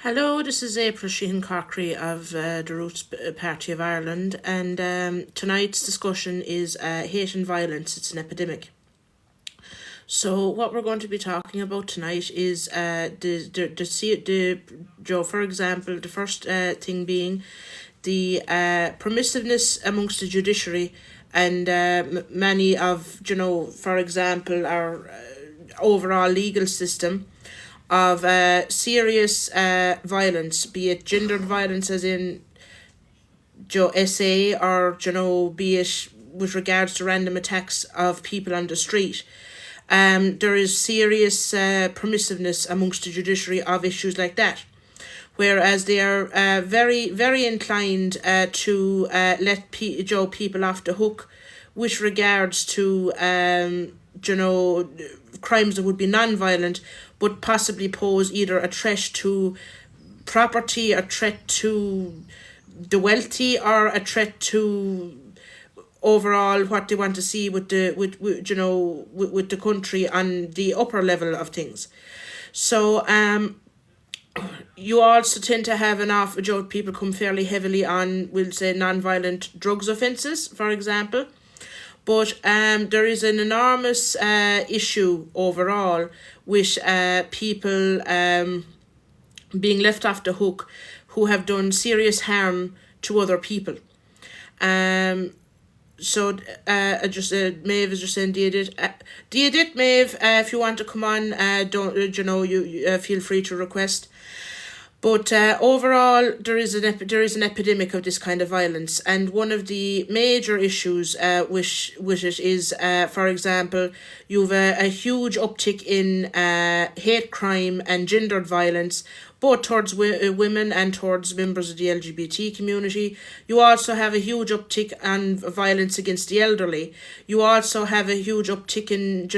Hello, this is April Sheehan Cockery of the Roots Party of Ireland, and tonight's discussion is hate and violence. It's an epidemic. So, what we're going to be talking about tonight is for example, the first thing being the permissiveness amongst the judiciary, and many of, for example, our overall legal system of serious violence, be it gendered violence as in SA, or be it with regards to random attacks of people on the street. There is serious permissiveness amongst the judiciary of issues like that, whereas they are very, very inclined to let people off the hook with regards to crimes that would be non-violent but possibly pose either a threat to property, a threat to the wealthy, or a threat to overall what they want to see with the country on the upper level of things. So you also tend to have an awful people come fairly heavily on, we'll say, non-violent drugs offences, for example. But there is an enormous issue overall with people being left off the hook who have done serious harm to other people. So Maeve is just saying, do you did, Maeve? If you want to come on, don't you feel free to request. But overall, there is an epidemic of this kind of violence, and one of the major issues with it is, for example, you've a huge uptick in hate crime and gendered violence, both towards women and towards members of the LGBT community. You also have a huge uptick on violence against the elderly. You also have a huge uptick in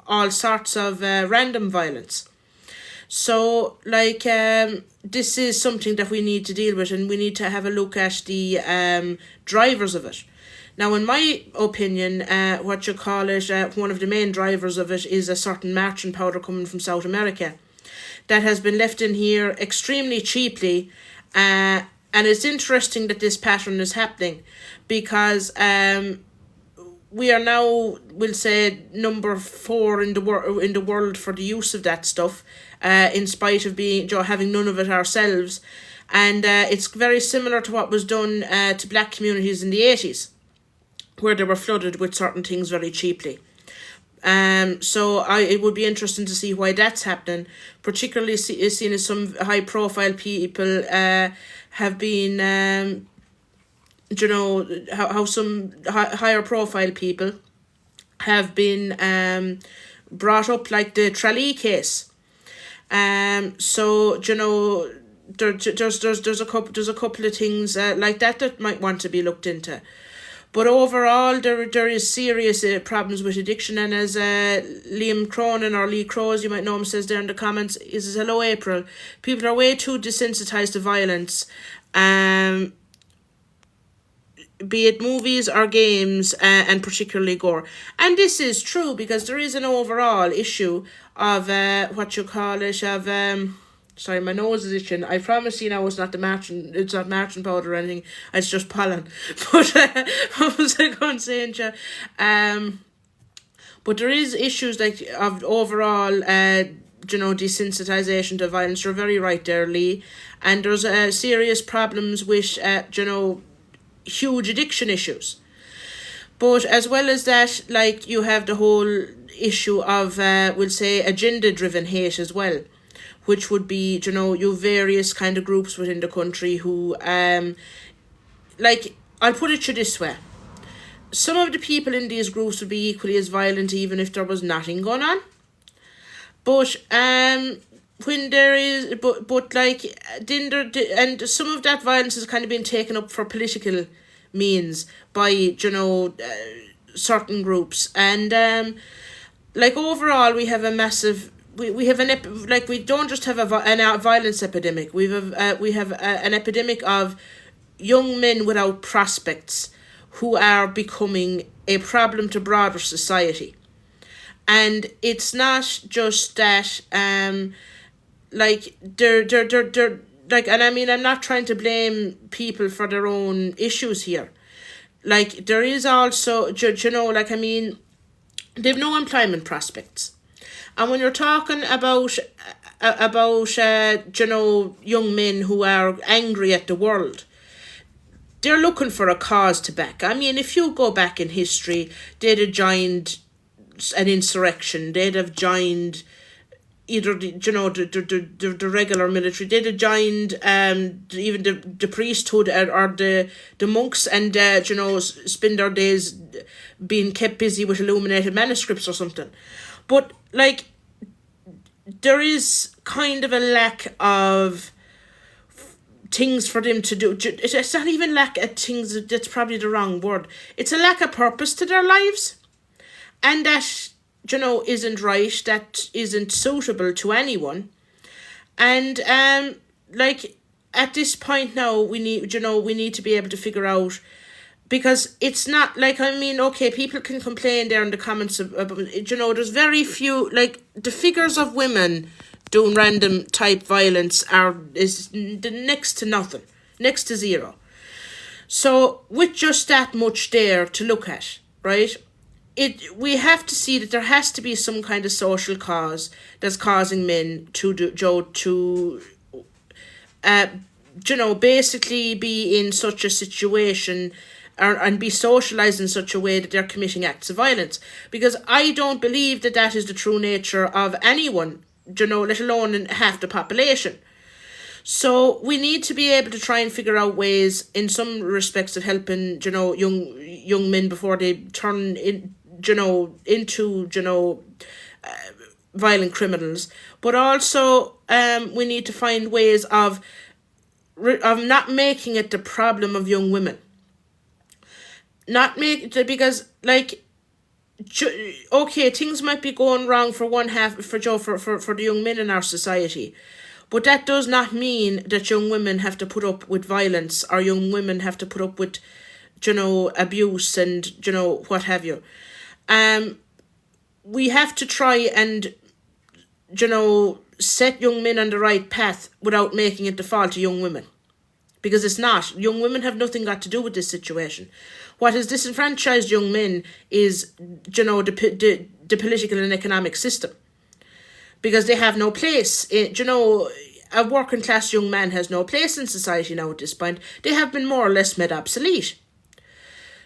all sorts of random violence. So, this is something that we need to deal with, and we need to have a look at the drivers of it. Now, in my opinion, one of the main drivers of it is a certain marching powder coming from South America that has been left in here extremely cheaply, and it's interesting that this pattern is happening because we are now, we'll say, number 4 in the world for the use of that stuff, in spite of having none of it ourselves, and it's very similar to what was done to black communities in the 80s, where they were flooded with certain things very cheaply. So it would be interesting to see why that's happening, particularly seeing as some high profile people have been. How some higher profile people have been brought up, like the Tralee case. So there's a couple of things like that might want to be looked into. But overall, there is serious problems with addiction, and as Liam Cronin, or Lee Crows, you might know him, says there in the comments, is hello April. People are way too desensitized to violence. Be it movies or games, and particularly gore. And this is true because there is an overall issue of sorry, my nose is itching. I promise you now it's not marching powder or anything, it's just pollen. But what was I going to say? But there is issues of overall desensitization to violence. You're very right there, Lee. And there's serious problems with huge addiction issues. But as well as that, you have the whole issue of we'll say agenda driven hate as well, which would be you various kind of groups within the country who I'll put it to you this way: some of the people in these groups would be equally as violent even if there was nothing going on, but when there is, and some of that violence has kind of been taken up for political means by certain groups, and overall we have a massive we have we don't just have a violence epidemic. We have an epidemic of young men without prospects who are becoming a problem to broader society. And it's not just that like they're like, and I mean, I'm not trying to blame people for their own issues here. Like there is also, you know, like I mean, they've no employment prospects. And when you're talking you know, young men who are angry at the world, they're looking for a cause to back. I mean, if you go back in history, they'd have joined an insurrection. They'd have joined either the regular military. They'd have joined even the priesthood, or the monks, and you know, spend their days being kept busy with illuminated manuscripts or something. But like, there is kind of a lack of things for them to do. It's not even lack of things, that's probably the wrong word. It's a lack of purpose to their lives. And that, you know, isn't right, that isn't suitable to anyone. And like, at this point now, we need to be able to figure out, because it's not like, I mean, okay, people can complain there in the comments about, you know, there's very few, like, the figures of women doing random type violence is the next to nothing, next to zero. So with just that much there to look at, right? We have to see that there has to be some kind of social cause that's causing men to uh, you know, basically be in such a situation, and be socialized in such a way that they're committing acts of violence. Because I don't believe that that is the true nature of anyone, you know, let alone in half the population. So we need to be able to try and figure out ways, in some respects, of helping, you know, young men before they turn in, you know, into, you know, violent criminals. But also, we need to find ways of not making it the problem of young women. Not make, because like, okay, things might be going wrong for one half, for Joe, for the young men in our society, but that does not mean that young women have to put up with violence, or young women have to put up with, you know, abuse and, you know, what have you. We have to try and, you know, set young men on the right path without making it the fault of young women. Because it's not. Young women have nothing got to do with this situation. What has disenfranchised young men is, you know, the political and economic system. Because they have no place. You know, a working class young man has no place in society now at this point. They have been more or less made obsolete.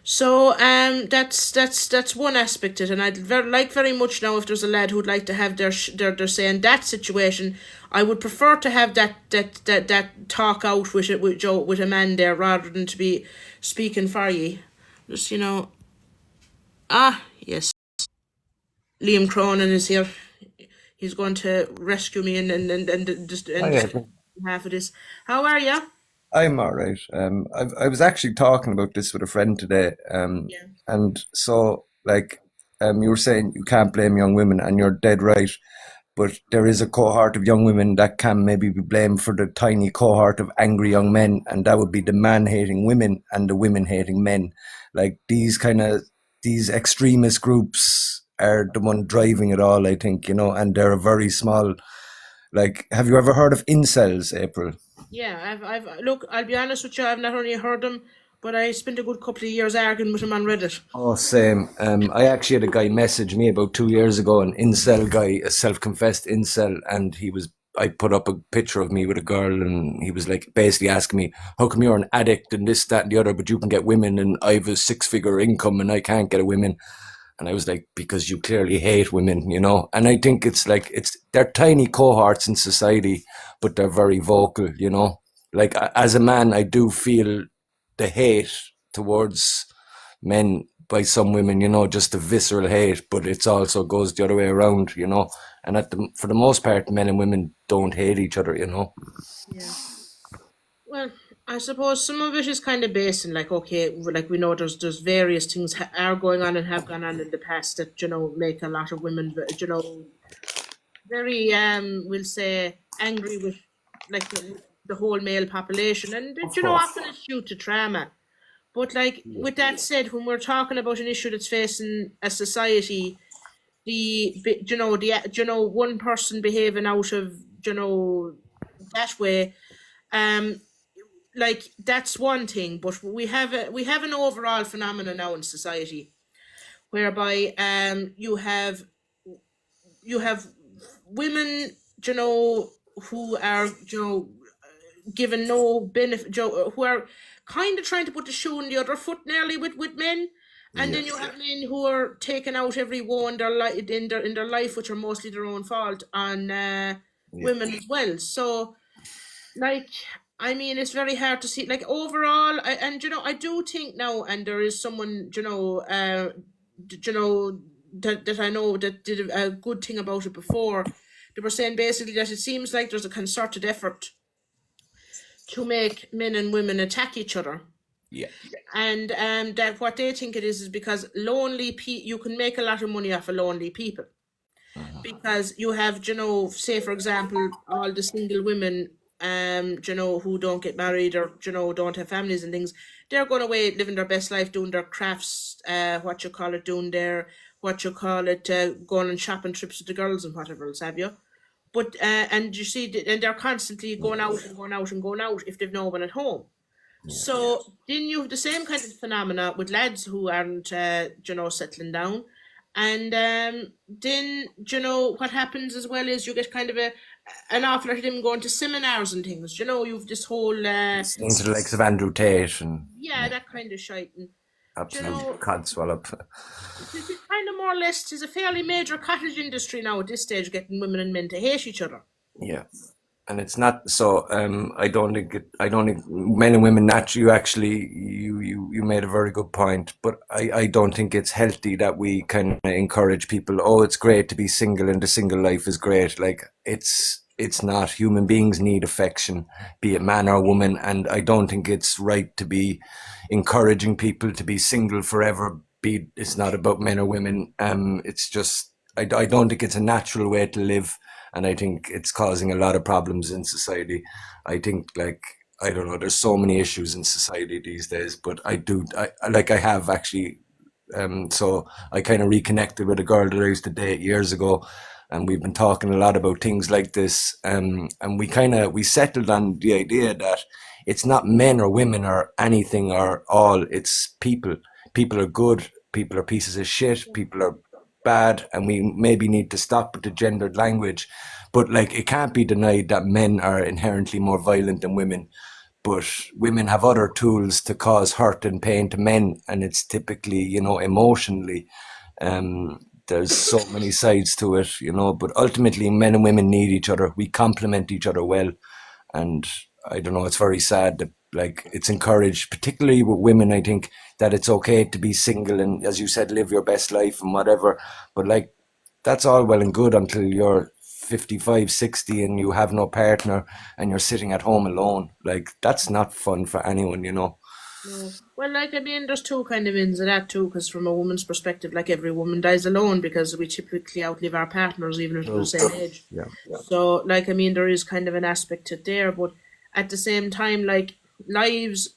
So that's one aspect of it, and I'd very much now, if there's a lad who'd like to have their say in that situation, I would prefer to have that talk out with Joe, with a man there, rather than to be speaking for ye. Just, you know, yes, Liam Cronin is here. He's going to rescue me and just Hi, and Evan. half of this. How are you? I'm all right. I was actually talking about this with a friend today, Yeah. and so you were saying you can't blame young women, and you're dead right. But there is a cohort of young women that can maybe be blamed for the tiny cohort of angry young men, and that would be the man hating women and the women hating men. Like these extremist groups are the one driving it all, I think, and they're a very small. Like, have you ever heard of incels, April? Yeah, I've look. I'll be honest with you. I've not only heard them, but I spent a good couple of years arguing with him on Reddit. Oh, same. I actually had a guy message me about 2 years ago, an incel guy, a self-confessed incel, and I put up a picture of me with a girl, and he was like basically asking me, how come you're an addict and this, that, and the other, but you can get women, and I have a six-figure income and I can't get a women. And I was like, because you clearly hate women. And I think they're tiny cohorts in society, but they're very vocal. Like, as a man, I do feel the hate towards men by some women, just the visceral hate, but it's also goes the other way around. And for the most part, men and women don't hate each other. Yeah. Well, I suppose some of it is kind of based in, like, okay, like, we know there's various things are going on and have gone on in the past that, you know, make a lot of women, you know, very we'll say, angry with, like, the whole male population, and Of you know, course. often it's due to trauma. But like, with that said, when we're talking about an issue that's facing a society, you know, one person behaving out of, that way. Um, like that's one thing, but we have an overall phenomenon now in society whereby you have women, who are given no benefit, who are kind of trying to put the shoe on the other foot nearly with men. And Yeah, then you have men who are taking out every woe in their life, in their life, which are mostly their own fault, on yeah. women as well. So, like, I mean, it's very hard to see. Like overall, I do think now, and there is someone, that I know that did a good thing about it before. They were saying basically that it seems like there's a concerted effort to make men and women attack each other. Yeah. And that what they think it is because you can make a lot of money off of lonely people, because you have, say for example, all the single women, who don't get married, or don't have families and things. They're going away living their best life, doing their crafts, what you call it, doing their, what you call it, going on shopping trips with the girls and whatever else have you. But and you see, and they're constantly going out and going out and going out if they've no one at home. Yeah. So then you have the same kind of phenomena with lads who aren't, settling down. And then, what happens as well is you get kind of an awful lot of them going to seminars and things. You've this whole, Listening to the likes of Andrew Tate and yeah, that kind of shite. And, you absolute know, codswallop. it's kind of more or less, it's a fairly major cottage industry now at this stage, getting women and men to hate each other. Yeah. And it's not so. I don't think I don't think men and women naturally. You made a very good point, but I don't think it's healthy that we kind of encourage people. Oh, it's great to be single, and the single life is great. Like it's not. Human beings need affection, be it man or woman, and I don't think it's right to be encouraging people to be single forever. Be it's not about men or women. It's just I don't think it's a natural way to live, and I think it's causing a lot of problems in society. I think like I don't know, there's so many issues in society these days, but I have actually so I kind of reconnected with a girl that I used to date years ago, and we've been talking a lot about things like this. And we settled on the idea that it's not men or women or anything or all. It's people. People are good. People are pieces of shit. People are bad, and we maybe need to stop with the gendered language. But like, it can't be denied that men are inherently more violent than women, but women have other tools to cause hurt and pain to men, and it's typically, emotionally. There's so many sides to it, but ultimately men and women need each other. We complement each other well. And I don't know, it's very sad that like it's encouraged, particularly with women, I think, that it's okay to be single and, as you said, live your best life and whatever. But like, that's all well and good until you're 55, 60, and you have no partner and you're sitting at home alone. Like, that's not fun for anyone. No. Well, like, I mean, there's two kind of ends of that too, because from a woman's perspective, like every woman dies alone because we typically outlive our partners even if they're the True. same age. Yeah. So, like, I mean, there is kind of an aspect to it there, but at the same time, like, lives,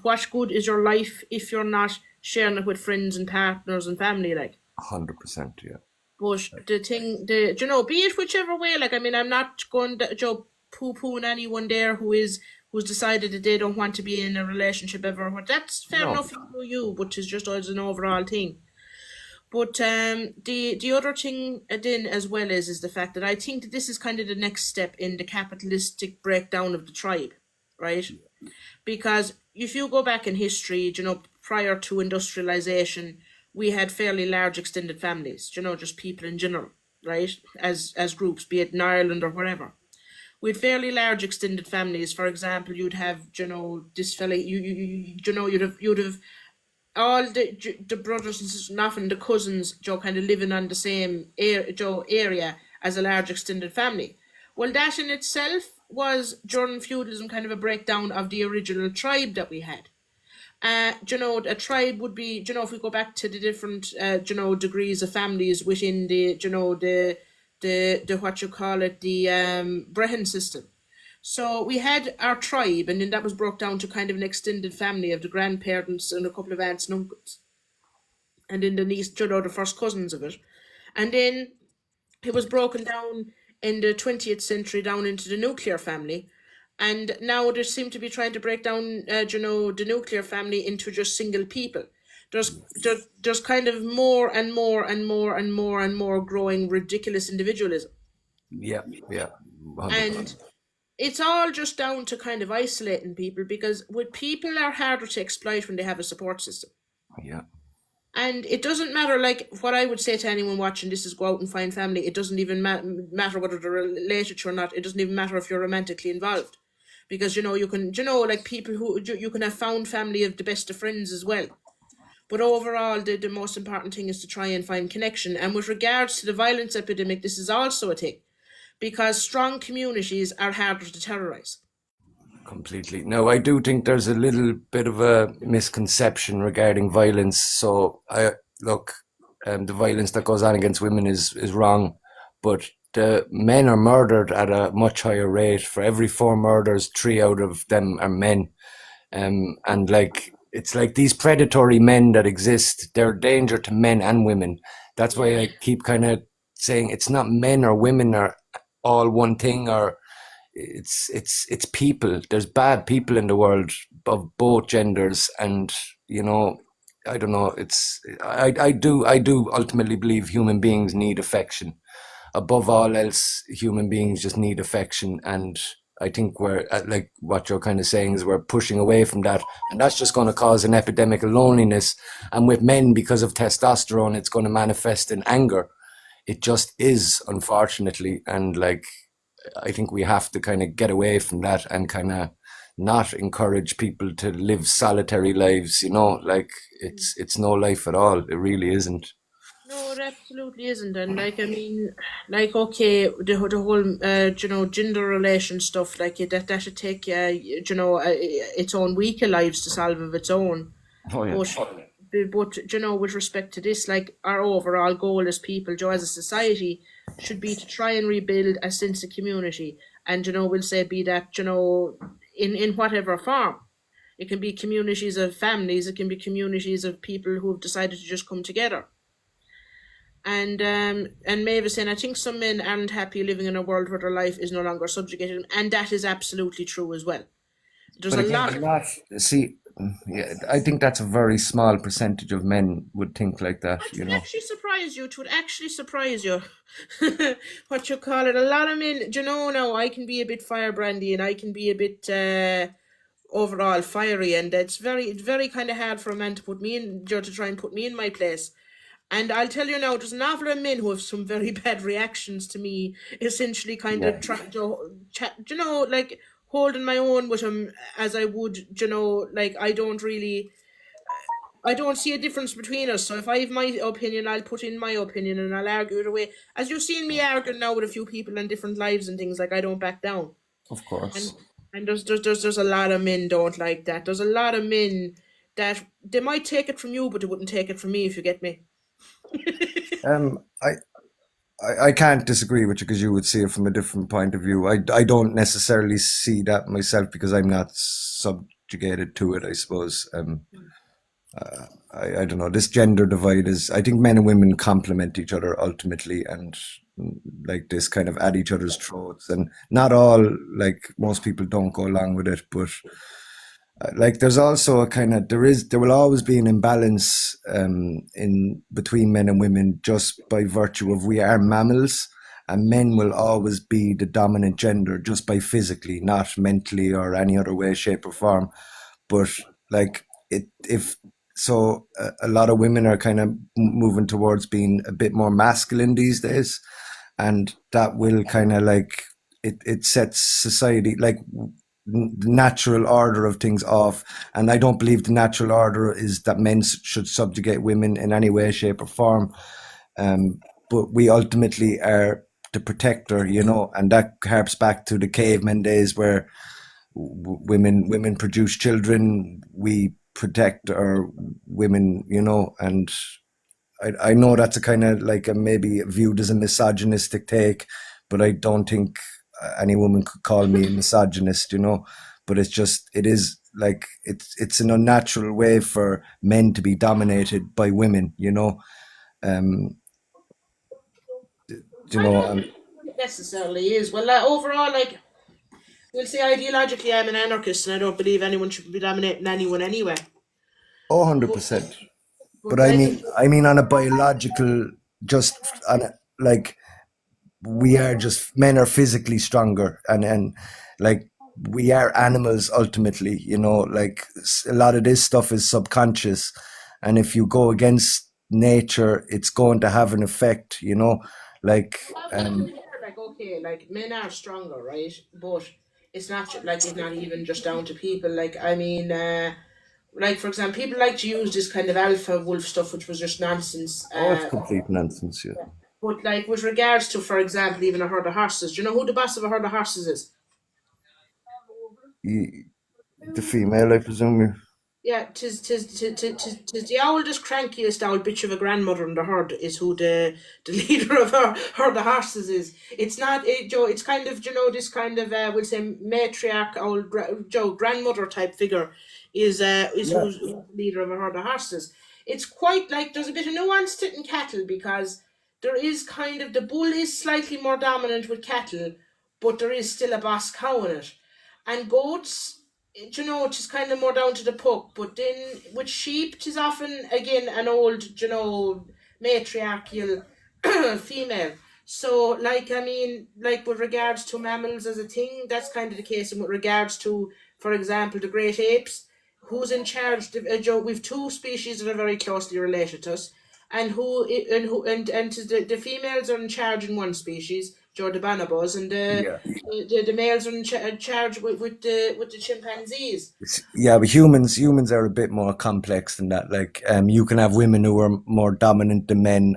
what good is your life if you're not sharing it with friends and partners and family, like? 100%. Yeah. But the thing, be it whichever way. Like, I mean, I'm not going to, poo pooing anyone there who's decided that they don't want to be in a relationship ever. But that's fair No. enough for you. But it's just as an overall thing. But the other thing then as well is the fact that I think that this is kind of the next step in the capitalistic breakdown of the tribe, right? Because if you go back in history, prior to industrialization, we had fairly large extended families, just people in general, right? As groups, be it in Ireland or wherever. We had fairly large extended families. For example, you'd have, this fella, you'd have all the brothers and sisters, and often the cousins, kind of living on the same area as a large extended family. Well, that in itself was during feudalism kind of a breakdown of the original tribe that we had. A tribe would be, if we go back to the different, degrees of families within the, the what you call it, the Brehon system. So we had our tribe, and then that was broke down to kind of an extended family of the grandparents and a couple of aunts and uncles, and then the niece, the first cousins of it. And then it was broken down in the 20th century down into the nuclear family. And now they seem to be trying to break down, the nuclear family into just single people. There's kind of more and more and more and more and more growing ridiculous individualism. Yeah, yeah, 100%. And it's all just down to kind of isolating people because with people are harder to exploit when they have a support system. Yeah, And it doesn't matter, like what I would say to anyone watching this is go out and find family. It doesn't even matter whether they're related to you or not. It doesn't even matter if you're romantically involved. Because, you can, like people who, you can have found family of the best of friends as well. But overall, the most important thing is to try and find connection. And with regards to the violence epidemic, this is also a thing. Because strong communities are harder to terrorize. completely. No, I do think there's a little bit of a misconception regarding violence. So I look, the violence that goes on against women is wrong, but the men are murdered at a much higher rate. For every four murders, three out of them are men. And like it's like these predatory men that exist, they're a danger to men and women. That's why Yeah. I keep kind of saying it's not men or women are all one thing, or it's people. There's bad people in the world of both genders, and you know, I don't know. I do ultimately believe human beings need affection. Above all else, human beings just need affection, and I think we're like what you're kind of saying is we're pushing away from that, and that's just going to cause an epidemic of loneliness. And with men, because of testosterone, it's going to manifest in anger. It just is, unfortunately, and like I think we have to kind of get away from that and kind of not encourage people to live solitary lives. You know, like it's no life at all. It really isn't. No, it absolutely isn't. And like, I mean, like, okay, the whole, gender relation stuff, like, that should take, its own week of lives to solve of its own. Oh yeah. But, with respect to this, like, our overall goal as people, as a society, should be to try and rebuild a sense of community. And, we'll say be that, in whatever form. It can be communities of families, it can be communities of people who have decided to just come together. And Maeve is saying, I think some men aren't happy living in a world where their life is no longer subjugated, and that is absolutely true as well. There's But a again, lot. I'm not see. Yeah, I think that's a very small percentage of men would think like that. It You would know. actually surprise you. It would actually surprise you. What you call it? A lot of men. Now I can be a bit firebrandy, and I can be a bit overall fiery, and it's very kind of hard for a man to put me in, to try and put me in my place. And I'll tell you now, there's an awful lot of men who have some very bad reactions to me, essentially kind Yeah. of trying to chat, like holding my own with him as I would, like I don't see a difference between us. So if I have my opinion, I'll put in my opinion and I'll argue it away. As you've seen me arguing now with a few people in different lives and things, like I don't back down. Of And course. there's a lot of men don't like that. There's a lot of men that they might take it from you, but they wouldn't take it from me if you get me. Um, I, I can't disagree with you because you would see it from a different point of view. I don't necessarily see that myself because I'm not subjugated to it, I suppose. I don't know. This gender divide is, I think men and women complement each other ultimately and like this kind of at each other's throats. And not all, like most people don't go along with it, but like there's also a kind of there will always be an imbalance in between men and women just by virtue of we are mammals, and men will always be the dominant gender just by physically, not mentally or any other way, shape, or form. But like it if so a lot of women are kind of moving towards being a bit more masculine these days, and that will kind of like it sets society like the natural order of things off. And I don't believe the natural order is that men should subjugate women in any way, shape, or form. But we ultimately are the protector, you know, and that harps back to the caveman days where women produce children, we protect our women, you know. And I know that's a kind of like a maybe viewed as a misogynistic take, but I don't think any woman could call me a misogynist, you know. But it's just it is like it's an unnatural way for men to be dominated by women, you know. Um, you I know, don't. necessarily is. Well, overall, like, we'll say ideologically, I'm an anarchist, and I don't believe anyone should be dominating anyone anyway. Oh, 100 But, percent. But but I like, mean, on a biological, just on a, like we are just men are physically stronger, and like we are animals ultimately. Like a lot of this stuff is subconscious, and if you go against nature, it's going to have an effect. Like well, to be fair, like, okay, like, men are stronger, right? But it's not like it's not even just down to people. Like, I mean, like, for example, people like to use this kind of alpha wolf stuff, which was just nonsense. oh, it's complete nonsense. Yeah, But like, with regards to, for example, even a herd of horses, do you know who the boss of a herd of horses is? you, the female, I presume. Yeah, tis the oldest, crankiest old bitch of a grandmother in the herd is who the leader of her the horses is. It's not Joe. It's kind of, this kind of, we'll say, matriarch, old Joe, grandmother type figure is Yeah, who's the leader of a herd of horses. It's quite like there's a bit of nuance to it in cattle, because there is kind of, the bull is slightly more dominant with cattle, but there is still a boss cow in it, and goats, it's kind of more down to the puck. But then with sheep, it is often again an old, matriarchal female. So, like, I mean, like, with regards to mammals as a thing, that's kind of the case. And with regards to, for example, the great apes, who's in charge? Joe, we've two species that are very closely related to us, and and 'tis the females are in charge in one species, Joe, the bonobos, and yeah. the males are in charge with the chimpanzees. Yeah, but humans are a bit more complex than that. Like, you can have women who are more dominant than men,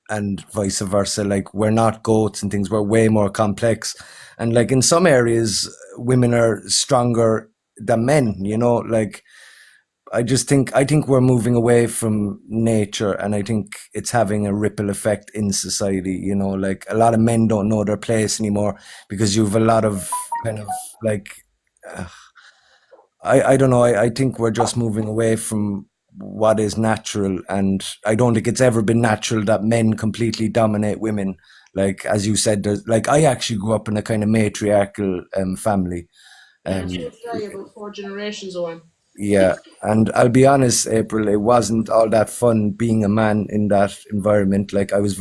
and vice versa. Like, we're not goats and things. We're way more complex, and like in some areas, women are stronger than men. Like I think we're moving away from nature, and I think it's having a ripple effect in society. Like a lot of men don't know their place anymore because you've a lot of kind of like I don't know. I think we're just moving away from what is natural, and I don't think it's ever been natural that men completely dominate women. Like as you said, there's like I actually grew up in a kind of matriarchal family. Yeah, Um, so did I, about four generations on. yeah, and I'll be honest, April, it wasn't all that fun being a man in that environment. Like I was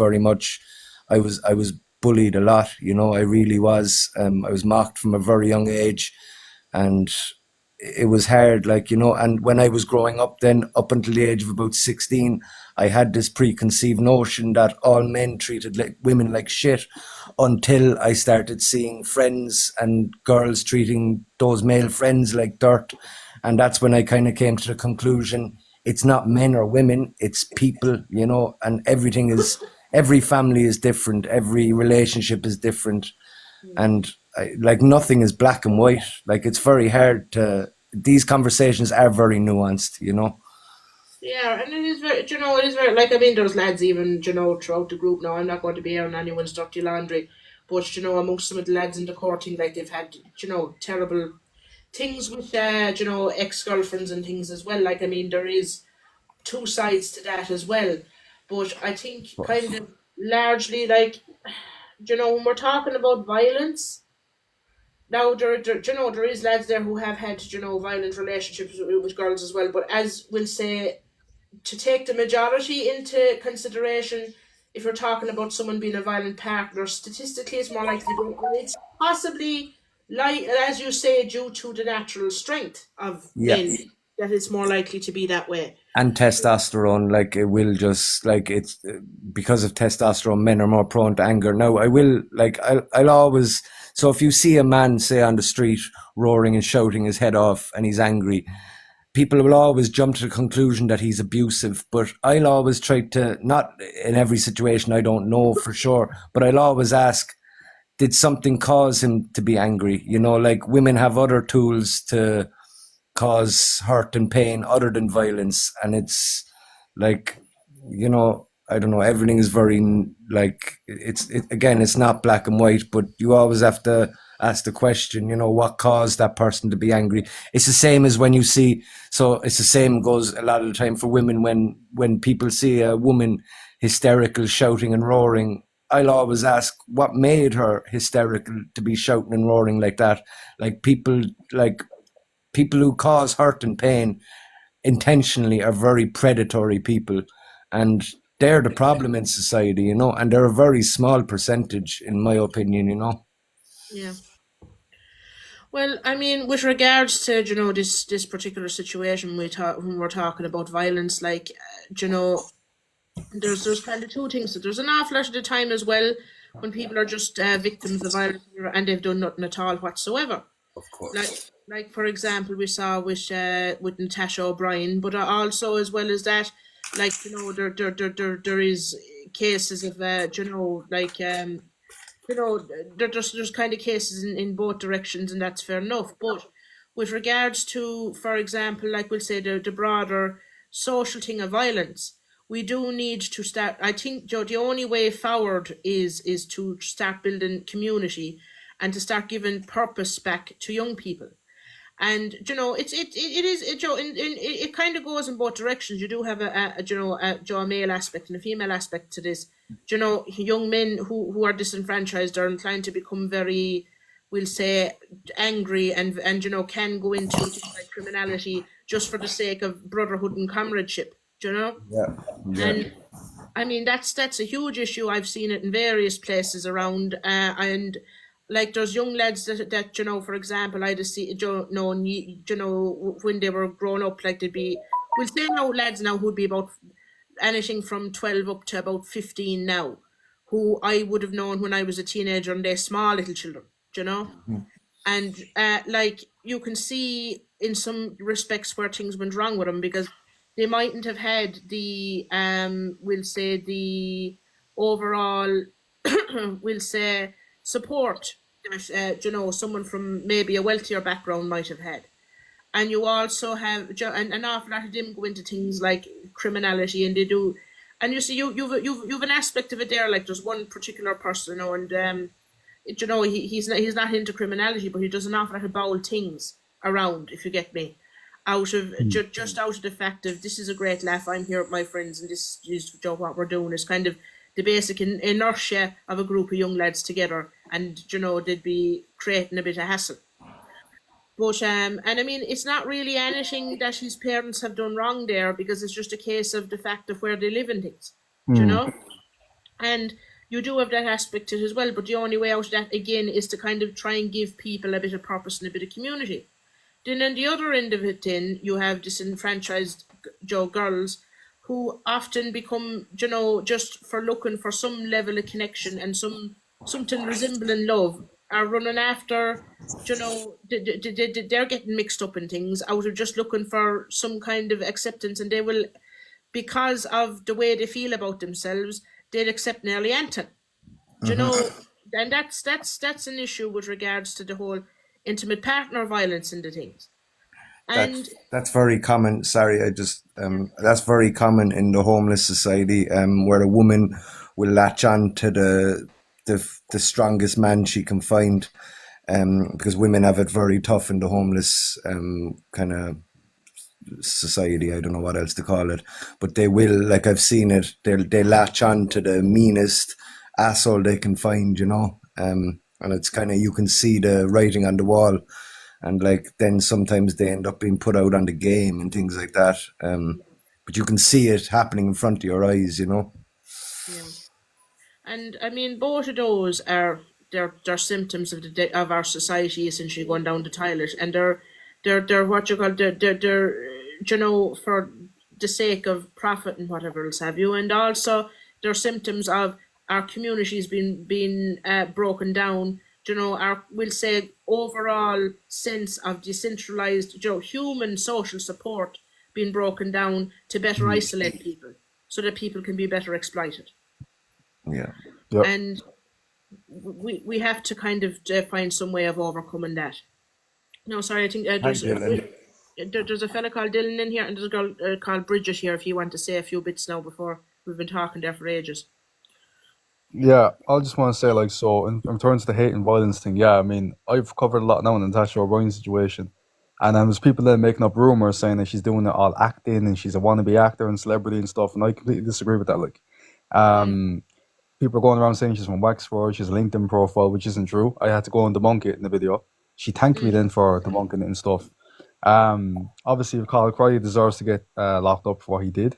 bullied a lot. I really was. I was mocked from a very young age, and it was hard, like, and when I was growing up, then up until the age of about 16, I had this preconceived notion that all men treated like women like shit, until I started seeing friends and girls treating those male friends like dirt. And that's when I kind of came to the conclusion it's not men or women, it's people. And every family is different, every relationship is different, and like nothing is black and white. Like it's very hard to. These conversations are very nuanced. Yeah, and it is very, it is very, like, I mean, there's lads even, throughout the group now. I'm not going to be airing anyone's dirty laundry, but, amongst some of the lads in the courting, like, they've had, terrible things with, ex-girlfriends and things as well. Like, I mean, there is two sides to that as well. But I think Of kind course. of largely, like, when we're talking about violence, now there is lads there who have had, violent relationships with girls as well. But as we'll say, to take the majority into consideration, if you're talking about someone being a violent partner, statistically it's more likely to be, and it's possibly, like, as you say, due to the natural strength of Yeah. men, that it's more likely to be that way. And testosterone, like it will just like it's because of testosterone, men are more prone to anger. Now, I will like I'll always. So if you see a man, say on the street, roaring and shouting his head off, and he's angry, people will always jump to the conclusion that he's abusive. But I'll always try to, not in every situation, I don't know for sure, but I'll always ask, did something cause him to be angry? Like women have other tools to cause hurt and pain other than violence, and it's like, I don't know, everything is very like again, it's not black and white, but you always have to ask the question, what caused that person to be angry. It's the same as when you see, so it's the same goes a lot of the time for women when people see a woman hysterical, shouting and roaring. I'll always ask what made her hysterical to be shouting and roaring like that. Like like people who cause hurt and pain intentionally are very predatory people, and they're the problem in society, you know, and they're a very small percentage, in my opinion, you know. Yeah. Well, I mean, with regards to this particular situation when we're talking about violence, like there's kind of two things. So there's an awful lot of the time as well when people are just victims of violence and they've done nothing at all whatsoever. Of Like course. like for example, we saw with Natasha O'Brien, but also as well as that, like there is cases of there's kind of cases in both directions, and that's fair enough. But with regards to, for example, like we'll say the broader social thing of violence, we do need to start. I think the only way forward is to start building community and to start giving purpose back to young people. And it is it kind of goes in both directions. You do have a male aspect and a female aspect to this. Young men who are disenfranchised are inclined to become very, we'll say, angry, and can go into things like criminality just for the sake of brotherhood and comradeship. Yeah. Yeah. And I mean, that's a huge issue. I've seen it in various places around, and like there's young lads that for example, I just see, when they were growing up, like they'd be, we'll say now lads now who'd be about anything from 12 up to about 15 now, who I would have known when I was a teenager, and they're small little children, you know and like you can see in some respects where things went wrong with them, because they mightn't have had the we'll say the overall we'll say support that someone from maybe a wealthier background might have had. And you also have an awful lot of them go into things like criminality, and they do. And you see, you've an aspect of it there. Like there's one particular person, and he's not into criminality, but he does an awful lot of bowel things around, if you get me, out of just out of the fact of, this is a great laugh, I'm here with my friends, and this is what we're doing, is kind of the basic inertia of a group of young lads together, and they'd be creating a bit of hassle. But and I mean, it's not really anything that his parents have done wrong there, because it's just a case of the fact of where they live and things, do you Mm. know? And you do have that aspect to it as well, but the only way out of that again is to kind of try and give people a bit of purpose and a bit of community. Then on the other end of it, then you have disenfranchised girls who often become, just for looking for some level of connection and something resembling love, are running after, they're getting mixed up in things out of just looking for some kind of acceptance, and they will, because of the way they feel about themselves, they'd accept nearly anything. Do you know? And that's an issue with regards to the whole intimate partner violence and the things. And That's very common. Sorry, I just that's very common in the homeless society, where a woman will latch on to the strongest man she can find, because women have it very tough in the homeless kind of society. I don't know what else to call it, but they will, like I've seen it, they latch on to the meanest asshole they can find, you know. And it's kind of, you can see the writing on the wall, and like then sometimes they end up being put out on the game and things like that. But you can see it happening in front of your eyes, you know. yeah. And I mean, both of those are, they're symptoms of of our society essentially going down the toilet, and they're what you call, they're for the sake of profit and whatever else have you, and also they're symptoms of our communities being broken down. Our, we'll say, overall sense of decentralized, human social support being broken down to better isolate people, so that people can be better exploited. Yeah. Yep. And we have to kind of find some way of overcoming that. No, sorry, I think Hi, Dylan. there's a fella called Dylan in here, and there's a girl called Bridget here. If you want to say a few bits now, before we've been talking there for ages. Yeah, I just want to say, like, so in terms of the hate and violence thing, yeah, I mean, I've covered a lot now in the Natasha O'Brien situation, and there's people that are making up rumors saying that she's doing it all acting and she's a wannabe actor and celebrity and stuff, and I completely disagree with that. Like, Mm. um, People are going around saying she's from Wexford, she's a LinkedIn profile, which isn't true. I had to go and debunk it in the video. She thanked me Mm. then for debunking it and stuff. Obviously, Carl Cry deserves to get locked up for what he did.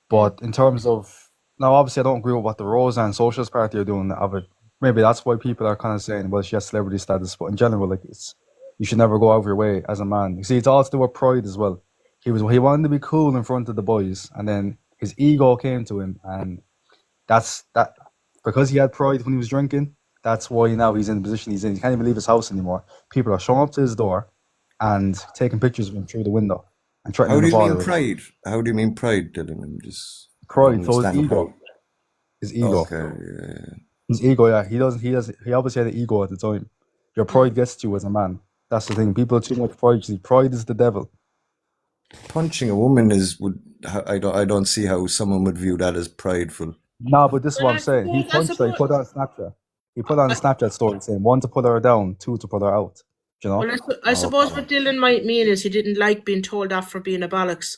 But in terms of now, obviously, I don't agree with what the Rosa and Socialist Party are doing of it. Maybe that's why people are kind of saying, well, she has celebrity status. But in general, like it's you should never go out of your way as a man. You see, it's all to do with pride as well. He wanted to be cool in front of the boys, and then his ego came to him, and that's that because he had pride when he was drinking. That's why now he's in the position he's in. He can't even leave his house anymore. People are showing up to his door and taking pictures of him through the window and How threatening do to you mean bother him. pride? How do you mean pride, Dylan? I don't Pride, so his understand. ego. His ego. Okay, yeah. His ego, yeah. He obviously had an ego at the time. Your pride gets to you as a man. That's the thing. People are too much pride. See, pride is the devil. Punching a woman I don't see how someone would view that as prideful. No, but this is Well, what I'm saying. He I punched her, he suppose, put on Snapchat. He put on a Snapchat story saying, one, to put her down, two, to put her out. Do you know? I suppose what Dylan might mean is he didn't like being told off for being a bollocks.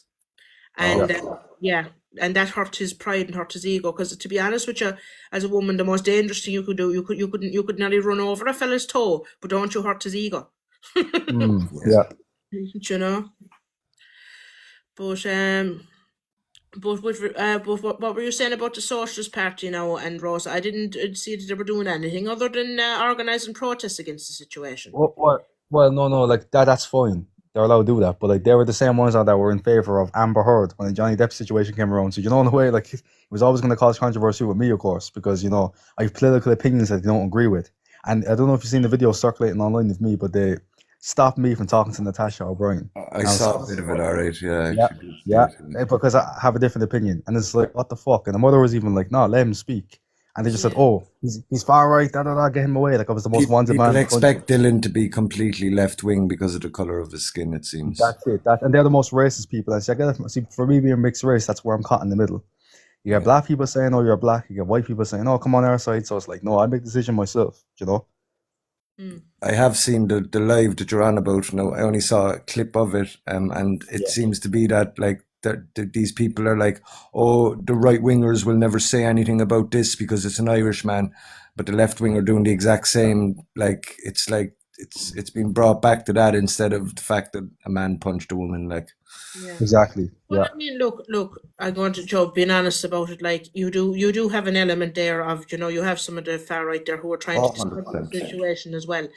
And Okay. yeah, and that hurt his pride and hurt his ego. Because to be honest with you, as a woman, the most dangerous thing you could do, you could nearly run over a fella's toe, but don't you hurt his ego. Yeah. You know. But what were you saying about the Socialist Party now and Rosa? I didn't see that they were doing anything other than organising protests against the situation. Well, no, like that's fine. They're allowed to do that, but like they were the same ones that were in favor of Amber Heard when the Johnny Depp situation came around. So you know, in a way, like it was always going to cause controversy with me, of course, because you know I have political opinions that they don't agree with. And I don't know if you've seen the video circulating online of me, but they stopped me from talking to Natasha O'Brien. I saw a bit of it, all right. Yeah, I Yeah, actually did see yeah, it. because I have a different opinion, and it's like, what the fuck? And the mother was even like, no, let him speak. And they just said, Yeah. oh, he's far right, get him away. Like I was the most wanted man People in the country. expect Dylan to be completely left wing because of the color of his skin, it seems. That's it. And they're the most racist people. And see, for me being mixed race, that's where I'm caught in the middle. You get Yeah. black people saying, oh, you're black. You get white people saying, oh, come on our side. So it's like, no, I make the decision myself, you know? I have seen the live that you're on about now. I only saw a clip of it, and it seems to be that like these people are like, oh, the right wingers will never say anything about this because it's an Irishman, but the left wing are doing the exact same. Like it's been brought back to that instead of the fact that a man punched a woman. Like, Yeah. Exactly. Well, Yeah. I mean, look. I'm going to Joe. Being honest about it, like you do have an element there of, you have some of the far right there who are trying to distort the 100%. situation as well.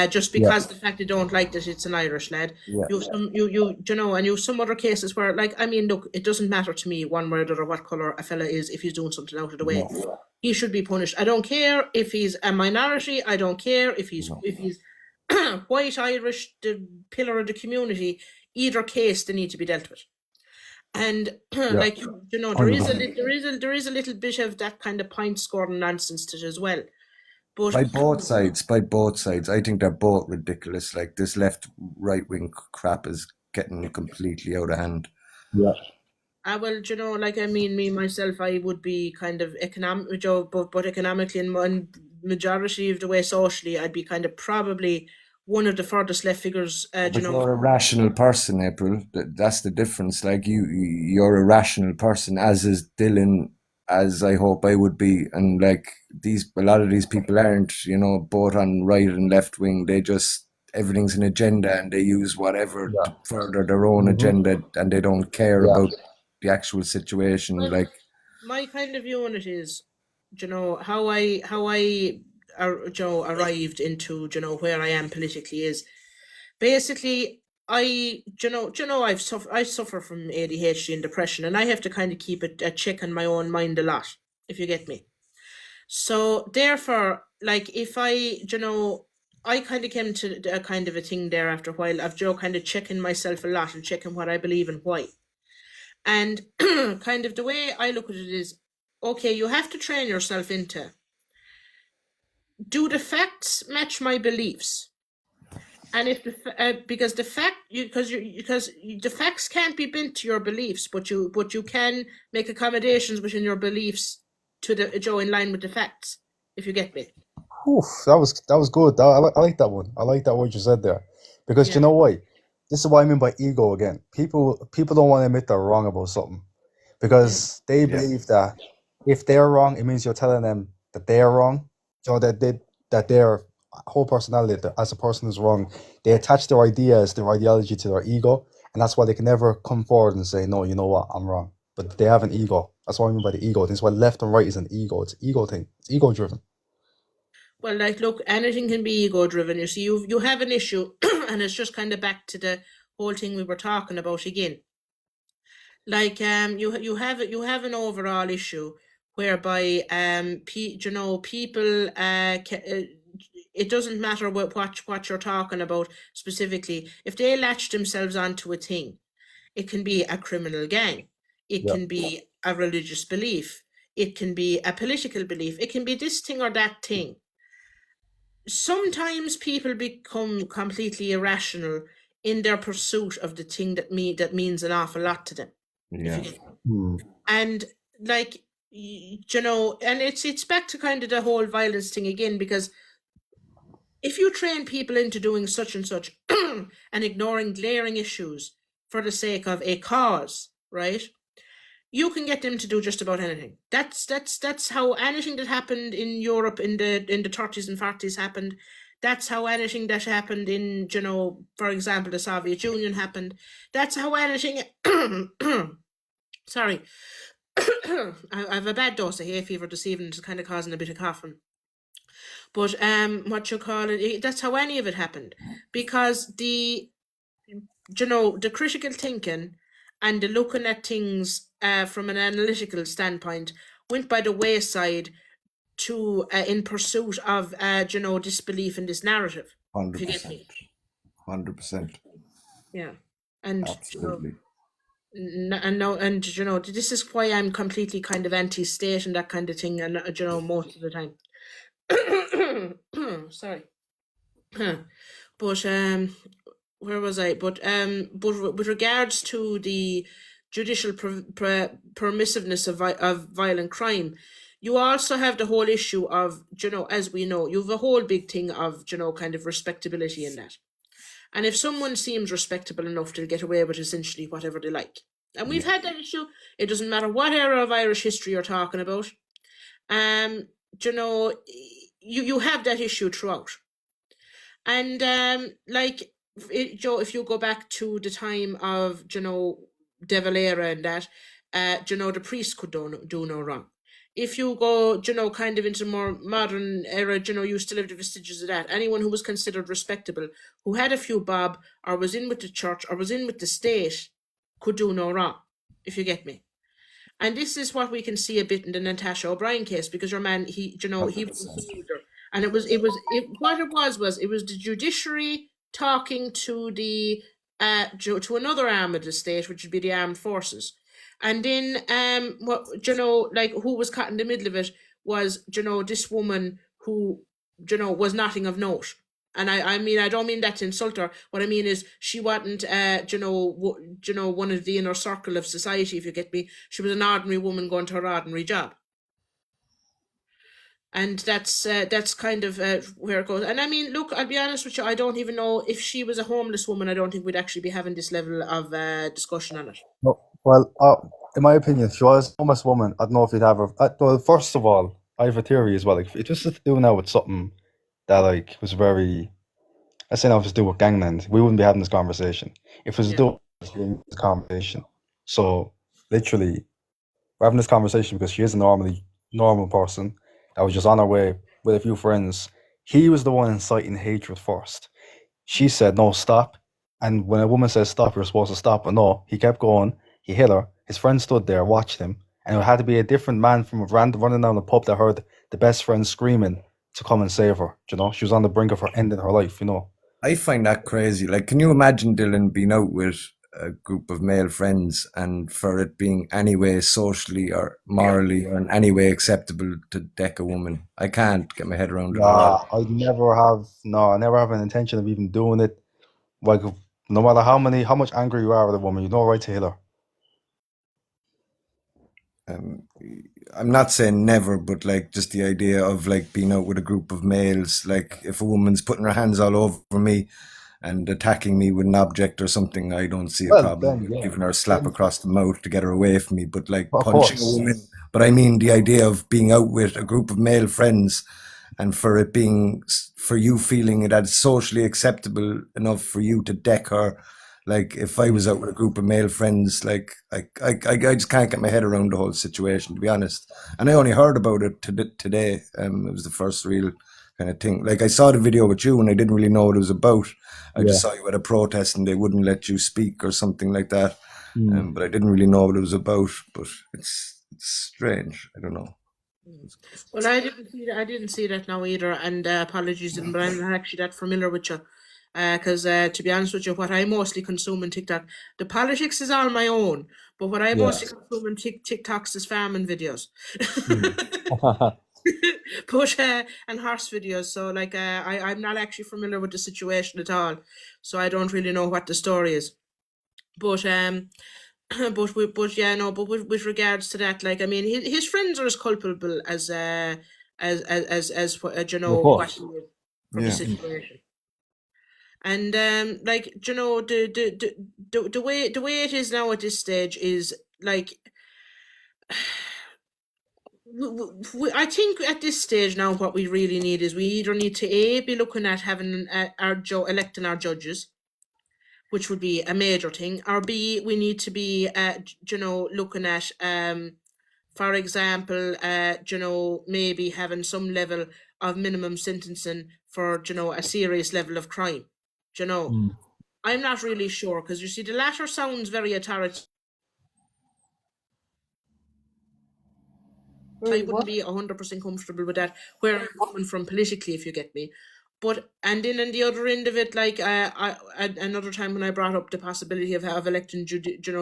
Just Yeah. because the fact they don't like that it's an Irish lad. Yeah. You have some, and you have some other cases where, like, I mean, look, it doesn't matter to me one way or the other what color a fella is if he's doing something out of the way. No. He should be punished. I don't care if he's a minority. I don't care if he's No. white, Irish, the pillar of the community. Either case, they need to be dealt with. And Yeah. like there is 100%. there is a little bit of that kind of point scoring nonsense to it as well. But By both sides, I think they're both ridiculous. Like this left right wing crap is getting completely out of hand. Yeah. well, like I mean, me myself, I would be kind of economic, but economically and majority of the way socially, I'd be kind of probably one of the furthest left figures. But you're a rational person, April. That's the difference. Like you're a rational person, as is Dylan, as I hope I would be. And like a lot of these people aren't, both on right and left wing. They just everything's an agenda, and they use whatever Yeah. to further their own agenda, and they don't care Yeah. about the actual situation. Well, Like my kind of view on it is, how I arrived into, where I am politically is basically I suffer from ADHD and depression, and I have to kind of keep a check on my own mind a lot, if you get me. So therefore, like if I kind of came to a kind of a thing there after a while of kind of checking myself a lot and checking what I believe and why. And kind of the way I look at it is, okay, you have to train yourself into, do the facts match my beliefs? And if because the fact because the facts can't be bent to your beliefs, but you can make accommodations within your beliefs to the in line with the facts, if you get me. Oof, that was good. I like that one. I like that what you said there, because Yeah. you know why? This is what I mean by ego again. People don't want to admit they're wrong about something because they believe that if they're wrong, it means you're telling them that they're wrong. So that their whole personality as a person is wrong. They attach their ideas, their ideology to their ego, and that's why they can never come forward and say, "No, you know what, I'm wrong." But they have an ego. That's what I mean by the ego. That's why left and right is an ego. It's an ego thing. It's ego driven. Well, like, look, anything can be ego driven. You see, you have an issue, and it's just kind of back to the whole thing we were talking about again. Like, you have an overall issue whereby people it doesn't matter what you're talking about specifically. If they latch themselves onto a thing, it can be a criminal gang, it Yeah. can be a religious belief, it can be a political belief, it can be this thing or that thing. Sometimes people become completely irrational in their pursuit of the thing that means an awful lot to them. If you Yeah. get Hmm. and like and it's back to kind of the whole violence thing again, because if you train people into doing such and such and ignoring glaring issues for the sake of a cause, right? You can get them to do just about anything. That's how anything that happened in Europe in the 30s and 40s happened. That's how anything that happened in, for example, the Soviet Union happened. That's how anything. Sorry, I have a bad dose of hay fever this evening. It's kind of causing a bit of coughing. But what you call it? That's how any of it happened, because the critical thinking and the looking at things from an analytical standpoint went by the wayside to in pursuit of disbelief in this narrative. If Hundred you get percent. me, 100%. yeah, and Absolutely. and no, and this is why I'm completely kind of anti-state and that kind of thing, and most of the time. Sorry. But where was I? But with regards to the judicial permissiveness of violent crime, you also have the whole issue of, as we know, you have a whole big thing of, kind of respectability in that. And if someone seems respectable enough, they'll get away with essentially whatever they like. And we've Yeah. had that issue. It doesn't matter what era of Irish history you're talking about. Um, you have that issue throughout. And like, Joe, if you go back to the time of, De Valera and that, the priest could do no wrong. If you go, kind of into more modern era, you still have the vestiges of that. Anyone who was considered respectable, who had a few bob, or was in with the church, or was in with the state, could do no wrong, if you get me. And this is what we can see a bit in the Natasha O'Brien case, because your man, he was a 100%. soldier, and what it was it was the judiciary talking to the to another arm of the state, which would be the armed forces, and then what like who was caught in the middle of it was this woman who was nothing of note. And I mean, I don't mean that to insult her. What I mean is, she wasn't, one of the inner circle of society. If you get me, she was an ordinary woman going to her ordinary job, and that's kind of where it goes. And I mean, look, I'll be honest with you. I don't even know if she was a homeless woman. I don't think we'd actually be having this level of discussion on it. No, well, in my opinion, if she was a homeless woman, I don't know if you'd have her. Well, first of all, I have a theory as well. Like, if it was to do now with something that like was very, let's say now if it was to do with gangland, we wouldn't be having this conversation. If it was to Yeah, do with this conversation, so literally, we're having this conversation because she is a normal person that was just on her way with a few friends. He was the one inciting hatred first. She said, "No, stop." And when a woman says stop, you're supposed to stop. But no, he kept going. He hit her. His friend stood there, watched him. And it had to be a different man from a random running down the pub that heard the best friend screaming to come and save her. She was on the brink of her ending her life. I find that crazy. Like, can you imagine Dylan being out with a group of male friends and for it being any way socially or morally or in any way acceptable to deck a woman? I can't get my head around it at all. I never have an intention of even doing it. Like, no matter how much angry you are with a woman, you no right to hit her. Um, I'm not saying never, but like just the idea of like being out with a group of males, like if a woman's putting her hands all over me and attacking me with an object or something, I don't see a Well, problem then, with yeah. giving her a slap Then, across the mouth to get her away from me. But like of punching a course. woman But I mean the idea of being out with a group of male friends, and for it being, for you feeling that it's socially acceptable enough for you to deck her. Like if I was out with a group of male friends, like I just can't get my head around the whole situation, to be honest. And I only heard about it today. It was the first real kind of thing. Like I saw the video with you, and I didn't really know what it was about. I Yeah. just saw you at a protest, and they wouldn't let you speak or something like that. Mm. But I didn't really know what it was about. But it's strange. I don't know. Well, I didn't see that. I didn't see that now either, and apologies, but I'm not actually that familiar with you. Because to be honest with you, what I mostly consume on TikTok, the politics is all my own, but what I Yeah. mostly consume on TikToks is farming videos, Mm. but and horse videos. So like, I'm not actually familiar with the situation at all, so I don't really know what the story is. But but yeah, no, but with regards to that, like I mean, his friends are as culpable as what Of what course. he is for the Yeah. situation. And like the way it is now at this stage is like I think at this stage now what we really need is we either need to be looking at having electing our judges, which would be a major thing, or B, we need to be looking at for example, maybe having some level of minimum sentencing for, a serious level of crime. Mm. I'm not really sure because you see, the latter sounds very authoritative. I Very wouldn't what? be 100% comfortable with that, where I'm coming from politically, if you get me. But and then on the other end of it, like another time when I brought up the possibility of electing, the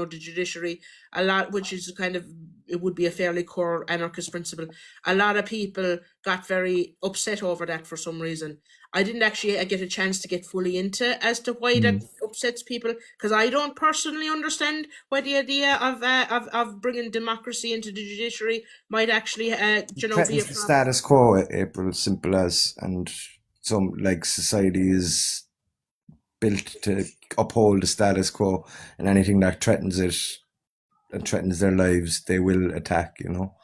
judiciary, a lot, which is kind of, it would be a fairly core anarchist principle. A lot of people got very upset over that for some reason. I didn't actually get a chance to get fully into as to why that Mm. upsets people, because I don't personally understand why the idea of bringing democracy into the judiciary might actually be a Threatens the problem. status quo, April, simple as, and some like society is built to uphold the status quo, and anything that threatens it and threatens their lives, they will attack, you know.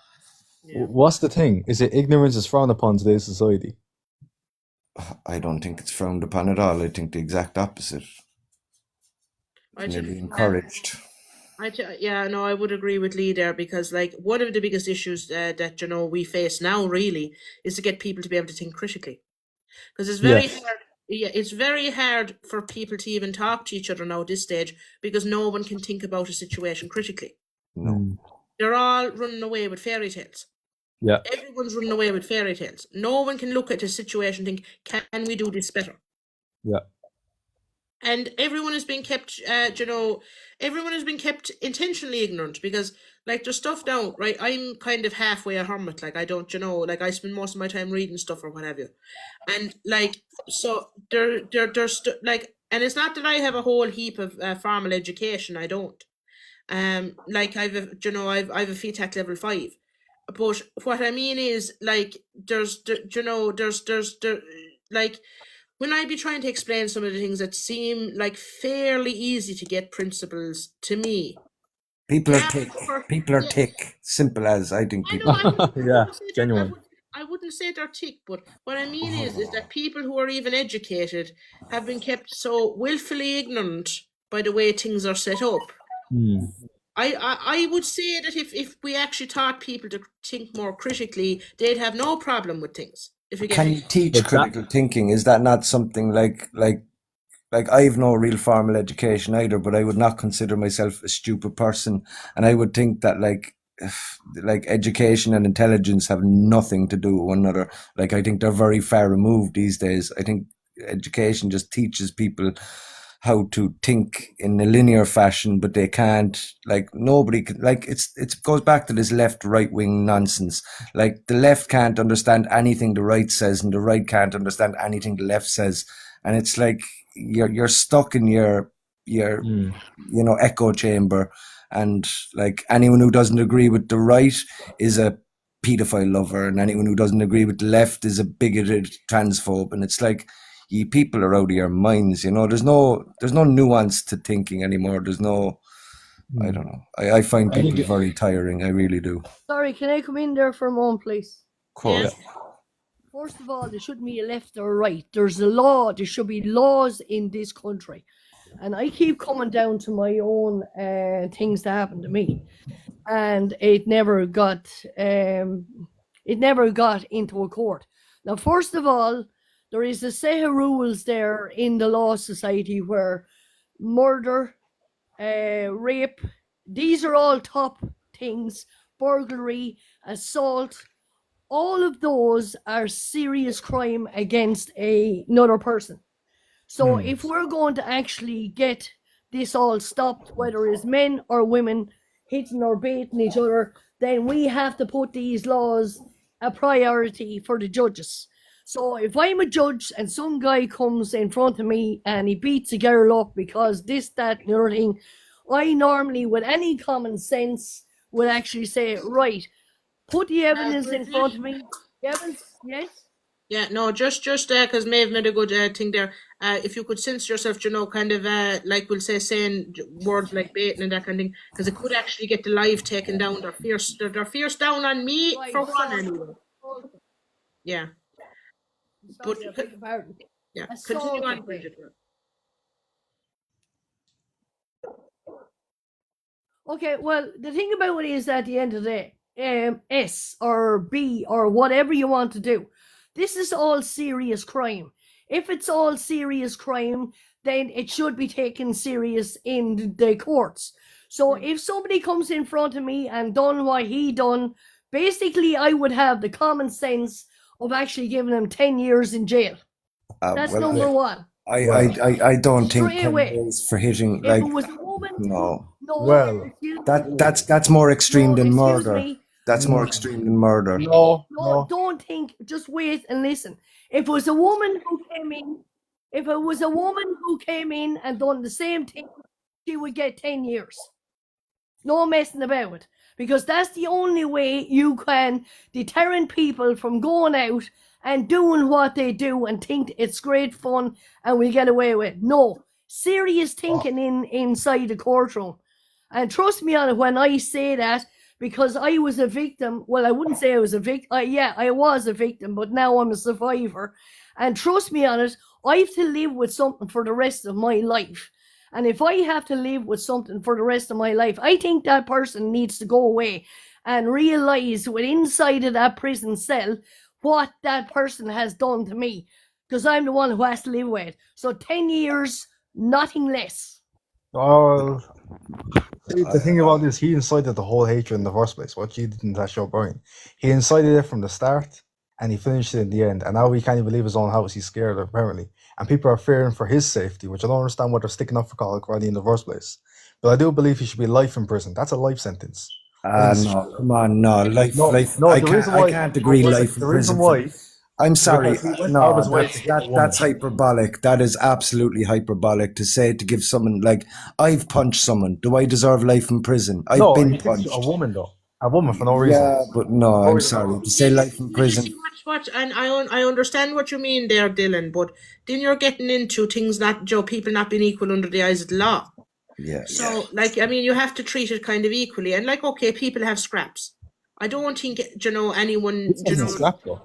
Yeah. What's the thing? Is it ignorance is frowned upon in today's society? I don't think it's frowned upon at all. I think the exact opposite. It's I t- nearly yeah, encouraged. yeah, no, I would agree with Lee there, because like one of the biggest issues that we face now really is to get people to be able to think critically, because it's Yeah. very hard. Yeah, it's very hard for people to even talk to each other now at this stage, because no one can think about a situation critically. No. Mm. They're all running away with fairy tales. Yeah. Everyone's running away with fairy tales. No one can look at a situation and think, can we do this better? Yeah. And everyone has been kept, everyone has been kept intentionally ignorant, because like there's stuff now, right? I'm kind of halfway a hermit. Like I don't, like I spend most of my time reading stuff or what have you. And like, so like, and it's not that I have a whole heap of formal education. I don't. Like I've a FETAC level 5. But what I mean is, like, like, when I be trying to explain some of the things that seem like fairly easy to get principles to me, People are half tick. the per- People are yeah, tick. Simple as, I think I know, people are tick. I Yeah. wouldn't say that, Genuine. I wouldn't say they're tick, but what I mean is that people who are even educated have been kept so willfully ignorant by the way things are set up. Mm. I would say that if we actually taught people to think more critically, they'd have no problem with things. If you get Can me. you teach But that. critical thinking? Is that not something like I've no real formal education either, but I would not consider myself a stupid person, and I would think that like education and intelligence have nothing to do with one another. Like I think they're very far removed these days. I think education just teaches people how to think in a linear fashion, but they can't. Like nobody can. Like it goes back to this left right wing nonsense. Like the left can't understand anything the right says, and the right can't understand anything the left says, and it's like you're stuck in your Mm. echo chamber, and like anyone who doesn't agree with the right is a pedophile lover, and anyone who doesn't agree with the left is a bigoted transphobe, and it's like you people are out of your minds. There's no nuance to thinking anymore. There's no I don't know. I find I think people very tiring. I really do. Sorry, can I come in there for a moment, please? Of course. First of all, there shouldn't be a left or a right. There's a law. There should be laws in this country. And I keep coming down to my own things that happened to me. And it never got into a court. Now, first of all, there is a set of rules there in the law society where murder, rape, these are all top things, burglary, assault, all of those are serious crime against another person. So if we're going to actually get this all stopped, whether it's men or women hitting or baiting each other, then we have to put these laws a priority for the judges. So if I'm a judge and some guy comes in front of me and he beats a girl up because this, that, and the other thing, I normally, with any common sense, would actually say, right, put the evidence in front of me. Evidence, yes? Yeah, no, just because Maeve made a good thing there. If you could censor yourself, kind of like we'll say, saying words like baiting and that kind of thing, because it could actually get the live taken down. They're fierce down on me Right, for one sorry. anyway. Yeah, Sorry, I beg your pardon. yeah. Continue on, Assaulted. Bridget. Okay, well, the thing about it is at the end of the day, S or B or whatever you want to do, this is all serious crime. If it's all serious crime, then it should be taken serious in the courts. So if somebody comes in front of me and done what he done, basically I would have the common sense of actually giving him 10 years in jail. That's well, number one. I don't think Straight 10 away. years for hitting, If like, it was a woman, no. no, Well, excuse me. That's more extreme No, than excuse murder. me. That's more extreme than murder. no, No, no. don't think. Just wait and listen. If it was a woman who came in, and done the same thing, she would get 10 years. No messing about, because that's the only way you can deter people from going out and doing what they do and think it's great fun and we get away with it. No, serious thinking inside the courtroom. And trust me on it when I say that, because I was a victim. Well, I wouldn't say I was a victim. Yeah, I was a victim, but now I'm a survivor. And trust me on it, I have to live with something for the rest of my life. And if I have to live with something for the rest of my life, I think that person needs to go away and realize with inside of that prison cell what that person has done to me, because I'm the one who has to live with it. So 10 years, nothing less. Oh, see, the thing about this, he incited the whole hatred in the first place. What you did in that show, Brian. He incited it from the start, and he finished it in the end. And now he can't even leave his own house. He's scared, apparently. And people are fearing for his safety, which I don't understand why they're sticking up for Colin Crowley in the first place. But I do believe he should be life in prison. That's a life sentence. No, come on, no. Life, I can't agree life in the prison. reason why, I'm sorry. because he went No, out of his way to hit a woman. that's hyperbolic. That is absolutely hyperbolic to say, to give someone, like, I've punched someone. Do I deserve life in prison? I've been he punched. hits a woman though. A woman for no reason. Yeah, but no, I'm sorry. To say life in prison. And I understand what you mean there, Dylan, but then you're getting into things that, people not being equal under the eyes of the law. Yeah. So, you have to treat it kind of equally. And, okay, people have scraps. I don't think, anyone, Scrap though.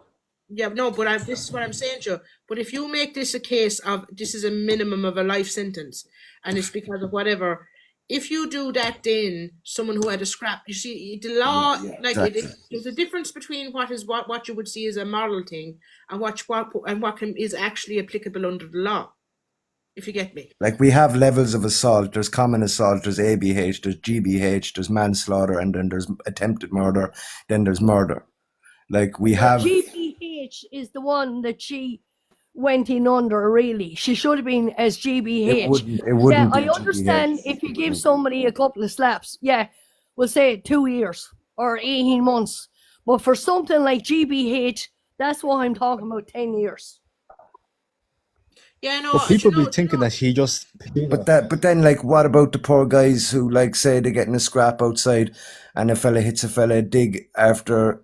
Yeah, no, but this is what I'm saying to you. But if you make this a case of this is a minimum of a life sentence, and it's because of whatever, if you do that, then someone who had a scrap, you see, the law, exactly. there's a difference between what you would see as a moral thing and what is actually applicable under the law. If you get me. Like, we have levels of assault. There's common assault, there's ABH, there's GBH, there's manslaughter, and then there's attempted murder, then there's murder. Like, we have... GBH is the one that she went in under, really. She should have been as GBH. It wouldn't Yeah, be I understand GBH. if you give somebody a couple of slaps, yeah, we'll say 2 years or 18 months. But for something like GBH, that's what I'm talking about, 10 years. Yeah, no. But people be thinking that he just. But then, like, what about the poor guys who, like, say they're getting a scrap outside, and a fella hits a fella, dig after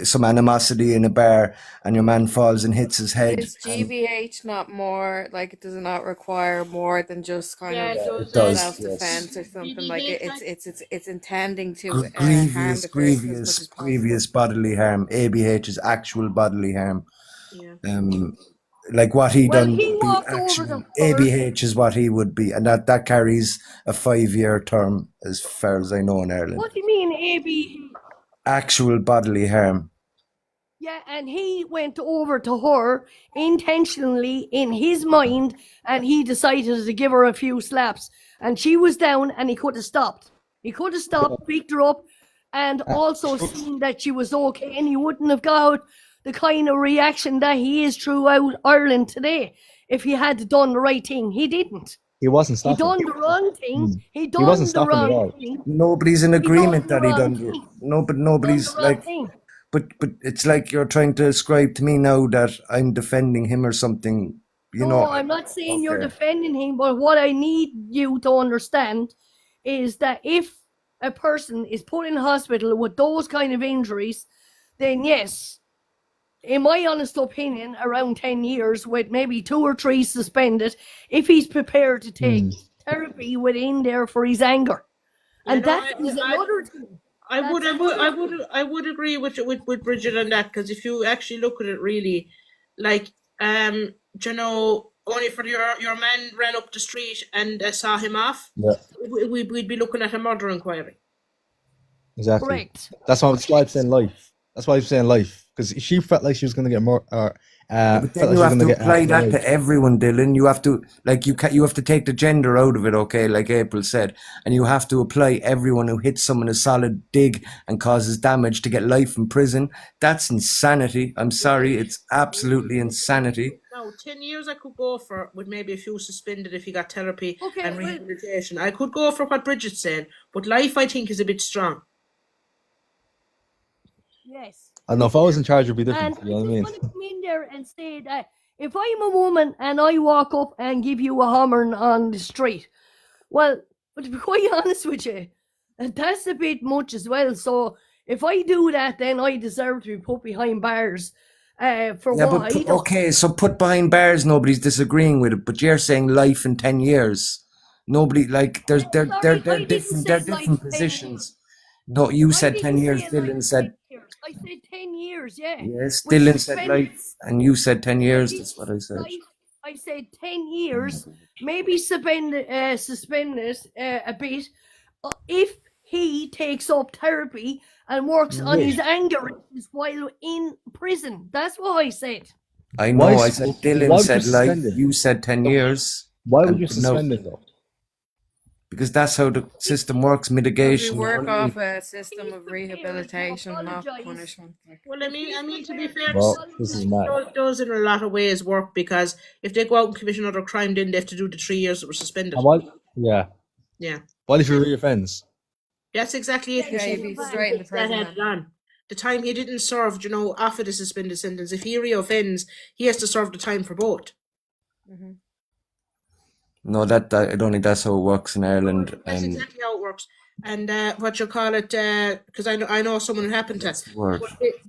some animosity in a bar and your man falls and hits his head. Is GBH not more like, does it not require more than just kind Yeah, of it does. It does, yes. self-defense or something like BBH, it's intending to harm Grievous, the person as much grievous, as possible. grievous bodily harm. ABH is actual bodily harm. yeah. Like what he Well, done he would be walked over actual. to her. ABH is what he would be, and that carries a 5-year term, as far as I know, in Ireland. What do you mean, AB? Actual bodily harm. Yeah, and he went over to her intentionally in his mind, and he decided to give her a few slaps. And she was down, and he could have stopped. He could have stopped, picked her up, and also seen that she was okay, and he wouldn't have got the kind of reaction that he is throughout Ireland today if he had done the right thing. He didn't. He wasn't He stopping. done the wrong thing. He done wasn't the stopping at wrong all. thing. Nobody's in agreement done that he the done. wrong thing. No, but Done nobody's the wrong like. thing. But it's like you're trying to ascribe to me now that I'm defending him or something. You know. No, I'm not saying you're Okay. defending him, but what I need you to understand is that if a person is put in hospital with those kind of injuries, then yes, in my honest opinion, around 10 years with maybe 2 or 3 suspended, if he's prepared to take therapy within there for his anger. And know, that is another thing. I would agree with Bridget on that, because if you actually look at it really, like you know, only for your man ran up the street and saw him off, Yeah, we'd be looking at a murder inquiry. exactly. Correct. That's why I'm saying life. That's why I'm saying life, because she felt like she was going to get more. But felt then like you she was have going to get apply that married. to everyone, Dylan. You have to you have to take the gender out of it, okay? Like April said, and you have to apply everyone who hits someone a solid dig and causes damage to get life in prison. That's insanity. I'm sorry, it's absolutely insanity. Now, 10 years I could go for, with maybe a few suspended if he got therapy Okay, and well, rehabilitation. I could go for what Bridget's saying, but life I think is a bit strong. yes. I don't know, if I was in charge, it'd be different. And You know what I I mean? just want to come in there and say that if I'm a woman and I walk up and give you a hammer on the street, well, but to be quite honest with you, that's a bit much as well. So if I do that, then I deserve to be put behind bars for Yeah, what but I do. okay, so put behind bars, nobody's disagreeing with it, but you're saying life in 10 years. Nobody, like, Sorry, I didn't different, say they're life different 10 positions. No, you I said 10 didn't years, say life Dylan 10 said, years. I said 10 years, yeah. yes, With Dylan said suspended. life, and you said 10 years, Maybe that's what I said. life, I said 10 years, maybe suspended a bit if he takes up therapy and works on his anger issues while in prison. That's what I said. I know, Why I s- said why Dylan would said you life, suspend it? you said 10 years. Why would And- you but no, suspend it though? because that's how the system works, Because we mitigation. work only- off a system of rehabilitation, not apologise. punishment. Well, I mean, to be fair, Well, this is mad. those in a lot of ways work, because if they go out and commit another crime, then they have to do the 3 years that were suspended. And what? Yeah. Yeah, What if he reoffends? that's exactly it. Yeah, you'd be straight in the That prison had then. gone. The time he didn't serve, after the suspended sentence, if he reoffends, he has to serve the time for both. No, that I don't think that's how it works in Ireland. That's exactly how it works. And what you call it, because I know someone who happened to. That's the word.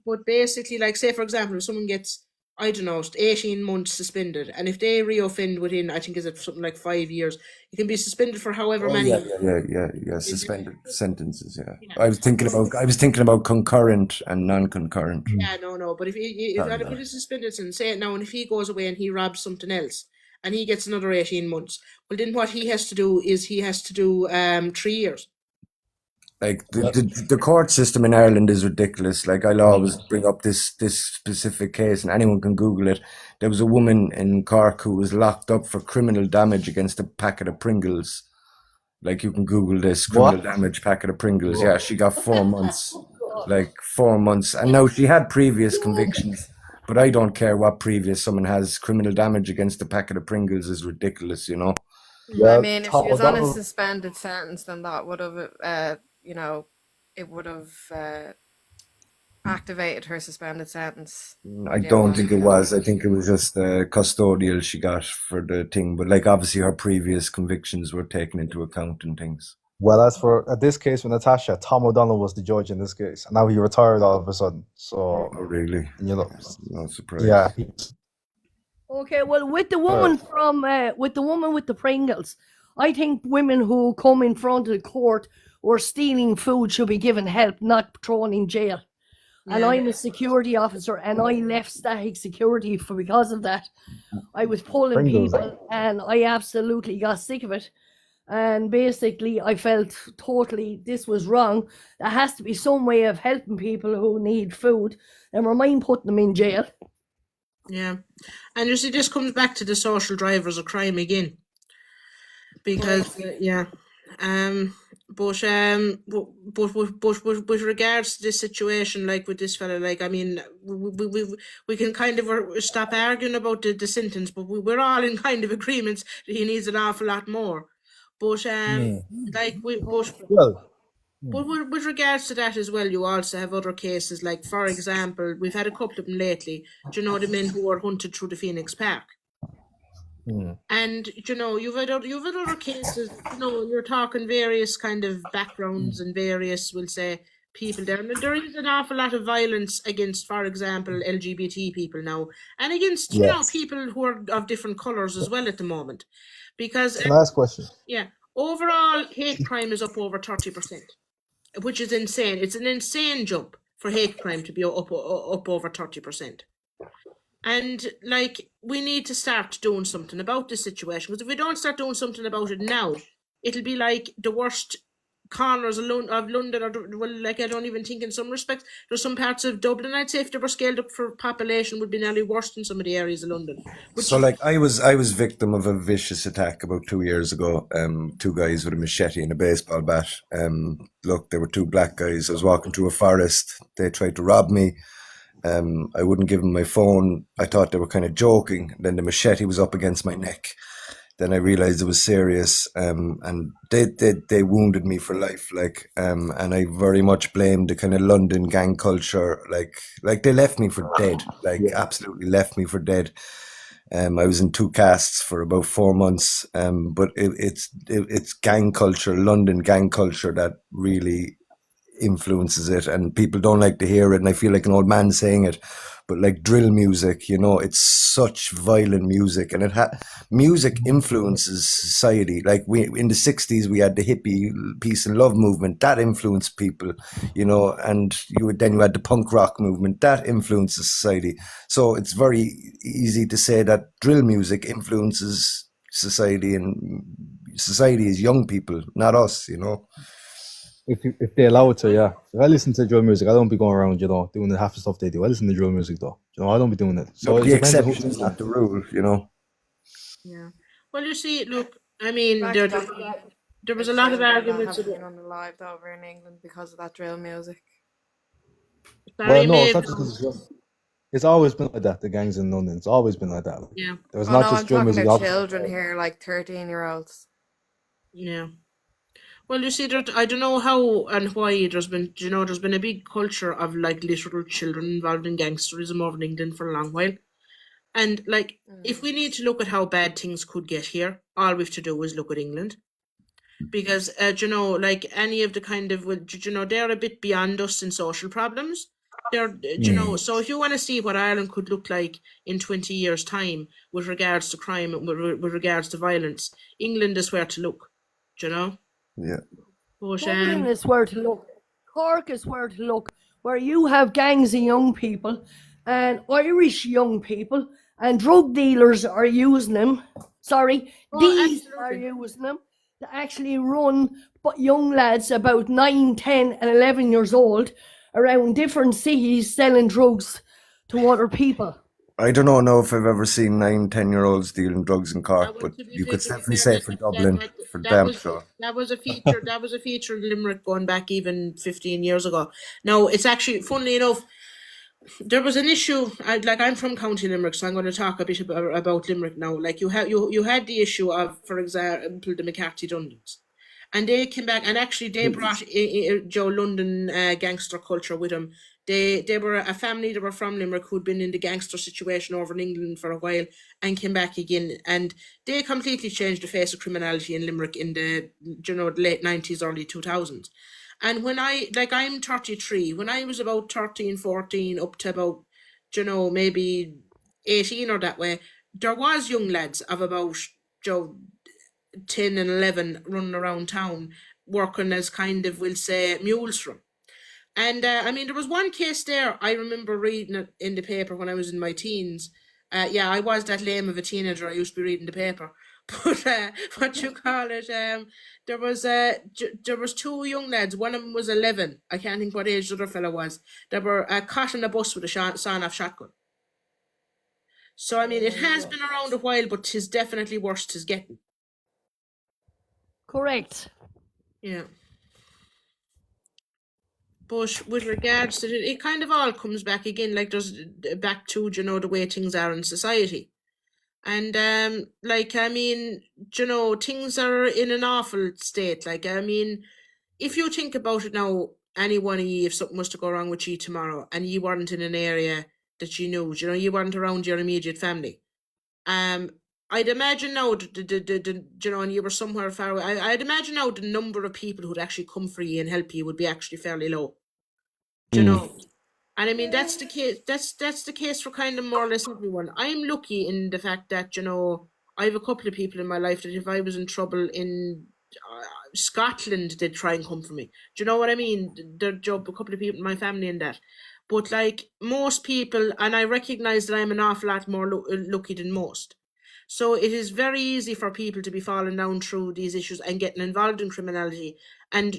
But basically, like, say for example, if someone gets, I don't know, 18 months suspended, and if they reoffend within, I think is it something like 5 years, you can be suspended for however many. Yeah, suspended sentences. Yeah, I was thinking about concurrent and non-concurrent. Yeah, no. But if it's suspended, and say it now, and if he goes away and he robs something else, and he gets another 18 months, well, then what he has to do is he has to do 3 years. Like the court system in Ireland is ridiculous. Like, I'll always bring up this specific case, and anyone can Google it. There was a woman in Cork who was locked up for criminal damage against a packet of Pringles. Like, you can Google this, criminal damage packet of Pringles. Yeah, she got 4 months. Like 4 months, and now she had previous convictions. But I don't care what previous someone has. Criminal damage against a packet of Pringles is ridiculous, Yeah, I mean, if she was on a that- suspended sentence, then that would have, it would have activated her suspended sentence. I don't think it was. I think it was just custodial she got for the thing. But, like, obviously her previous convictions were taken into account and things. Well, as for this case with Natasha, Tom O'Donnell was the judge in this case, and now he retired all of a sudden. So Oh, really? you know, No surprise. yeah, Okay, well, with the woman with the Pringles, I think women who come in front of the court or stealing food should be given help, not thrown in jail. And Yeah. I'm a security officer, and I left static security for because of that. I was pulling Pringles. people, and I absolutely got sick of it. And basically, I felt totally this was wrong. There has to be some way of helping people who need food, and we're mind putting them in jail. Yeah. And you see, this comes back to the social drivers of crime again. Because, but with regards to this situation, like with this fella, like, I mean, we can kind of stop arguing about the sentence, but we're all in kind of agreements that he needs an awful lot more. But, like, Well, but with regards to that as well, you also have other cases, like, for example, we've had a couple of them lately. Do you know the men who were hunted through the Phoenix Park? And you know, you've had other cases. You know, you're talking various kind of backgrounds and various, we'll say, people there. And there is an awful lot of violence against, for example, LGBT people now, and against you know yes. people who are of different colours as well at the moment, because Can I ask a question? yeah, overall hate crime is up over 30%, which is insane. It's an insane jump for hate crime to be up over 30%. And like, we need to start doing something about this situation, because if we don't start doing something about it now, it'll be like the worst corners of London, or well, like, I don't even think in some respects there's some parts of Dublin, I'd say, if they were scaled up for population, would be nearly worse than some of the areas of London. Which So, like, I was victim of a vicious attack about 2 years ago. Two guys with a machete and a baseball bat. Look, there were two black guys. I was walking through a forest. They tried to rob me. I wouldn't give them my phone. I thought they were kind of joking. Then the machete was up against my neck. Then I realized it was serious, and they wounded me for life. Like, and I very much blamed the kind of London gang culture. Like they left me for dead. Like, absolutely left me for dead. I was in two casts for about 4 months. But it's gang culture, London gang culture, that really influences it, and people don't like to hear it, and I feel like an old man saying it, but like drill music, you know, it's such violent music, and music influences society. Like, we in the 60s we had the hippie peace and love movement that influenced people, you know, and you had the punk rock movement that influences society. So it's very easy to say that drill music influences society, and society is young people, not us, you know. If they allow it to, yeah. If I listen to drill music, I don't be going around, you know, doing the half the stuff they do. I listen to drill music though. You know, I don't be doing it. So But it the depends on exception is not the rule, you know. yeah, well, you see, look, I mean, Back there to that, there was a it's lot of shame that arguments haven't about. been unalived over in England because of that drill music. Well, Sorry, no, it's Maeve. not just because it's just. It's always been like that. The gangs in London, it's always been like that. Yeah, There was Oh not no, just I'm drill talking music. about children here, like 13-year-olds. yeah. Well, you see, I don't know how and why there's been, you know, there's been a big culture of like literal children involved in gangsterism over in England for a long while. And like, if we need to look at how bad things could get here, all we have to do is look at England. Because, you know, like any of the kind of, well, you know, they're a bit beyond us in social problems. They're, you know, so if you want to see what Ireland could look like in 20 years' time with regards to crime and with regards to violence, England is where to look, do you know? Yeah. But, Dublin is where to look. Cork is where to look, where you have gangs of young people and Irish young people, and drug dealers are using them. Sorry, these are absolutely. using them to actually run young lads about 9, 10, and 11 years old around different cities selling drugs to other people. I don't know if I've ever seen 9, 10-year-olds dealing drugs in Cork, but you could To be definitely fair, say for Dublin, for damn sure. that was a feature. That was a feature in Limerick going back even 15 years ago. Now, it's actually, funnily enough, there was an issue. Like, I'm from County Limerick, so I'm going to talk a bit about Limerick now. Like, you had the issue of, for example, the McCarthy Dundons, and they came back, and actually they brought Joe London gangster culture with them They were a family that were from Limerick who'd been in the gangster situation over in England for a while and came back again, and they completely changed the face of criminality in Limerick in the late 90s, early 2000s. And when I'm 33, when I was about 13, 14, up to about, maybe 18 or that way, there was young lads of about, 10 and 11 running around town working as kind of, we'll say, mules from. And I mean, there was one case there I remember reading it in the paper when I was in my teens. Yeah, I was that lame of a teenager. I used to be reading the paper, but what you call it? There was two young lads. One of them was 11. I can't think what age the other fellow was. They were caught in a bus with a sawn-off shotgun. So I mean, it has been around a while, but 'tis definitely worse 'tis getting. Correct. Yeah. But with regards to it kind of all comes back again, like there's back to, the way things are in society. And I mean, things are in an awful state. Like, I mean, if you think about it now, any one of you, if something was to go wrong with you tomorrow and you weren't in an area that you knew, you weren't around your immediate family. Um, I'd imagine now, and you were somewhere far away. I'd imagine now the number of people who'd actually come for you and help you would be actually fairly low. Do you know? And I mean that's the case. That's the case for kind of more or less everyone. I'm lucky in the fact that I have a couple of people in my life that if I was in trouble in Scotland, they'd try and come for me. Do you know what I mean? There's a couple of people in my family in that. But like most people, and I recognise that I'm an awful lot more lucky than most. So it is very easy for people to be falling down through these issues and getting involved in criminality. And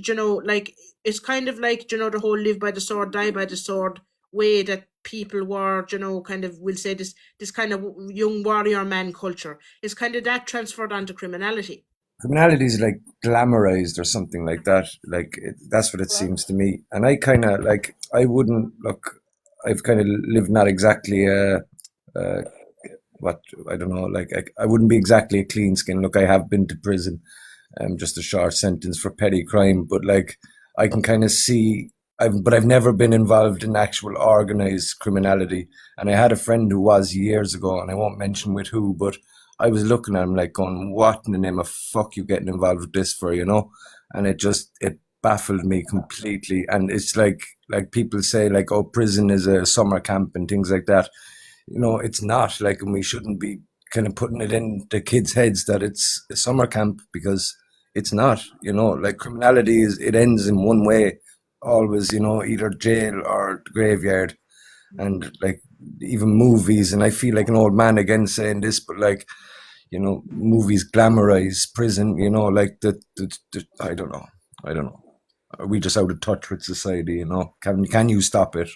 it's kind of like, the whole live by the sword, die by the sword way that people were, kind of, we'll say this kind of young warrior man culture. It's kind of that transferred onto criminality. Criminality is like glamorized or something like that. Like that's what it seems to me. And I kind of like I wouldn't look. I've kind of lived not exactly uh, what I don't know. Like I wouldn't be exactly a clean skin. Look, I have been to prison, just a short sentence for petty crime. But like I can kind of see. I've never been involved in actual organized criminality. And I had a friend who was years ago, and I won't mention with who, but I was looking at him like going, what in the name of fuck you getting involved with this for, And it baffled me completely. And it's like people say like, oh, prison is a summer camp and things like that. It's not like, and we shouldn't be kind of putting it in the kids' heads that it's a summer camp because it's not, like criminality it ends in one way always, either jail or the graveyard. And like even movies, and I feel like an old man again saying this, but like, movies glamorize prison, like I don't know. Are we just out of touch with society, Can you stop it?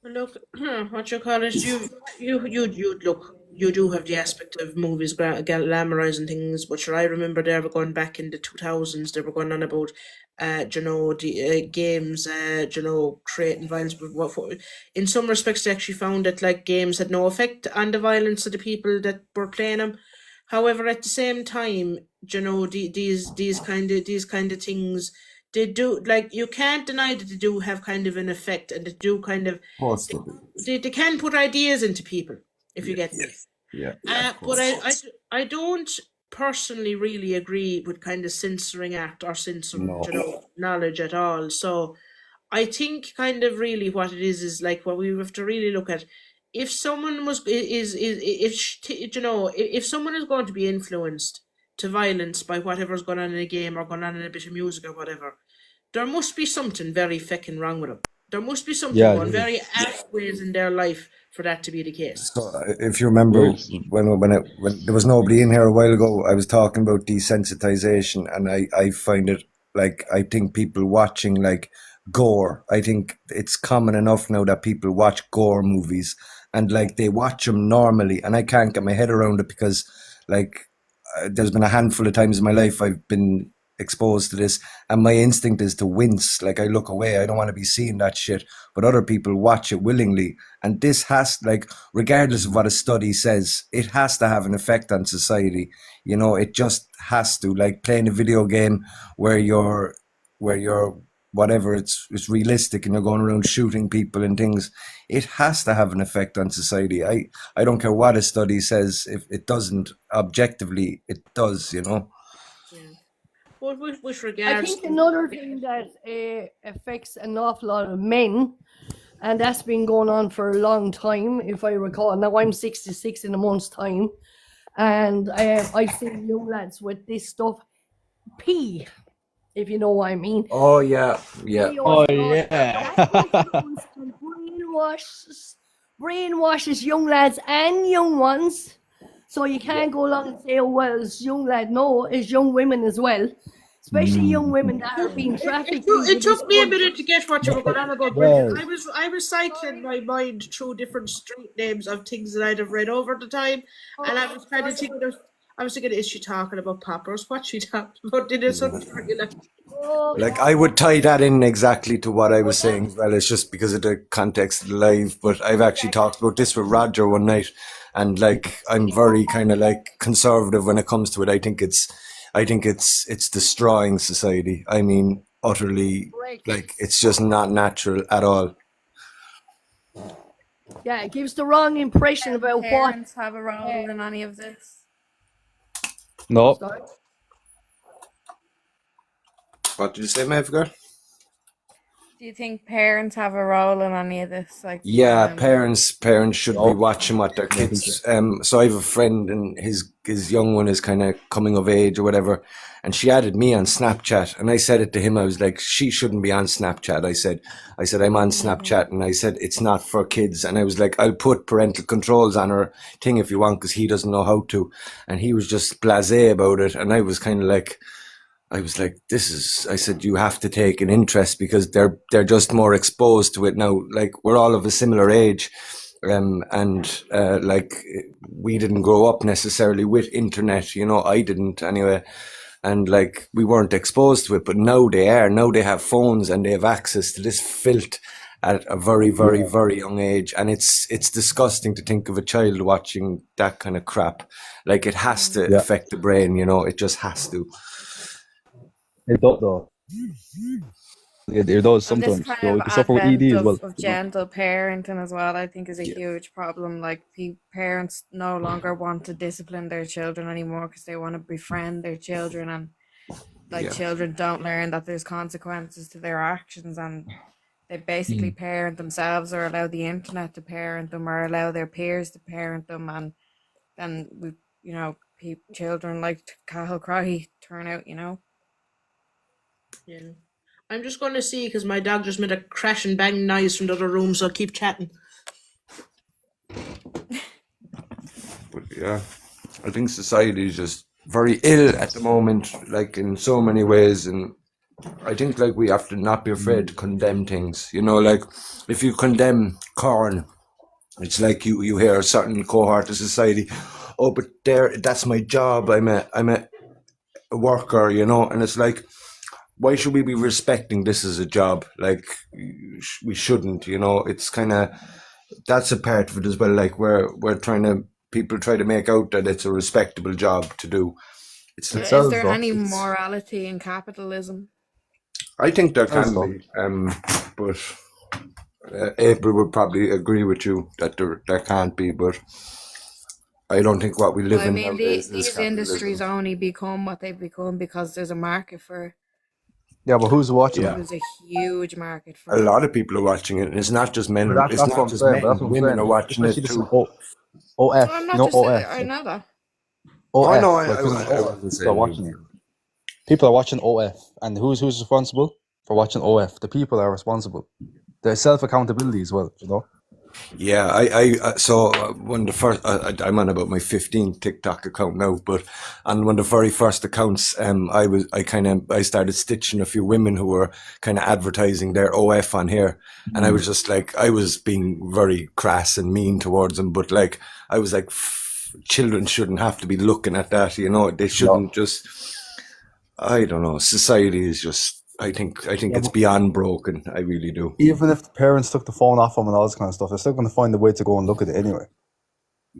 Well, look, what you call it? You look. You do have the aspect of movies glamorizing things, but sure, I remember they were going back in the 2000s. They were going on about, the games, creating violence. But in some respects, they actually found that like games had no effect on the violence of the people that were playing them. However, at the same time, these kind of things, they do, like, you can't deny that they do have kind of an effect, and they do kind of, they can put ideas into people, if you get me. Yeah. But I don't personally really agree with kind of censoring art or censoring, No. knowledge at all. So I think kind of really what it is like what we have to really look at. If someone was is if if someone is going to be influenced to violence by whatever's going on in a game or going on in a bit of music or whatever, there must be something very fucking wrong with them. There must be something Yeah, going there very is. ways in their life for that to be the case. So if you remember There is. when there was nobody in here a while ago, I was talking about desensitization, and I find it like I think people watching like gore. I think it's common enough now that people watch gore movies and like they watch them normally, and I can't get my head around it because like there's been a handful of times in my life I've been exposed to this, and my instinct is to wince. Like I look away, I don't want to be seeing that shit, but other people watch it willingly. And this has, like, regardless of what a study says, it has to have an effect on society. It just has to. Like playing a video game where you're whatever, it's realistic, and you're going around shooting people and things, it has to have an effect on society. I don't care what a study says, if it doesn't, objectively it does, you know. Yeah. Well, with I regards think to another thing that affects an awful lot of men, and that's been going on for a long time, if I recall. Now I'm 66 in a month's time, and I've seen young lads with this stuff pee, if you know what I mean. Oh yeah, yeah. Oh That yeah. influences and brainwashes young lads and young ones. So you can't go along and say, oh, well, it's young lad. No, it's young women as well. Especially young women that are being trafficked it into this took me a minute to country. get what you were going on about, Bridget. Well, I was cycling my mind through different street names of things that I'd have read over the time, and I was kind of thinking is she talking about poppers? What's she talking about? Did it something for you like? Oh, Like, I would tie that in exactly to what I was saying as well. It's just because of the context of the live. But I've actually talked about this with Roger one night, and like, I'm very kind of like conservative when it comes to it. I think it's destroying society. I mean, utterly, like, it's just not natural at all. yeah, it gives the wrong impression about what. Parents have a role in any of this. no. Sorry. What did you say, Maeve girl? Do you think parents have a role in any of this? Like, Yeah, parents should be No. watching what their I think kids. So I have a friend, and his young one is kind of coming of age or whatever, and she added me on Snapchat, and I said it to him. I was like, she shouldn't be on Snapchat. I said I'm on Snapchat, and I said it's not for kids, and I was like, I'll put parental controls on her thing if you want, because he doesn't know how to, and he was just blasé about it, and I was kind of like. I was like, I said, you have to take an interest, because they're just more exposed to it now. Like, we're all of a similar age. And like, we didn't grow up necessarily with internet, you know, I didn't anyway. And like, we weren't exposed to it, but now they are. Now they have phones and they have access to this filth at a very, very, very young age. And it's disgusting to think of a child watching that kind of crap. Like, it has to Yeah. affect the brain, you know, it just has to. It does though. It does and this sometimes. kind So you of can suffer with advent ED as well. of You know? gentle parenting as well, I think, is a huge problem. Like, parents no longer want to discipline their children anymore because they want to befriend their children, and like, Yeah. children don't learn that there's consequences to their actions, and they basically parent themselves, or allow the internet to parent them, or allow their peers to parent them, and then children like Cahill Cry turn out, Yeah. I'm just going to see because my dog just made a crash and bang noise from the other room, so I'll keep chatting. But yeah, I think society is just very ill at the moment, like in so many ways. And I think like we have to not be afraid to condemn things. You know, like if you condemn corn, it's like you hear a certain cohort of society, oh, but that's my job. I'm a worker, you know, and it's like, why should we be respecting this as a job? Like, we shouldn't, you know. It's kind of, that's a part of it as well. Like, people try to make out that it's a respectable job to do. It's It Is sells there though. any morality in capitalism? I think there Sells can though. be, but April would probably agree with you that there can't be, but I don't think what we live Well, I in mean, nowadays is these capitalism. industries only become what they've become because there's a market for it. Yeah, but who's watching Yeah. it? There's a huge market for A it. lot of people are watching it, and it's not just men. But It's that's what not I'm just saying. men. But that's what I'm Women saying. are watching Especially it this too. OF. I'm You not know just OF. I know that. OF. Oh no, Like this is I OF. wasn't People are saying watching you. it. People are watching OF, and who's responsible for watching OF? The people are responsible. There's self accountability as well. You know. Yeah, I so one of the first, I'm on about my 15th TikTok account now, but on one of the very first accounts, I started stitching a few women who were kind of advertising their OF on here, and I was just like, I was being very crass and mean towards them, but like, I was like, children shouldn't have to be looking at that, you know, they shouldn't just, I don't know, society is just, I think it's beyond broken, I really do. Even if the parents took the phone off them and all this kind of stuff, they're still going to find a way to go and look at it anyway.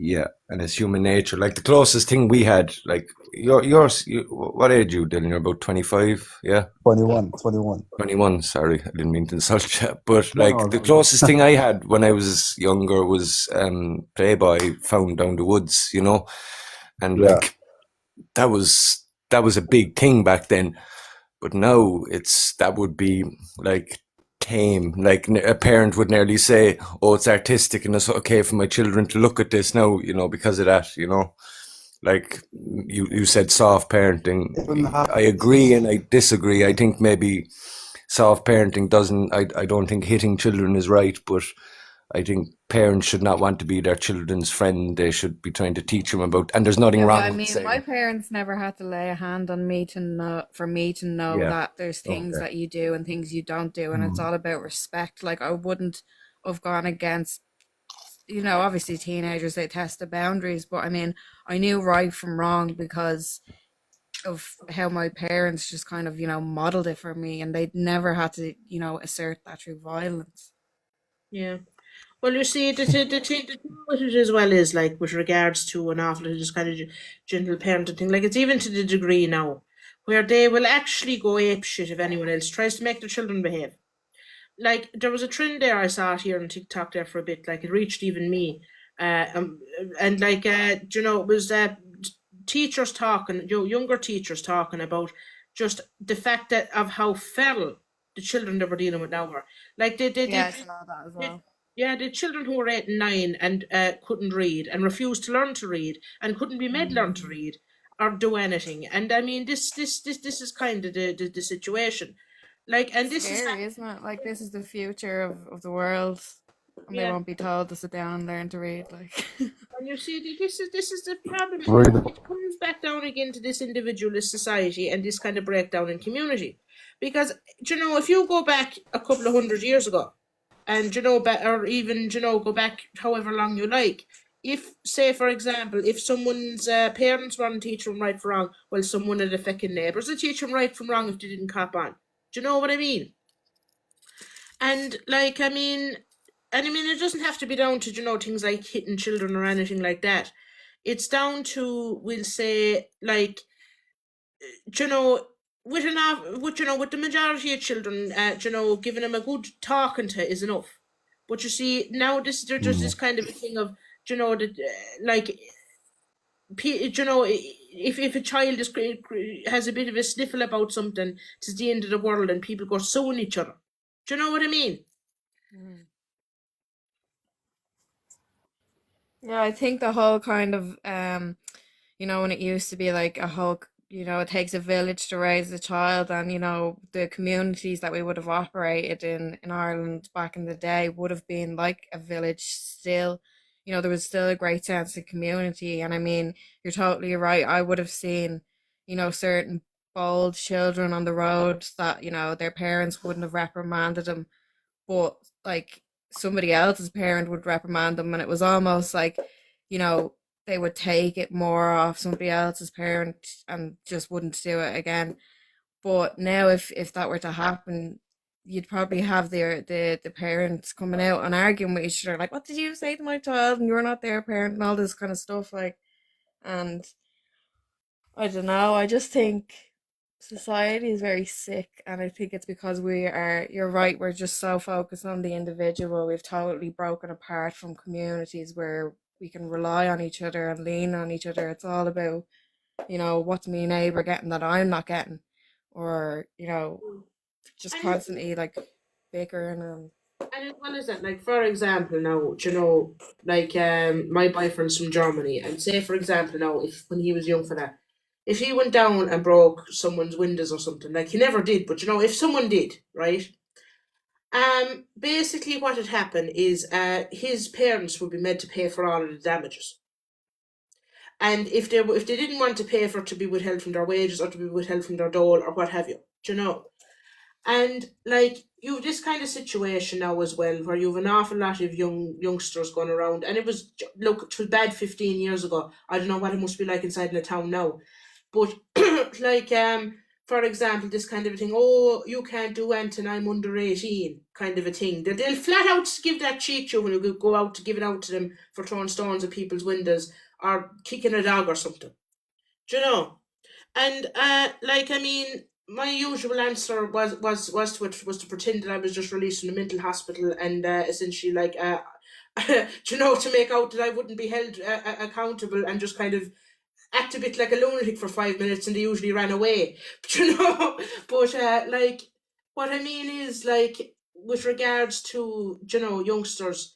Yeah, and it's human nature. Like the closest thing we had, like what age are you, Dylan? You're about 25, yeah? 21, 21. 21, sorry, I didn't mean to insult you. But No, like no, the no, no. closest thing I had when I was younger was Playboy found down the woods, you know? And Yeah. like that was a big thing back then. But now that would be like tame. Like a parent would nearly say, "Oh, it's artistic and it's okay for my children to look at this now," you know, because of that, you know. Like you said, soft parenting. Even half I agree and I disagree. I think maybe soft parenting doesn't. I don't think hitting children is right, but I think parents should not want to be their children's friend. They should be trying to teach them about. And there's nothing Yeah, but I wrong with mean, my saying, parents never had to lay a hand on me to know, for me to know yeah, that there's things okay, that you do and things you don't do, and it's mm, all about respect. Like, I wouldn't have gone against, obviously teenagers, they test the boundaries, but I mean, I knew right from wrong because of how my parents just kind of, modeled it for me, and they never had to, assert that through violence. Yeah. Well, you see, the thing with it as well is like with regards to an awful lot of this kind of gentle parenting thing, like it's even to the degree now where they will actually go ape shit if anyone else tries to make their children behave. Like there was a trend there I saw it here on TikTok there for a bit, like it reached even me. And like it was teachers talking, younger teachers talking about just the fact that of how feral the children they were dealing with now were. Like Yeah, I saw that as they well. yeah, the children who were 8 and 9 and couldn't read and refused to learn to read and couldn't be made learn to read or do anything. And I mean, this is kind of the situation. Like, and It's this is scary, isn't it? Like, this is the future of the world, and they yeah. won't be told to sit down and learn to read. Like, And you see, this is the problem. really. It comes back down again to this individualist society and this kind of breakdown in community. Because if you go back a couple of 100 years ago, and or even go back however long you like. If, say, for example, if someone's parents want to teach them right from wrong, well, someone of the fucking neighbours will teach them right from wrong if they didn't cop on. Do you know what I mean? And like, I mean, it doesn't have to be down to things like hitting children or anything like that. It's down to, we'll say, like, you know, with the majority of children, giving them a good talking to is enough. But you see, now there's just Mm. this kind of a thing of, that, like, if a child has a bit of a sniffle about something, it's the end of the world, and people go suing each other. Do you know what I mean? mm. Yeah, I think the whole kind of when it used to be like a whole, it takes a village to raise a child, and the communities that we would have operated in Ireland back in the day would have been like a village still. There was still a great sense of community, and I mean, you're totally right. I would have seen, certain bold children on the road that, their parents wouldn't have reprimanded them, but like somebody else's parent would reprimand them, and it was almost like, you know they would take it more off somebody else's parent and just wouldn't do it again. But now, if that were to happen, you'd probably have the parents coming out and arguing with each other, like, what did you say to my child, and you're not their parent, and all this kind of stuff, like. And I don't know. I just think society is very sick, and I think it's because you're right, we're just so focused on the individual. We've totally broken apart from communities where we can rely on each other and lean on each other. It's all about, what's me neighbor getting that I'm not getting, or, just And constantly like bickering and. as well as that, like for example, now like my boyfriend's from Germany, and say for example now, if when he was young for that, if he went down and broke someone's windows or something, like he never did, but if someone did, right? Basically what had happened is his parents would be made to pay for all of the damages. And if they didn't want to pay for it to be withheld from their wages or to be withheld from their dole or what have you, do you know? And like you've this kind of situation now as well, where you've an awful lot of youngsters going around, and look, it was bad 15 years ago. I don't know what it must be like inside in the town now, but like for example, this kind of a thing, oh, you can't do anything, I'm under 18, kind of a thing. They'll flat out give that cheek to you when you go out to give it out to them for throwing stones at people's windows or kicking a dog or something. Do you know? And like, I mean, my usual answer was to pretend that I was just released from the mental hospital and essentially like you know, to make out that I wouldn't be held accountable and just kind of act a bit like a lunatic for 5 minutes, and they usually ran away. But, you know, but like what I mean is like with regards to, you know, youngsters,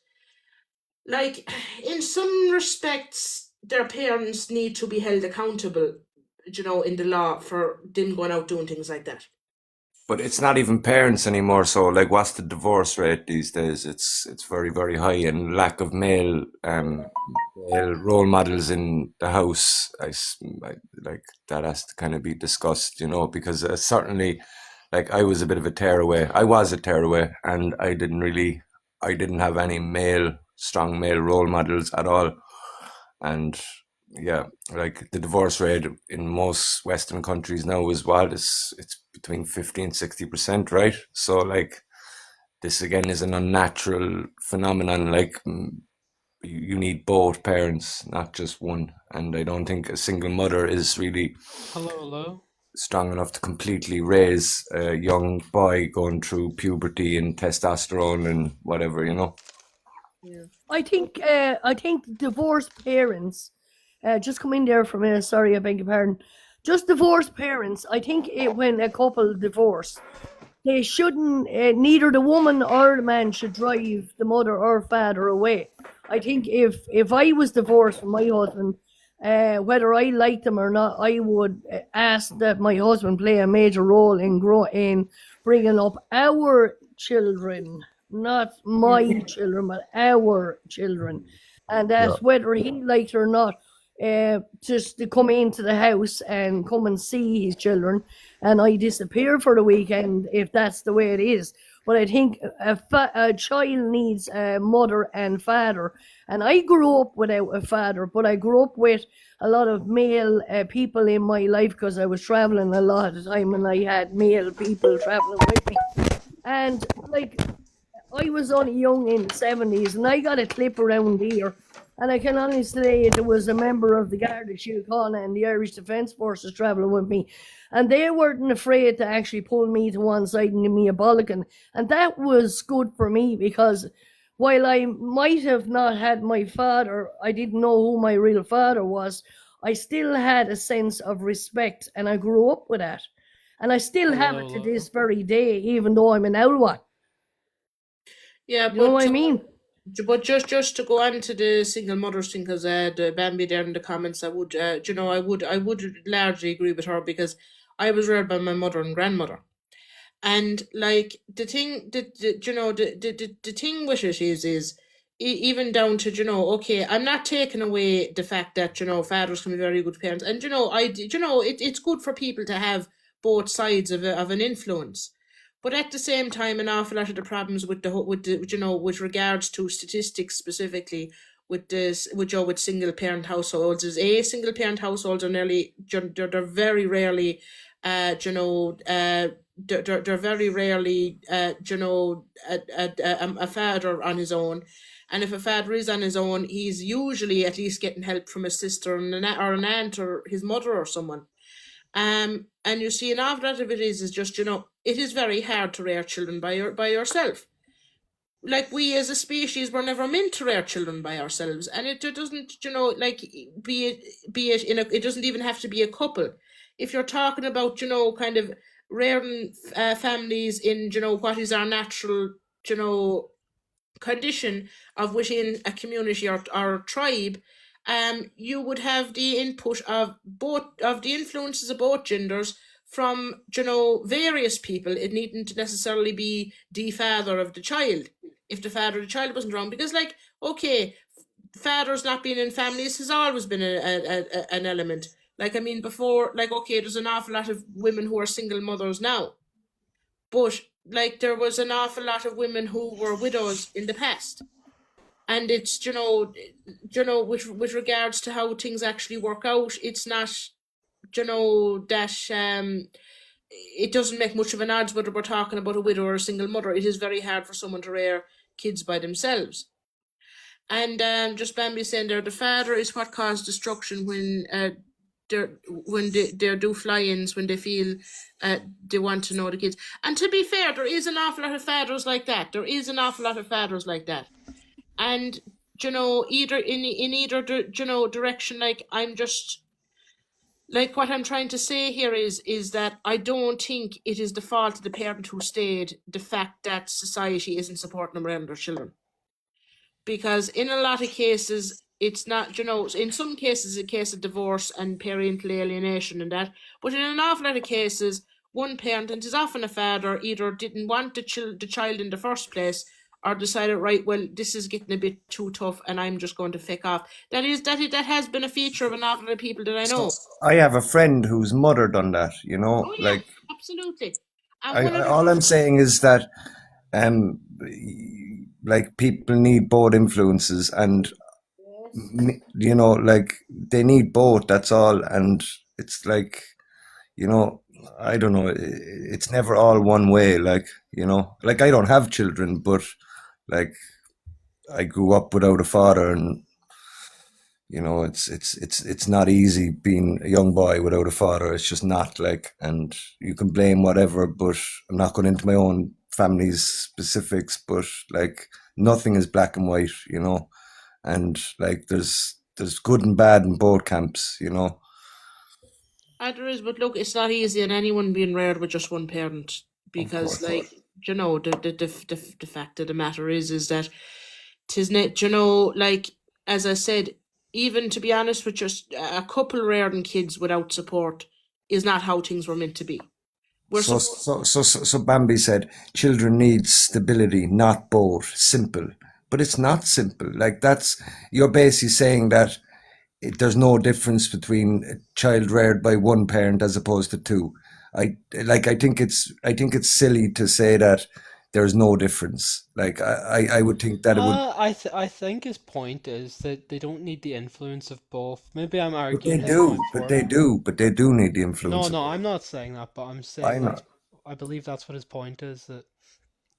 like in some respects their parents need to be held accountable, you know, in the law for them going out doing things like that. But it's not even parents anymore. So, like, what's the divorce rate these days? It's very, very high, and lack of male role models in the house. Like that has to kind of be discussed, you know, because certainly, like, I was a bit of a tearaway. I was a tearaway, and I didn't have any strong male role models at all, and yeah, like the divorce rate in most Western countries now is what it's between 50 and 60%, right? So like this again is an unnatural phenomenon. Like you need both parents, not just one. And I don't think a single mother is really Hello, hello. strong enough to completely raise a young boy going through puberty and testosterone and whatever, you know. Yeah. I think divorced parents, just come in there for a minute. Sorry, I beg your pardon. Just divorced parents. I think when a couple divorce, they shouldn't. Neither the woman or the man should drive the mother or father away. I think if I was divorced from my husband, whether I liked him or not, I would ask that my husband play a major role in bringing up our children, not my children, but our children, and Yeah. that whether he liked it or not, just to come into the house and come and see his children, and I disappear for the weekend if that's the way it is. But I think a child needs a mother and father. And I grew up without a father, but I grew up with a lot of male people in my life because I was traveling a lot of the time and I had male people traveling with me. And like I was only young in the 70s and I got a clip around here. And I can honestly say there was a member of the Garda Síochána and the Irish Defence Forces travelling with me. And they weren't afraid to actually pull me to one side and give me a bollocking. And that was good for me because while I might have not had my father, I didn't know who my real father was, I still had a sense of respect and I grew up with that. And I still have Hello, it to hello. this very day, even though I'm an Owlwa. Yeah, You know what I mean? but just to go on to the single mothers thing, because the Bambi there in the comments, I would, you know, I would largely agree with her because I was reared by my mother and grandmother, and like the thing, you know, the thing with it is even down to, you know, okay, I'm not taking away the fact that, you know, fathers can be very good parents, and you know, you know, it's good for people to have both sides of an influence. But at the same time, an awful lot of the problems with the you know, with regards to statistics specifically with this with single parent households is single parent households are nearly they're very rarely you know they're very rarely you know a father on his own, and if a father is on his own, he's usually at least getting help from a sister and or an aunt or his mother or someone. And you see, an awful lot of it is just, you know, it is very hard to rear children by yourself. Like we as a species were never meant to rear children by ourselves, and it doesn't, you know, like be it in a, it doesn't even have to be a couple. If you're talking about, you know, kind of rearing families in, you know, what is our natural, you know, condition of within a community or tribe, you would have the input of both of the influences of both genders from, you know, various people. It needn't necessarily be the father of the child if the father of the child wasn't wrong, because like okay, fathers not being in families has always been an element. Like I mean, before, like okay, there's an awful lot of women who are single mothers now, but like there was an awful lot of women who were widows in the past, and it's, you know, with regards to how things actually work out, it's not, you know, that it doesn't make much of an odds whether we're talking about a widow or a single mother. It is very hard for someone to rear kids by themselves. And just Bambi saying there, the father is what caused destruction when they do fly-ins, when they feel they want to know the kids. And to be fair, there is an awful lot of fathers like that. There is an awful lot of fathers like that. And either in either direction, like I'm just like what I'm trying to say here is that I don't think it is the fault of the parent who stayed, the fact that society isn't supporting them around their children. Because in a lot of cases, it's not, in some cases, a case of divorce and parental alienation and that, but in an awful lot of cases, one parent, and it is often a father, either didn't want the child in the first place, or decided, right, well, this is getting a bit too tough, and I'm just going to feck off. That has been a feature of an awful lot of people that I know. I have a friend whose mother done that, Oh yeah, like absolutely. And one of the all I'm saying is that um like people need both influences, and like they need both, that's all. And it's like, I don't know, it's never all one way, like, like I don't have children, but like I grew up without a father, and it's not easy being a young boy without a father. It's just not, like, and you can blame whatever, but I'm not going into my own family's specifics, but like nothing is black and white, and like there's good and bad in both camps. There is, but look, it's not easy on anyone being reared with just one parent, because, like, the fact of the matter is that tis net, like, as I said, even to be honest with just a couple rearing kids without support is not how things were meant to be. So Bambi said children need stability, not both. Simple, but it's not simple. Like, you're basically saying that there's no difference between a child reared by one parent as opposed to two. I think it's silly to say that there's no difference. Like, I would think that it would. I think his point is that they don't need the influence of both. Maybe I'm But they arguing his do. point But for they him. do. But they do need the No, influence of no, both. I'm not saying that, but I'm I saying know. I believe that's what his point is, that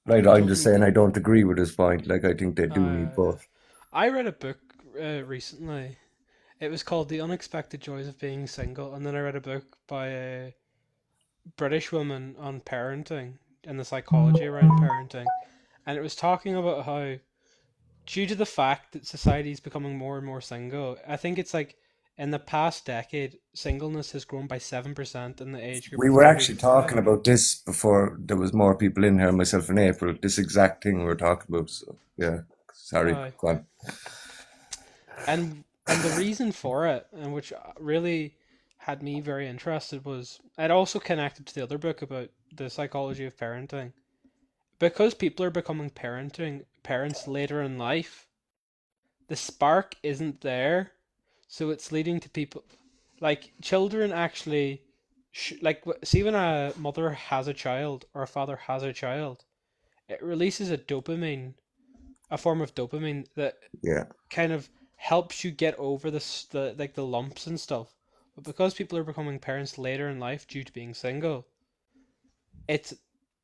Right. they I'm don't just need saying the. I don't agree with his point. Like, I think they do need Uh, both. I read a book recently. It was called The Unexpected Joys of Being Single, and then I read a book by a British woman on parenting and the psychology around parenting, and it was talking about how, due to the fact that society is becoming more and more single, I think it's like in the past decade, singleness has grown by 7% in the age group We of were 30 to actually 40. talking about this before there was more people in here, myself and April. This exact thing we were talking about. So yeah, sorry, Aye. go on. And the reason for it, and which really had me very interested, was it also connected to the other book about the psychology of parenting. Because people are becoming parents later in life, the spark isn't there, so it's leading to people, like children actually like, see, when a mother has a child or a father has a child, it releases a form of dopamine that Yeah, kind of helps you get over the like the lumps and stuff. But because people are becoming parents later in life due to being single, it's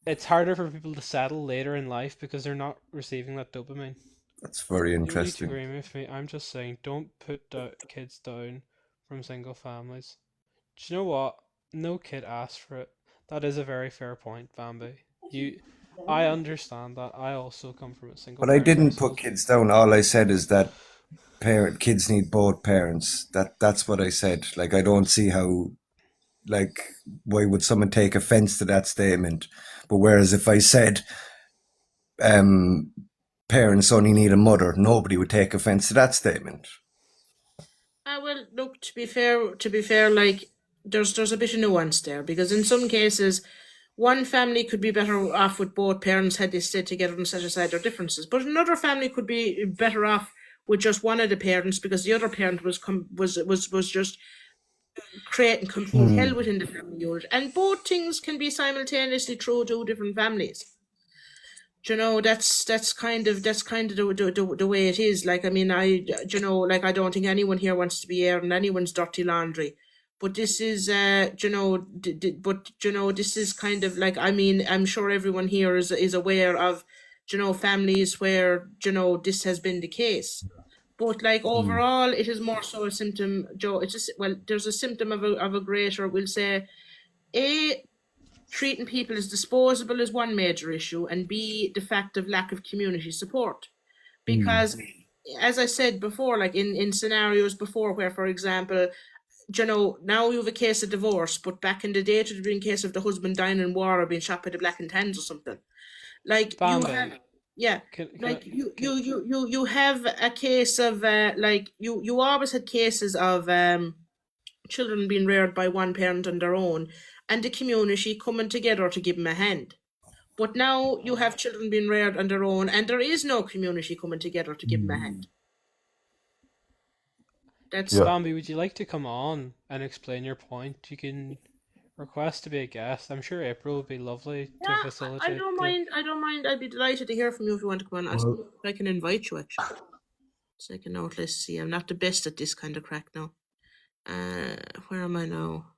it's harder for people to settle later in life because they're not receiving that dopamine. that's very You don't need to interesting. agree with me. I'm just saying, don't put kids down from single families. Do you know what? No kid asked for it. That is a very fair point, Bambi. You, I understand that. I also come from a single But I parent didn't put household. kids down. All I said is that kids need both parents. That's what I said. Like, I don't see how, like, why would someone take offense to that statement? But whereas if I said um parents only need a mother, nobody would take offense to that statement. Well, look, to be fair, like, there's a bit of nuance there, because in some cases, one family could be better off with both parents had they stayed together and set aside their differences, but another family could be better off with just one of the parents, because the other parent was just creating complete hell within the family unit, and both things can be simultaneously true to different families. That's kind of the way it is. Like, I mean, like, I don't think anyone here wants to be airing anyone's dirty laundry, But this is, this is kind of like, I mean, I'm sure everyone here is aware of, families where, this has been the case. But like overall, it is more so a symptom, Joe. It's just, well, there's a symptom of a greater, we'll say, A, treating people as disposable is one major issue, and B, the fact of lack of community support. Because, as I said before, like in scenarios before where, for example, now you have a case of divorce, but back in the day, it would have been a case of the husband dying in war or being shot by the Black and Tans or something. Like you have, Bambi, yeah, can like I can you have a case of like you always had cases of children being reared by one parent on their own, and the community coming together to give them a hand. But now you have children being reared on their own, and there is no community coming together to give them a hand. That's Yeah. Bambi, would you like to come on and explain your point? You can request to be a guest. I'm sure April would be lovely to yeah. I facilitate don't the. mind. I don't mind. I'd be delighted to hear from you if you want to come on. I'll see Well, if I can invite you actually. Second note. Let's see. I'm not the best at this kind of crack now. Where am I now?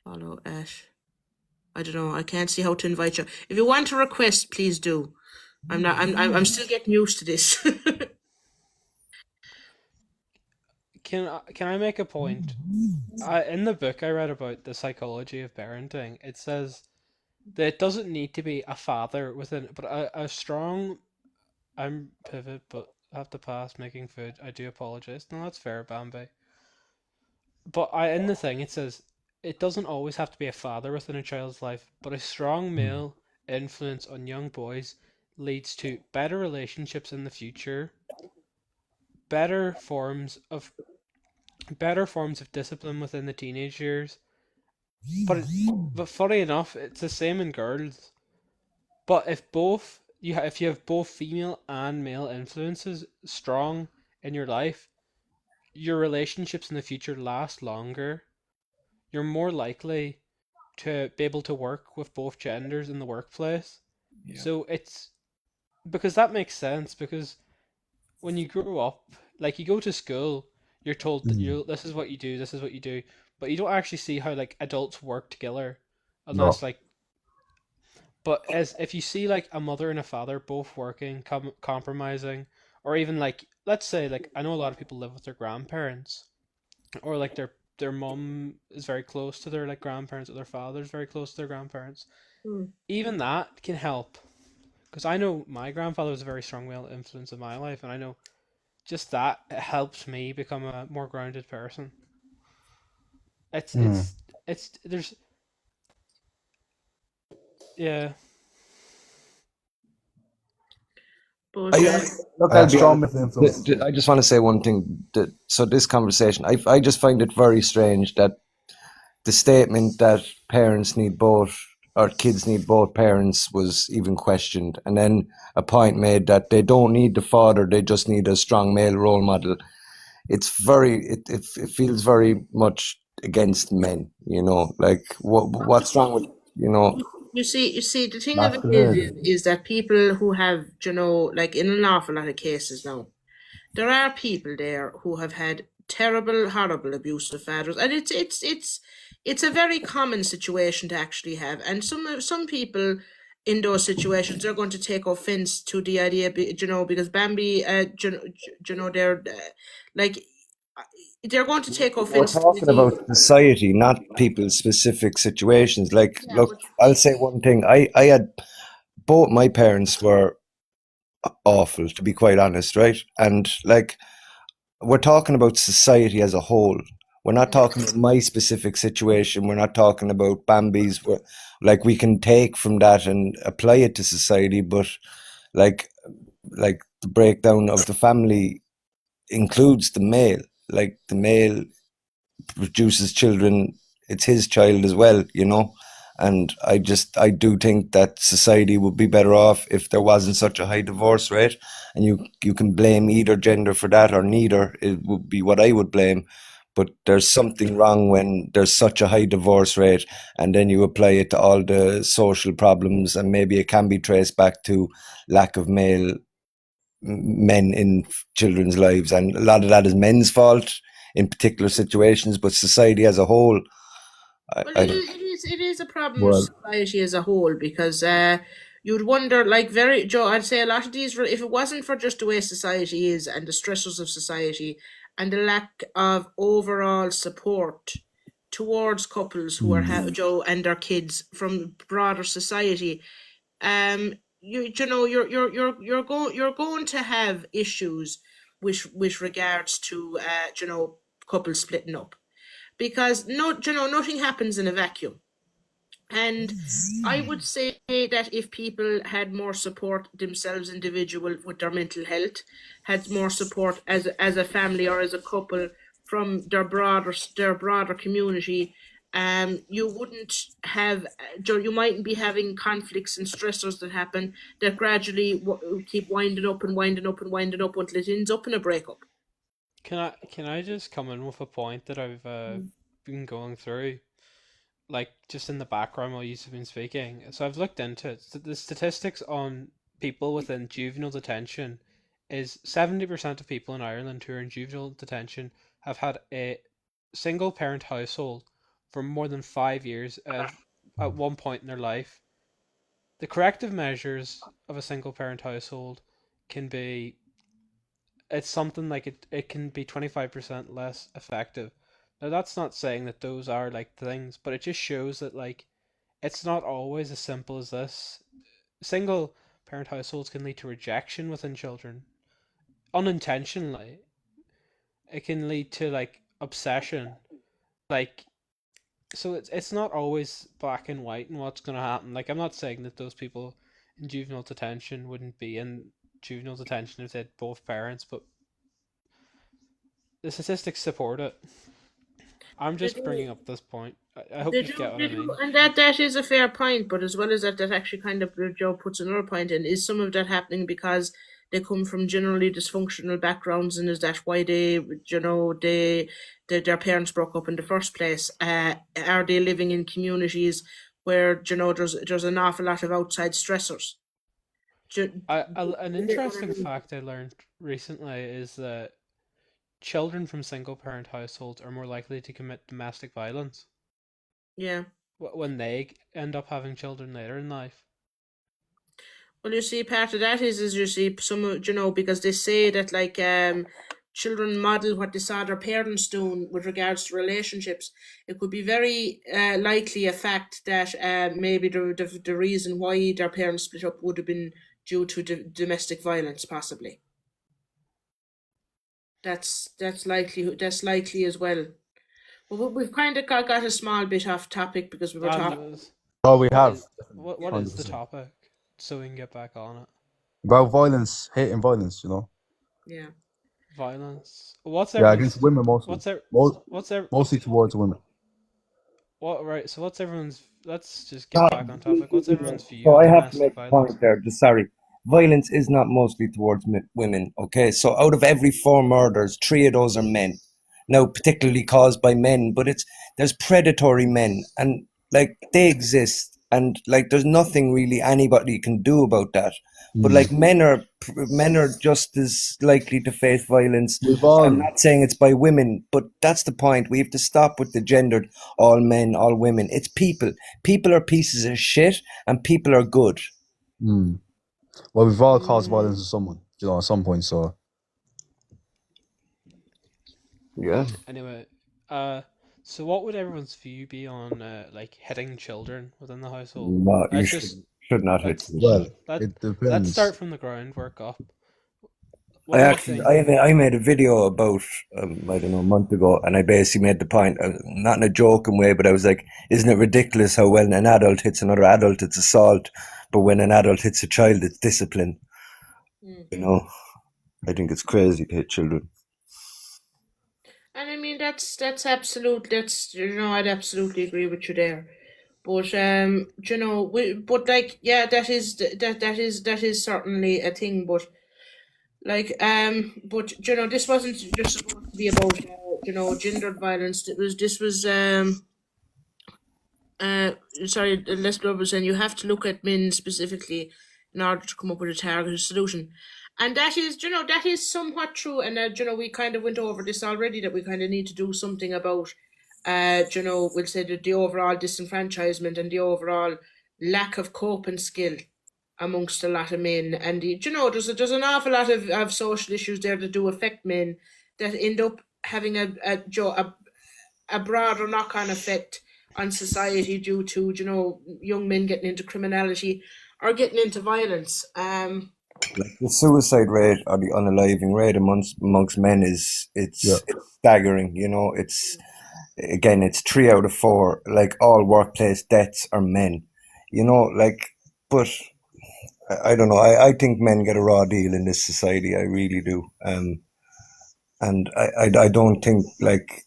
Follow Ash. I don't know. I can't see how to invite you. If you want to request, please do. I'm not. I'm still getting used to this. Can I make a point? In the book I read about the psychology of parenting, it says that it doesn't need to be a father within, but a strong. I'm pivot, but I have to pass making food. I do apologize. No, that's fair, Bambi. But in the thing it says it doesn't always have to be a father within a child's life, but a strong male influence on young boys leads to better relationships in the future, better forms of better forms of discipline within the teenage years. But funny enough, it's the same in girls. But if you have both female and male influences strong in your life, your relationships in the future last longer. You're more likely to be able to work with both genders in the workplace. Yeah. So it's because that makes sense because when you grow up, like you go to school, you're told that this is what you do, this is what you do, but you don't actually see how like adults work together unless no. like but as if you see like a mother and a father both working, compromising, or even like let's say like I know a lot of people live with their grandparents or like their mom is very close to their like grandparents or their father's very close to their grandparents. Even that can help because I know my grandfather was a very strong male influence in my life, and I know just that helps me become a more grounded person. It's Mm. it's it's there's yeah. but Look, I'll be Strong honest. male influence. I just want to say one thing. So this conversation, I just find it very strange that the statement that parents need both or kids need both parents was even questioned, and then a point made that they don't need the father; they just need a strong male role model. It's very, it feels very much against men. Like what's wrong with you see, the thing of it Masculinity. is that people who have, like in an awful lot of cases now, there are people there who have had terrible, horrible, abusive fathers, and it's a very common situation to actually have. And some people in those situations are going to take offense to the idea, because Bambi, they're like they're going to take We're offense to the talking idea. about society, not people's specific situations. Like, Yeah, look, but I'll say one thing. I had both my parents were awful, to be quite honest, right? And like, we're talking about society as a whole. We're not talking about my specific situation. We're not talking about Bambi's. Like, we can take from that and apply it to society, but like, like the breakdown of the family includes the male. Like, the male produces children, it's his child as well. And I do think that society would be better off if there wasn't such a high divorce rate. And you can blame either gender for that or neither. It would be what I would blame. But there's something wrong when there's such a high divorce rate, and then you apply it to all the social problems, and maybe it can be traced back to lack of male men in children's lives, and a lot of that is men's fault. in particular situations, but society as a whole, Well, I don't. it is a problem with Well, society as a whole because you'd wonder, like, Joe, I'd say a lot of these, if it wasn't for just the way society is and the stresses of society and the lack of overall support towards couples who are, mm, Joe, and their kids from broader society, you know, you're going to have issues with regards to, couples splitting up because nothing happens in a vacuum. And I would say that if people had more support themselves, individual with their mental health, had more support as a family or as a couple from their broader community, you wouldn't have you mightn't be having conflicts and stressors that happen that gradually keep winding up and winding up and winding up until it ends up in a breakup. Can I just come in with a point that I've been going through, like just in the background while you've been speaking? So I've looked into it. The statistics on people within juvenile detention is 70% of people in Ireland who are in juvenile detention have had a single parent household for more than 5 years at one point in their life. The corrective measures of a single parent household can be, it's something like it can be 25% less effective. Now that's not saying that those are like things, but it just shows that like it's not always as simple as this. Single parent households can lead to rejection within children unintentionally. It can lead to like obsession. Like, so it's not always black and white in what's going to happen. Like, I'm not saying that those people in juvenile detention wouldn't be in juvenile detention if they had both parents, but the statistics support it. I'm They just do. bringing up this point. I hope They you do, get what they I do, mean. and that is a fair point. But as well as that, that actually kind of Joe puts another point in. Is some of that happening because they come from generally dysfunctional backgrounds, and is that why their parents broke up in the first place? Are they living in communities where there's an awful lot of outside stressors? Do, An you get what I interesting mean? fact I learned recently is that children from single parent households are more likely to commit domestic violence Yeah. when they end up having children later in life. Well, you see, part of that is you see some because they say that like children model what they saw their parents doing with regards to relationships. It could be very likely a fact that maybe the reason why their parents split up would have been due to domestic violence, possibly. That's likely as well. Well, we've kind of got a small bit off topic because we were And talking. oh, we what have is what is the 100% topic so we can get back on it? about violence, hate and violence. You know, Yeah. Violence. What's yeah, against everyone's women mostly, what's ev- Most, what's ev- mostly towards women. what right? So what's everyone's? Let's just get No, back on topic. What's everyone's view so on I have to domestic make a point violence? there. Just sorry. Violence is not mostly towards women. Okay, so out of every four murders, three of those are men. Now, particularly caused by men, but there's predatory men, and like they exist, and like there's nothing really anybody can do about that. But Mm. like men are just as likely to face violence. We've I'm all, not saying it's by women, but that's the point. We have to stop with the gendered all men, all women. It's people. People are pieces of shit, and people are good. mm, well, we've all caused violence Mm. to someone, you know, at some point. So Yeah. Anyway, uh, so what would everyone's view be on like hitting children within the household? No, you Let's should just should not hit let's them. well, let it let's depends. start from the groundwork up. What I do you actually think? I made a video about I don't know a month ago, and I basically made the point, not in a joking way, but I was like, isn't it ridiculous how when an adult hits another adult, it's assault, but when an adult hits a child, it's discipline. Mm. You know, I think it's crazy to hit children. And I mean that's absolute. That's I'd absolutely agree with you there. But but like yeah, that is certainly a thing. But like but this wasn't just supposed to be about gendered violence. This was uh sorry, Les Glover was saying you have to look at men specifically in order to come up with a targeted solution. And that is, that is somewhat true. And, we kind of went over this already, that we kind of need to do something about, we'll say that the overall disenfranchisement and the overall lack of coping skill amongst a lot of men. And, there's an awful lot of social issues there that do affect men that end up having a broader knock-on effect on society due to, young men getting into criminality or getting into violence. Like the suicide rate or the unaliving rate amongst men is Yeah. it's staggering. It's again, it's 3 out of 4. Like all workplace deaths are men. Like, but I don't know. I think men get a raw deal in this society. I really do. And I don't think like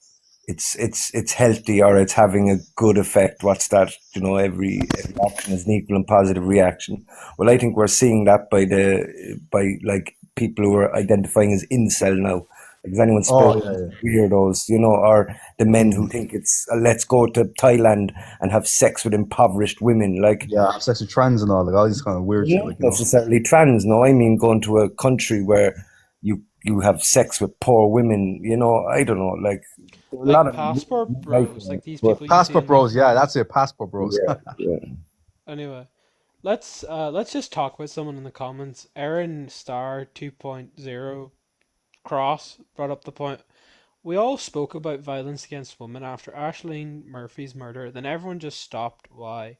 it's healthy or it's having a good effect. What's that? Every action is an equal and positive reaction. Well, I think we're seeing that by like people who are identifying as incel now. Like, if anyone's Oh spoken yeah, to yeah. weirdos, or the men who think it's let's go to Thailand and have sex with impoverished women, like Yeah, have sex with trans and all these kind of weird shit, not like necessarily trans. No, I mean going to a country where you have sex with poor women. I don't know. Like there are a lot Like of passport like bros, like these but people you see passport in these bros. Yeah, movies. that's it. Passport bros. yeah, yeah. Anyway, let's just talk with someone in the comments. Aaron Star 2.0 Cross brought up the point. We all spoke about violence against women after Ashling Murphy's murder, then everyone just stopped. Why?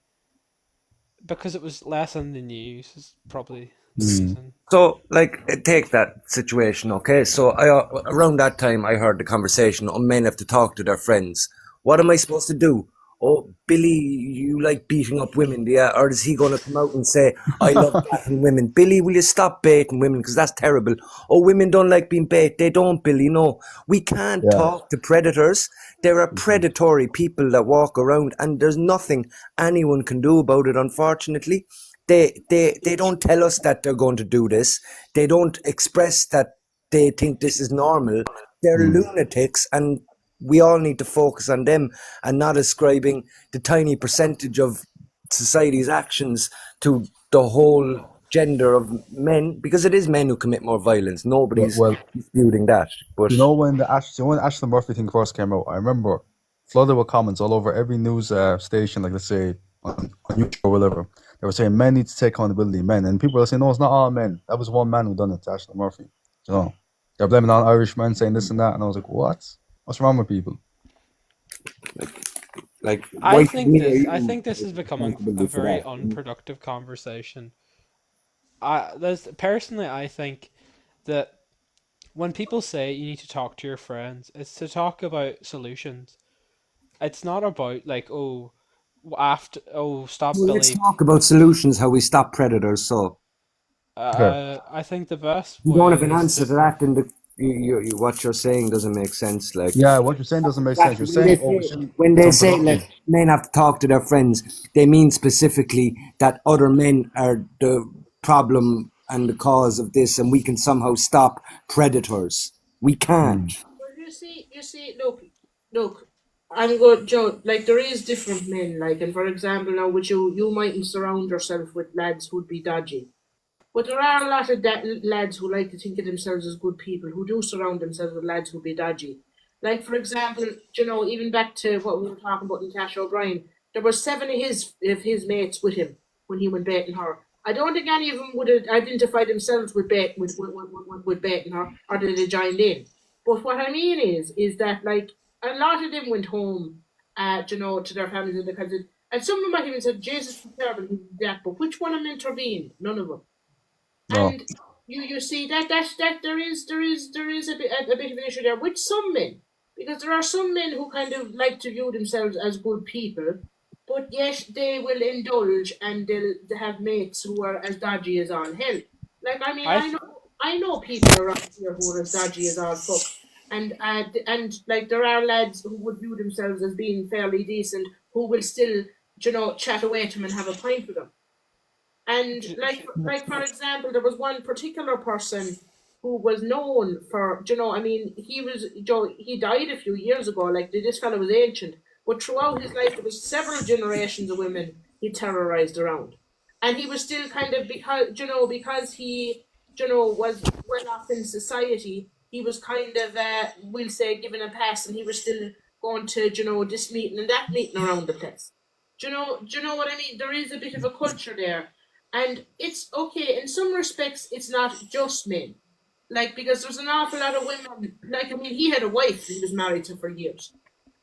Because it was less in the news, is probably the Hmm. reason. So, like, take that situation, okay? So, around that time, I heard the conversation. Oh, men have to talk to their friends. What am I supposed to do? Oh, Billy, you like beating up women, yeah? Or is he going to come out and say, I love baiting women? Billy, will you stop baiting women? Because that's terrible. Oh, women don't like being bait. They don't, Billy. No, we can't Yeah. talk to predators. There are Mhm. predatory people that walk around, and there's nothing anyone can do about it, unfortunately. They don't tell us that they're going to do this. They don't express that they think this is normal. They're Hmm. lunatics, and we all need to focus on them and not ascribing the tiny percentage of society's actions to the whole gender of men, because it is men who commit more violence. Well, Nobody's well, disputing that. But when the Ashton Murphy thing first came out, I remember flooded with comments all over every news station, like let's say on YouTube or whatever. They were saying men need to take accountability, men, and people were saying no, it's not all men. That was one man who done it to Ashton Murphy. They're blaming on Irish men, saying this and that, and I was like, what? What's wrong with people? like, why should me or I you think this take is becoming a responsibility for very that? unproductive conversation. Personally, I think that when people say you need to talk to your friends, it's to talk about solutions. It's not about like, stop Well, let's Billy. talk about solutions, how we stop predators. So Okay. I think the best you don't way have an is answer to. to that, and what you're saying doesn't make sense. Like Yeah, what you're saying doesn't make sense. You're when saying, they oh, we say shouldn't. when It's they say unproductive. let men have to talk to their friends, they mean specifically that other men are the problem and the cause of this, and we can somehow stop predators. We Hmm. can't. Well, look, I'm good, Joe. Like, there is different men, like, and for example, now, with you mightn't surround yourself with lads who'd be dodgy. But there are a lot of lads who like to think of themselves as good people, who do surround themselves with lads who be dodgy. Like, for example, even back to what we were talking about in Cash O'Brien, there were 7 of his mates with him when he went baiting her. I don't think any of them would have identified themselves with baiting her, or did they join in. But what I mean is that, like, a lot of them went home, to their families and and some of them might even said, Jesus was terrible, he did that, but which one of them intervened? None of them. No. And you see that there is a bit of an issue there with some men, because there are some men who kind of like to view themselves as good people, but yet they will indulge and they have mates who are as dodgy as all hell. Like, I mean, I th- I know people around here who are as dodgy as all fuck. And like, there are lads who would view themselves as being fairly decent, who will still, chat away to them and have a pint with them. And j- like for example, there was one particular person who was known for, I mean, he died a few years ago. Like, this fellow was ancient, but throughout his life there was several generations of women he terrorized around, and he was still kind of, because because he was well off in society, he was kind of, we'll say, given a pass, and he was still going to, this meeting and that meeting around the place. Do you know what I mean? There is a bit of a culture there, and it's okay in some respects. It's not just men, like, because there's an awful lot of women. Like, I mean, he had a wife that he was married to for years,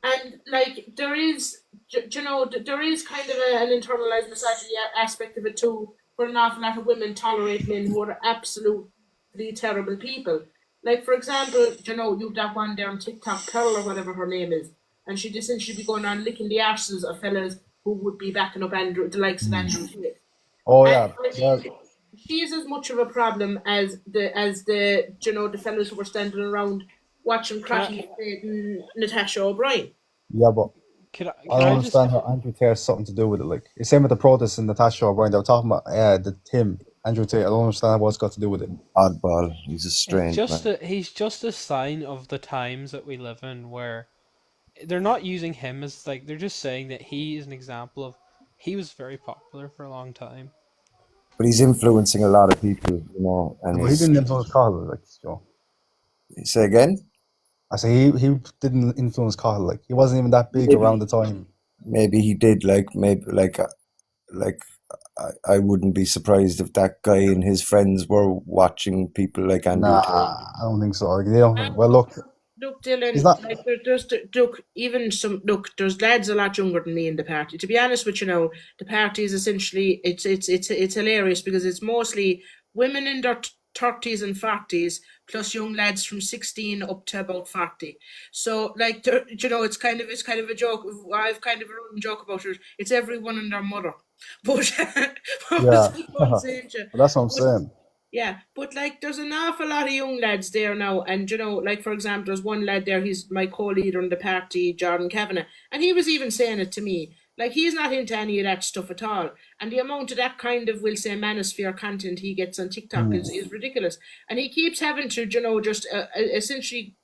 and like there is, there is kind of an internalized misogyny aspect of it too, where an awful lot of women tolerate men who are absolutely terrible people. Like, for example, you've that one there on TikTok, Pearl or whatever her name is, and she just seems to be going on licking the arses of fellas who would be backing up the likes of Andrew Tate. Oh And yeah, I yeah, mean, she's as much of a problem as the fellas who were standing around watching Can I Cratty and Natasha O'Brien. yeah, but I can don't I just understand how Andrew Tate has something to do with it. Like, it's same with the protests and Natasha O'Brien. They were talking about Andrew Tate. I don't understand what's got to do with it. Oddball. He's a it's strange just man. a he's just a sign of the times that we live in where they're not using him as like they're just saying that he is an example of he was very popular for a long time. But he's influencing a lot of people, Yeah, and but he he's. didn't influence Cahill, like, Say again? I say he didn't influence Cahill. Like, he wasn't even that big around Maybe, the time. maybe he did. Like I wouldn't be surprised if that guy and his friends were watching people like Andrew Nah, Tate. I don't think so. Like, they don't. Well, look, Look, he's Dylan, not. like look, even there's lads a lot younger than me in the party. To be honest with you, now the party is essentially it's hilarious because it's mostly women in their thirties and forties plus young lads from 16 up to about 40. So like it's kind of a joke. I've kind of a running joke about it. It's everyone and their mother. But what was Yeah, I going to but say to you? that's what I'm But saying. yeah, but like there's an awful lot of young lads there now, and like for example, there's one lad there. He's my co-leader in the party, Jordan Kavanagh, and he was even saying it to me. Like he's not into any of that stuff at all, and the amount of that kind of, we'll say, manosphere content he gets on TikTok Hmm. is ridiculous, and he keeps having to, just essentially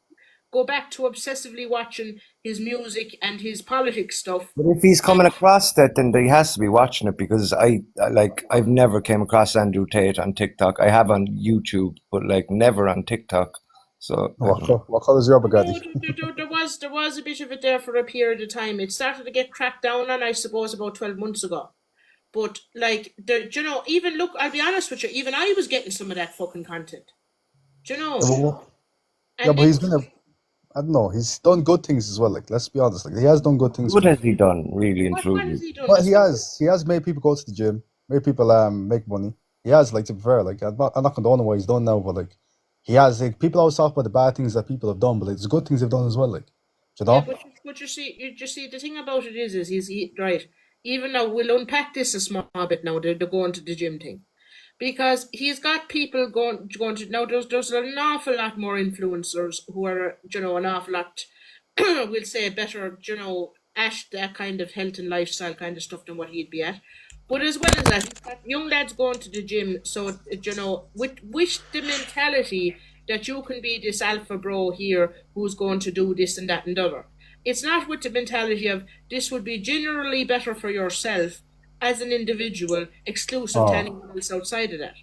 go back to obsessively watching his music and his politics stuff. But if he's And coming across that, then he has to be watching it because I've never came across Andrew Tate on TikTok. I have on YouTube, but like never on TikTok. So I don't know. What color is your no, Bugatti? there was a bit of it there for a period of time. It started to get cracked down on, I suppose, about 12 months ago. But like even look, I'll be honest with you, even I was getting some of that fucking content. Do you Yeah, know? yeah, And but then he's been a. I don't know. He's done good things as well. Like, let's be honest. Like, he has done good things What for. has he done really and what has truly? he done But this he week? has. He has made people go to the gym. Made people make money. He has, like, to be fair. Like, I'm not condoning what he's done now, but like, he has. Like, people always talk about the bad things that people have done, but like, there's good things they've done as well. Like, you Yeah, know. but you see, the thing about it is right. Even now, we'll unpack this a small bit now. The going to the gym thing, because he's got people going to now. There's an awful lot more influencers who are, an awful lot, we'll say, better, at that kind of health and lifestyle kind of stuff than what he'd be at. But as well as that, he's got young lads going to the gym, so with the mentality that you can be this alpha bro here who's going to do this and that and the other. It's not with the mentality of this would be generally better for yourself as an individual, exclusive to Oh, anyone else outside of that.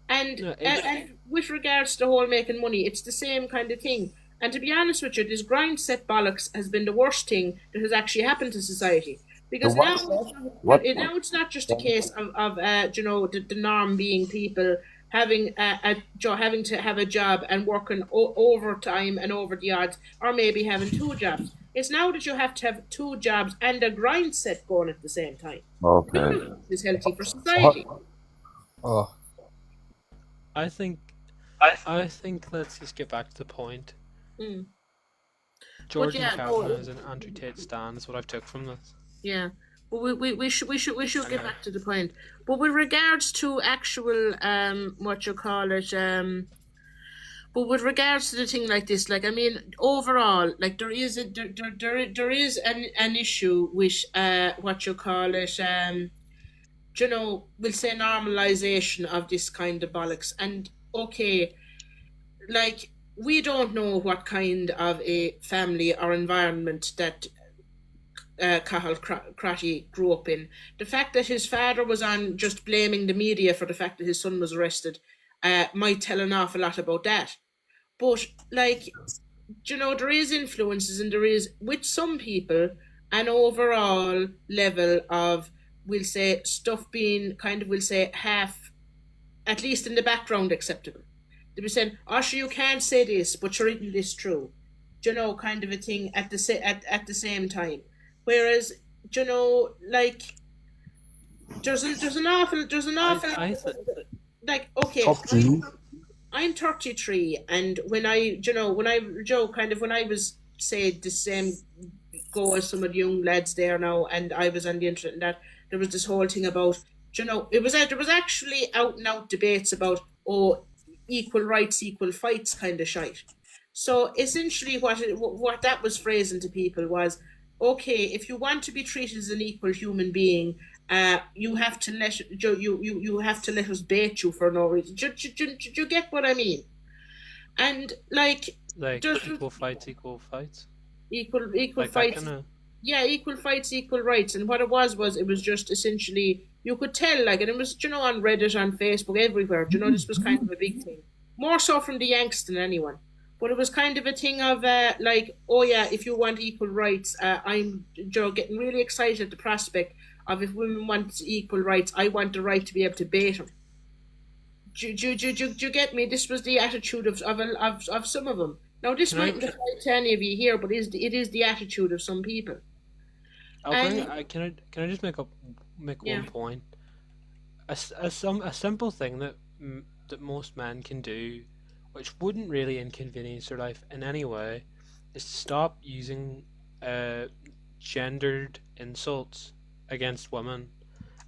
And No, and with regards to the whole making money, it's the same kind of thing. And to be honest with you, this grind set bollocks has been the worst thing that has actually happened to society. The Because now what? it's not, What? now it's not just a case of the norm being people having having to have a job and working overtime and over the odds, or maybe having two jobs. It's now that you have to have two jobs and a grind set going at the same time. None Okay. of this is healthy for so society. oh, I think I think let's just get back to the point. Mm. But Jordan yeah, Kavanagh is an Andrew Tate stan is what I've took from this. yeah, but we should get Anyway, back to the point. But with regards to actual what you call it but with regards to the thing like this, like, I mean, overall, like, there is an issue with what you call it we'll say normalization of this kind of bollocks. And okay, like, we don't know what kind of a family or environment that Cathal Cratty grew up in. The fact that his father was on just blaming the media for the fact that his son was arrested, might tell an awful lot about that. But like, there is influences, and there is with some people an overall level of, we'll say, stuff being kind of, we'll say, half, at least in the background, acceptable. They be saying, "Oh, sure, you can't say this, but you're eating this through," kind of a thing at the same time. Whereas, like, there's an awful like, okay, Up to you. I'm 33, and when when I was, say, the same go as some of the young lads there now, and I was on the internet, and that there was this whole thing about, there was actually out and out debates about, oh, equal rights, equal fights kind of shite. So essentially, what that was phrasing to people was, okay, if you want to be treated as an equal human being, you have to let you have to let us bait you for no reason. Do you get what I mean? And like, Like there's equal fights, equal fights. equal Like that fights. kind of. Yeah, equal fights, equal rights. And what it was it was just essentially, you could tell, like, and it was, on Reddit, on Facebook, everywhere. This was kind of a big thing, more so from the Yanks than anyone. But it was kind of a thing of, like, oh yeah, if you want equal rights, I'm, getting really excited at the prospect of, if women want equal rights, I want the right to be able to bait them. Do you get me? This was the attitude of some of them. Now, this Can I? mightn't apply to any of you here, but it is the attitude of some people. I'll bring. And Can I just make yeah, one point? A simple thing that most men can do, which wouldn't really inconvenience their life in any way, is to stop using gendered insults against women.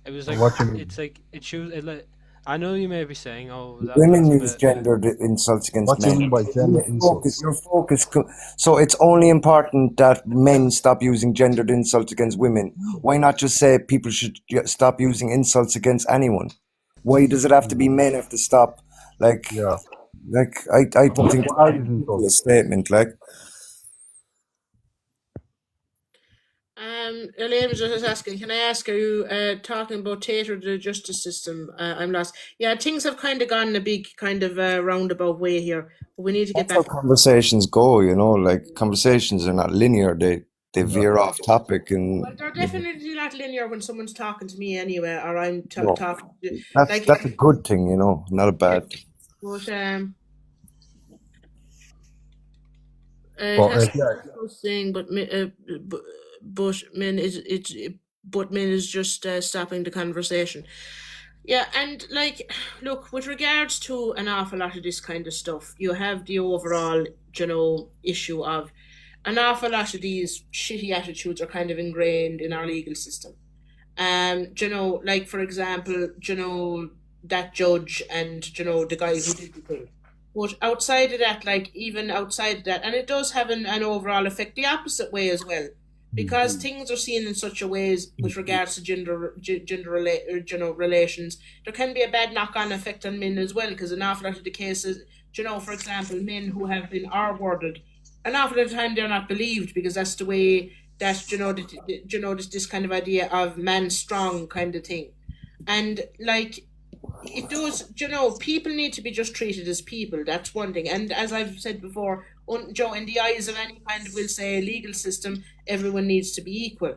It was like What you mean? it's like it shows it like. I know you may be saying, "Oh, Women that's a use bit." gendered insults against What do you men. mean by gender insults? Your focus. So it's only important that men stop using gendered insults against women. Why not just say people should stop using insults against anyone? Why does it have to be men have to stop? Like, Yeah. I think What are these it's a ridiculous insults? statement. Like, Elaine was just asking, can I ask, are you talking about Tater, the justice system? I'm lost. Yeah, things have kind of gone a big kind of roundabout way here, but we need to get that's how back. conversations go. Like conversations are not linear. They veer off topic, and Well, they're definitely not linear when someone's talking to me anyway, or I'm no, talking to, like, that's a good thing. Not a yeah. bad thing. But it But has to yeah, be a thing, but men is but men is just stopping the conversation. Yeah, and like, look, with regards to an awful lot of this kind of stuff, you have the overall, issue of an awful lot of these shitty attitudes are kind of ingrained in our legal system. Like, for example, that judge, and the guy who did the thing. But outside of that, like, even outside of that, and it does have an overall effect the opposite way as well, because things are seen in such a ways with regards to relations. There can be a bad knock-on effect on men as well, because an awful lot of the cases, for example, men who have been R-worded, an awful lot of time they're not believed, because that's the way that, this kind of idea of man strong kind of thing. And like, it does, people need to be just treated as people. That's one thing. And as I've said before, Joe, in the eyes of any kind of, we'll say, legal system, everyone needs to be equal.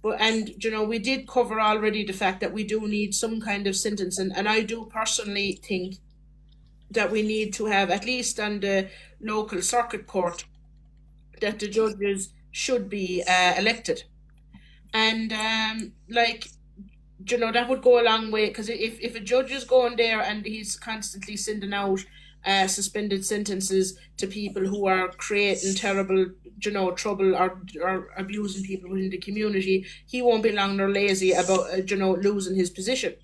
But, and we did cover already the fact that we do need some kind of sentence, and I do personally think that we need to have, at least on the local circuit court, that the judges should be elected. And like, that would go a long way, because if a judge is going there and he's constantly sending out suspended sentences to people who are creating terrible, trouble, or abusing people within the community, he won't be long nor lazy about losing his position.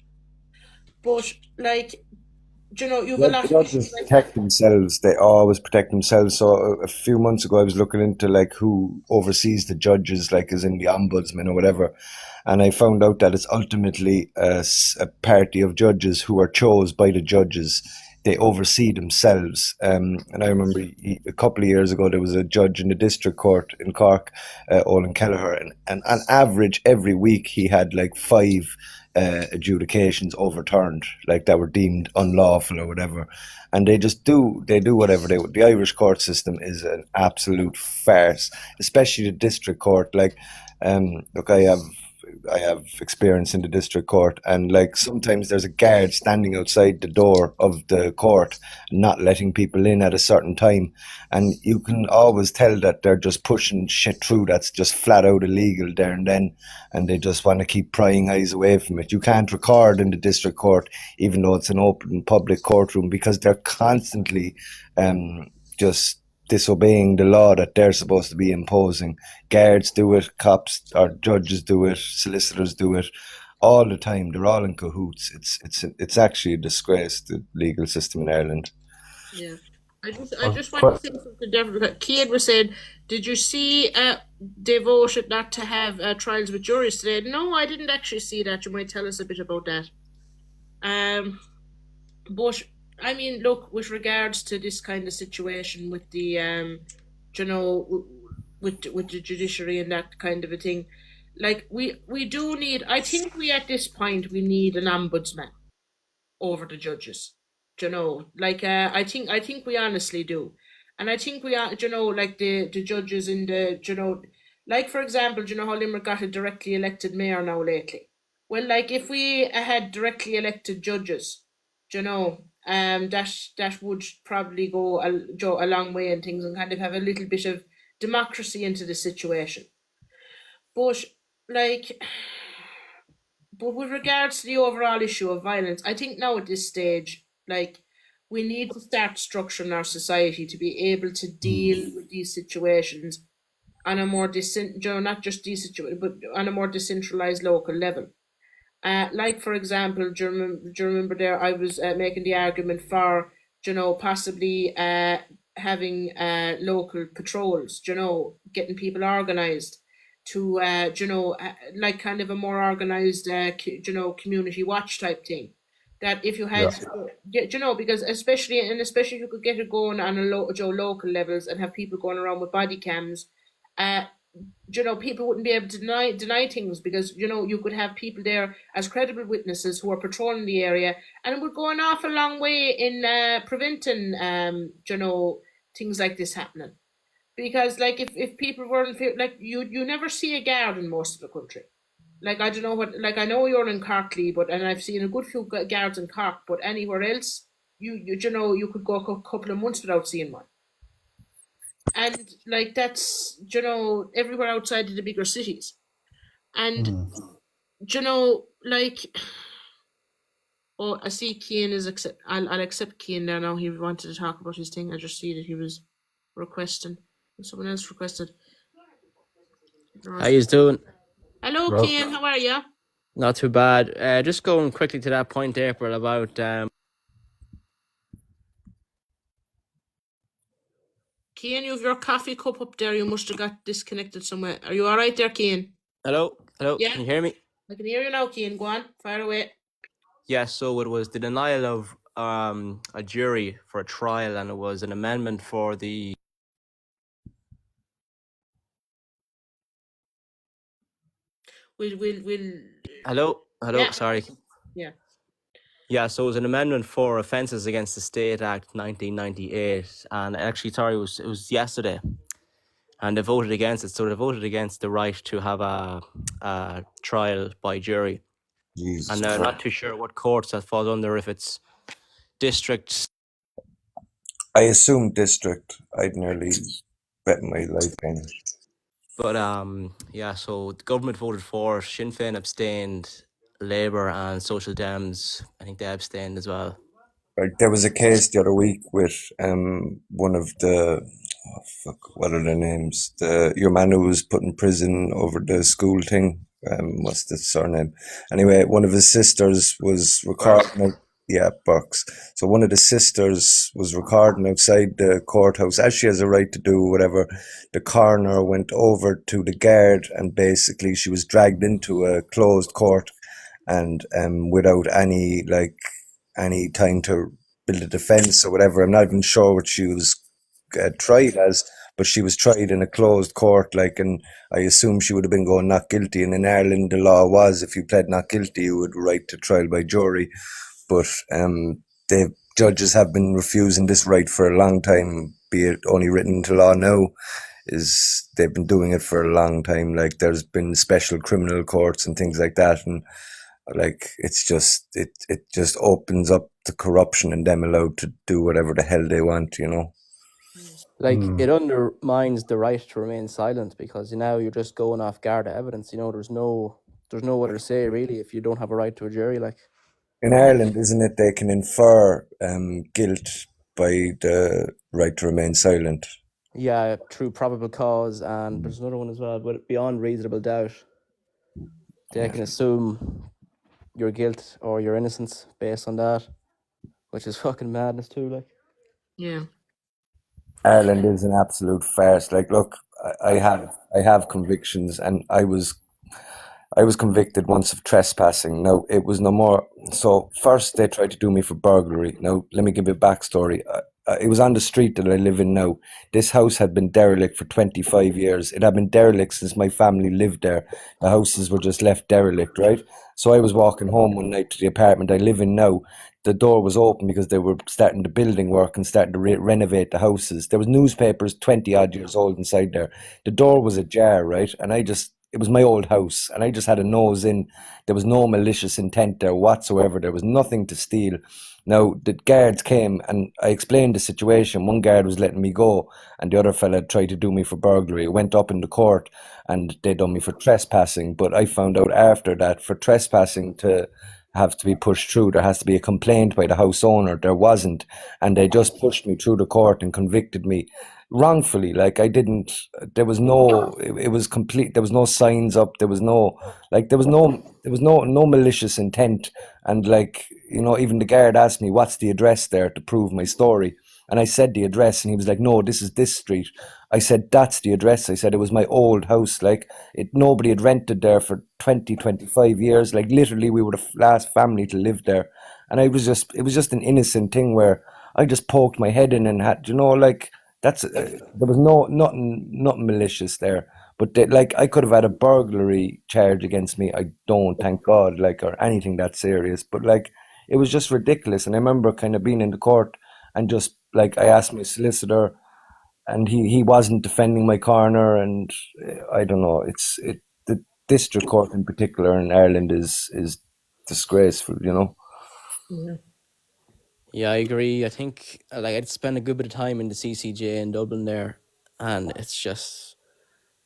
But like, you've a lot of Judges protect themselves. They always protect themselves. So a few months ago, I was looking into like who oversees the judges, like as in the ombudsman or whatever, and I found out that it's ultimately a party of judges who are chose by the judges they oversee themselves. And I remember a couple of years ago there was a judge in the district court in Cork, Olin Kelleher, and on average every week he had like 5 adjudications overturned, like that were deemed unlawful or whatever. And they do whatever they want. The Irish court system is an absolute farce, especially the district court. Like, look, I have experience in the district court, and like sometimes there's a guard standing outside the door of the court, not letting people in at a certain time, and you can always tell that they're just pushing shit through that's just flat out illegal there and then, and they just want to keep prying eyes away from it. You can't record in the district court, even though it's an open public courtroom, because they're constantly just disobeying the law that they're supposed to be imposing. Guards do it, cops or judges do it, solicitors do it all the time. They're all in cahoots. It's actually a disgrace, the legal system in Ireland. Yeah. I just want to say something different. Cian was saying, did you see they voted not to have trials with juries today? No, I didn't actually see that. You might tell us a bit about that. But I mean, look, with regards to this kind of situation with the you know, with the judiciary and that kind of a thing, like we do need. I think we at this point we need an ombudsman over the judges. Like I think we honestly do, and I think we are. Like the judges in the like for example, how Limerick got a directly elected mayor now lately. Well, like if we had directly elected judges, that would probably go a long way in things and kind of have a little bit of democracy into the situation. But like, but with regards to the overall issue of violence, I think now at this stage, like, we need to start structuring our society to be able to deal with these situations on a more not just these situations, but on a more decentralized local level. Like for example, do you remember there? I was making the argument for possibly having local patrols. Getting people organised to like kind of a more organised community watch type thing. That if you had, because especially if you could get it going on a local levels and have people going around with body cams, people wouldn't be able to deny things, because you could have people there as credible witnesses who are patrolling the area, and it would go an awful long way in preventing things like this happening. Because like if people weren't like you never see a guard in most of the country. Like I don't know what, like I know you're in Corkly, and I've seen a good few guards in Cork, but anywhere else you could go a couple of months without seeing one. And like that's everywhere outside of the bigger cities. And like, oh, I see Cian is accept. I'll accept Cian there now. He wanted to talk about his thing. I just see that he was requesting. Someone else requested. How you doing? Hello, Well- Cian. How are you? Not too bad. Just going quickly to that point, April, about Cian, you have your coffee cup up there. You must have got disconnected somewhere. Are you all right there, Cian? hello, Yeah. Can you hear me? I can hear you now, Cian. Go on, fire away. Yes. So it was the denial of a jury for a trial, and it was an amendment for the. We'll. Hello. Yeah. Sorry. Yeah. Yeah, so it was an amendment for Offences Against the State Act 1998, and actually, sorry, it was yesterday, and they voted against it. So they voted against the right to have a trial by jury, Jesus and they're Christ. not too sure what courts that falls under, if it's districts. I assume district. I'd nearly bet my life in it. But yeah, so the government voted for it, Sinn Féin abstained, Labour and Social Dems, I think they abstained as well. Right, there was a case the other week with one of the what are their names? Your man who was put in prison over the school thing. What's the surname? Anyway, one of his sisters was recording. Yeah, Burks. So one of the sisters was recording outside the courthouse, as she has a right to do, whatever. The coroner went over to the guard, and basically she was dragged into a closed court, and without any time to build a defence or whatever. I'm not even sure what she was tried as, but she was tried in a closed court, like, and I assume she would have been going not guilty. And in Ireland, the law was if you pled not guilty, you would right to trial by jury. But the judges have been refusing this right for a long time, be it only written into law now. Is they've been doing it for a long time. Like there's been special criminal courts and things like that, and like it's just it just opens up the corruption and them allowed to do whatever the hell they want, you know. Like it undermines the right to remain silent because now you're just going off guard of evidence. There's no other to say really if you don't have a right to a jury. Like In Ireland, isn't it, they can infer guilt by the right to remain silent. yeah, through probable cause, and there's another one as well, but beyond reasonable doubt, they can assume your guilt or your innocence based on that, which is fucking madness too. Like Yeah. Ireland is an absolute farce. Like, look, I have convictions, and I was convicted once of trespassing. Now, it was no more. So, first, they tried to do me for burglary. Now, let me give you a backstory. It was on the street that I live in now. This house had been derelict for 25 years. It had been derelict since my family lived there. The houses were just left derelict, right? So, I was walking home one night to the apartment I live in now. The door was open because they were starting the building work and starting to renovate the houses. There was newspapers 20 odd years old inside there. The door was ajar, right? And it was my old house, and I just had a nose in. There was no malicious intent there whatsoever. There was nothing to steal. Now, the guards came, and I explained the situation. One guard was letting me go, and the other fella tried to do me for burglary. It went up in the court, and they done me for trespassing. But I found out after that for trespassing to have to be pushed through, there has to be a complaint by the house owner. There wasn't, and they just pushed me through the court and convicted me wrongfully. Like I didn't. There was no. It was complete. There was no signs up. There was no. Like there was no. There was no malicious intent. And like even the guard asked me what's the address there to prove my story, and I said the address, and he was like, "No, this is this street." I said, "That's the address." I said, "It was my old house. Like nobody had rented there for 25 years. Like literally, we were the last family to live there." And it was just an innocent thing where I just poked my head in and had, like that's there was nothing malicious there. But like I could have had a burglary charge against me. I don't, thank God, like or anything that serious. But like it was just ridiculous. And I remember kind of being in the court and just like I asked my solicitor, and he wasn't defending my corner, and I don't know. The district court in particular in Ireland is disgraceful. Yeah. yeah, I agree. I think like I'd spent a good bit of time in the CCJ in Dublin there, and it's just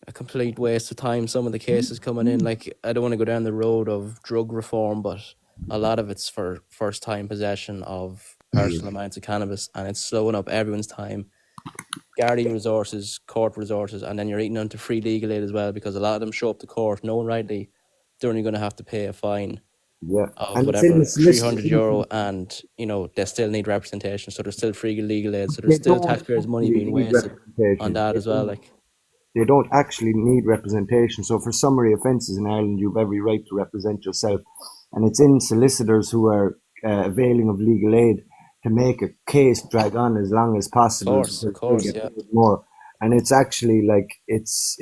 a complete waste of time. Some of the cases coming in, like I don't want to go down the road of drug reform, but a lot of it's for first time possession of personal amounts of cannabis, and it's slowing up everyone's time. Gardaí resources, court resources, and then you're eating onto free legal aid as well because a lot of them show up to court knowing rightly they're only going to have to pay a fine Yeah, of and it's in whatever the €300, and they still need representation, so there's still free legal aid, so there's they still don't taxpayers' money actually being need wasted on representation. that as well. Like They don't actually need representation. So for summary offences in Ireland, you've every right to represent yourself, and it's in solicitors who are availing of legal aid to make a case drag on as long as possible of because they'll course, get yeah. paid more. And it's actually like it's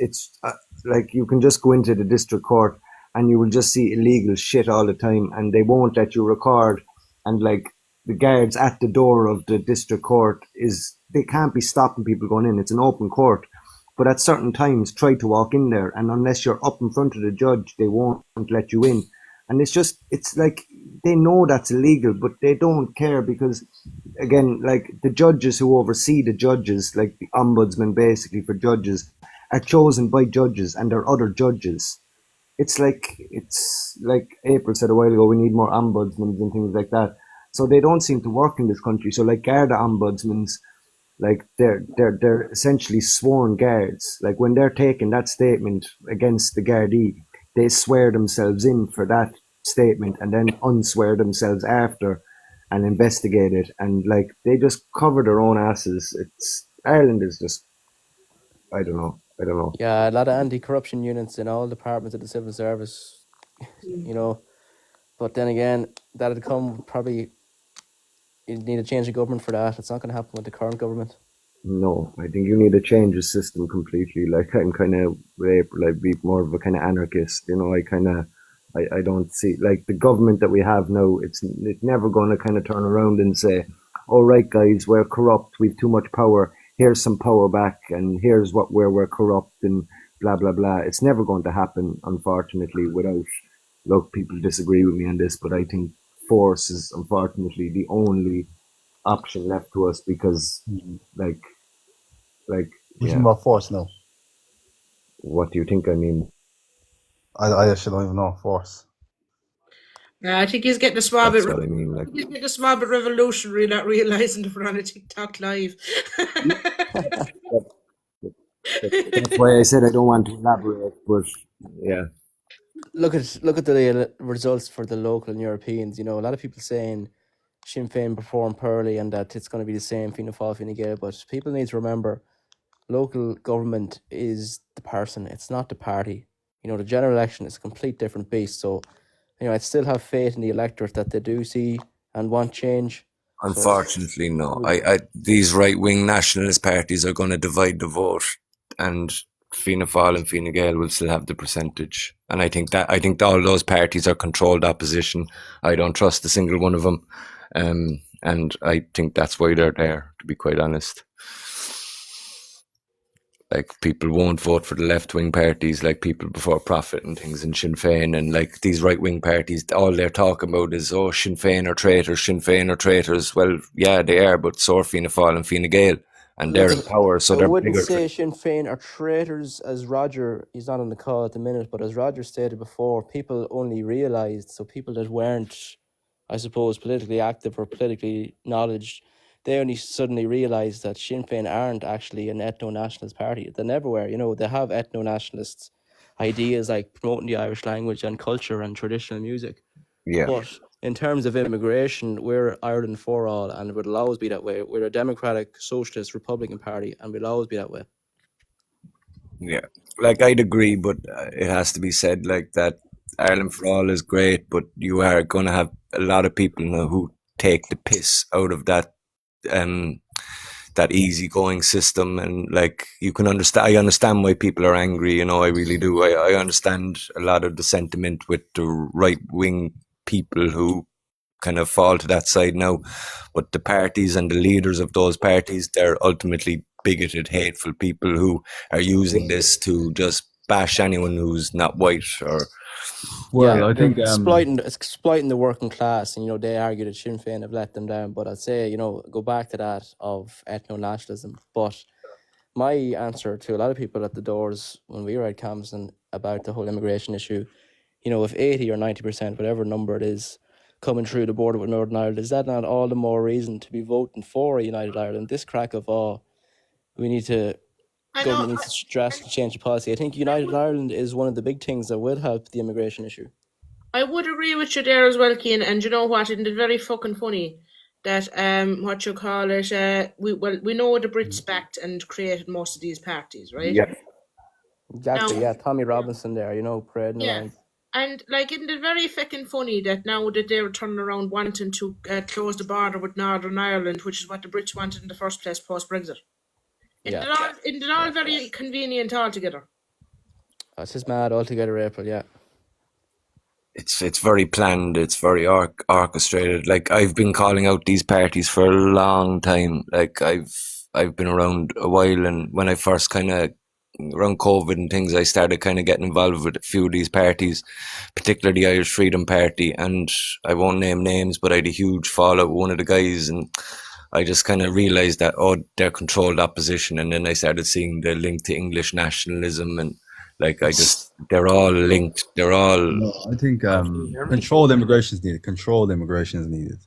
like you can just go into the district court and you will just see illegal shit all the time, and they won't let you record. And like the guards at the door of the district court they can't be stopping people going in. It's an open court. But at certain times, try to walk in there, and unless you're up in front of the judge, they won't let you in. And it's like they know that's illegal, but they don't care because, again, like the judges who oversee the judges, like the ombudsman basically for judges, are chosen by judges and they're other judges. It's like April said a while ago, we need more ombudsmen and things like that. So they don't seem to work in this country. So like Garda ombudsmans, like they're essentially sworn guards. Like when they're taking that statement against the Gardaí, they swear themselves in for that statement and then unswear themselves after and investigate it. And like they just cover their own asses. Ireland is just I don't know. Yeah, a lot of anti-corruption units in all departments of the civil service, But then again, that'd come probably You need a change of government for that. It's not going to happen with the current government. No, I think you need to change the system completely. Like I'm kind of like be more of a kind of anarchist. I don't see like the government that we have now. It's never going to kind of turn around and say, "All right, guys, we're corrupt. We've too much power. Here's some power back, and here's where we're corrupt and blah blah blah." It's never going to happen, unfortunately. Without, look, people disagree with me on this, but I think force is unfortunately the only option left to us because like What do you yeah, mean about force? No, what do you think I mean? I actually don't even know force. I think he's getting a small That's bit. what I mean. Like He's getting a small bit revolutionary, not realizing that we're on a TikTok live. that's why I said I don't want to elaborate, but yeah, Look at the results for the local and Europeans. You know, a lot of people saying Sinn Féin performed poorly and that it's going to be the same Fianna Fáil, Fine Gael. But people need to remember, local government is the person. It's not the party. You know, the general election is a complete different beast. So, you know, I still have faith in the electorate that they do see and want change. So unfortunately, no. These right wing nationalist parties are going to divide the vote, and Fianna Fáil and Fine Gael will still have the percentage. And I think all those parties are controlled opposition. I don't trust a single one of them, and I think that's why they're there. To be quite honest. Like people won't vote for the left wing parties, like People Before Profit and things, and Sinn Féin, and like these right wing parties. All they're talking about is, oh, Sinn Féin are traitors, Sinn Féin are traitors. Well, yeah, they are, but so are Fianna Fáil and Fine Gael, and they're in power, so I they're wouldn't bigger. say Sinn Féin are traitors, as Roger, he's not on the call at the minute, but as Roger stated before, people only realised, so people that weren't, I suppose, politically active or politically knowledge, they only suddenly realised that Sinn Féin aren't actually an ethno-nationalist party. They never were. You know, they have ethno-nationalist ideas like promoting the Irish language and culture and traditional music. Yeah. But in terms of immigration, we're Ireland for all, and it will always be that way. We're a democratic, socialist, Republican party, and we'll always be that way. Yeah, like I'd agree, but it has to be said like that. Ireland for all is great, but you are going to have a lot of people now who take the piss out of um, that easygoing system, and like you can understand. I understand why people are angry. You know, I really do. I understand a lot of the sentiment with the right wing people who kind of fall to that side now, but the parties and the leaders of those parties, they're ultimately bigoted, hateful people who are using this to just bash anyone who's not white or. Well, Yeah, I think exploiting the working class, and you know they argue that Sinn Féin have let them down. But I'd say, you know, go back to that of ethno-nationalism. But my answer to a lot of people at the doors when we were at Camden about the whole immigration issue, you know, if 80 or 90%, whatever number it is, coming through the border with Northern Ireland, is that not all the more reason to be voting for a United Ireland? This crack of, we need to, government needs to drastically change the policy. I think United Ireland is one of the big things that will help the immigration issue. I would agree with you there as well, Cian. And you know what? Isn't it very fucking funny that what you call it? We know the Brits backed and created most of these parties, right? Yeah. Exactly. Now, Yeah, Tommy Robinson there, you know, parading yeah. around. And like, isn't it very fucking funny that now that they're turning around wanting to close the border with Northern Ireland, which is what the Brits wanted in the first place post Brexit? Isn't it all very convenient altogether? It's just mad altogether, April. Yeah. It's very planned. It's very orchestrated. Like I've been calling out these parties for a long time. Like I've been around a while, and when I first kind of around COVID and things, I started kind of getting involved with a few of these parties, particularly the Irish Freedom Party. And I won't name names, but I had a huge fallout with one of the guys, and I just kind of realized that they're controlled opposition, and then I started seeing the link to English nationalism and. Like they're all linked. They're all. No, I think controlled immigration is needed. Controlled immigration is needed.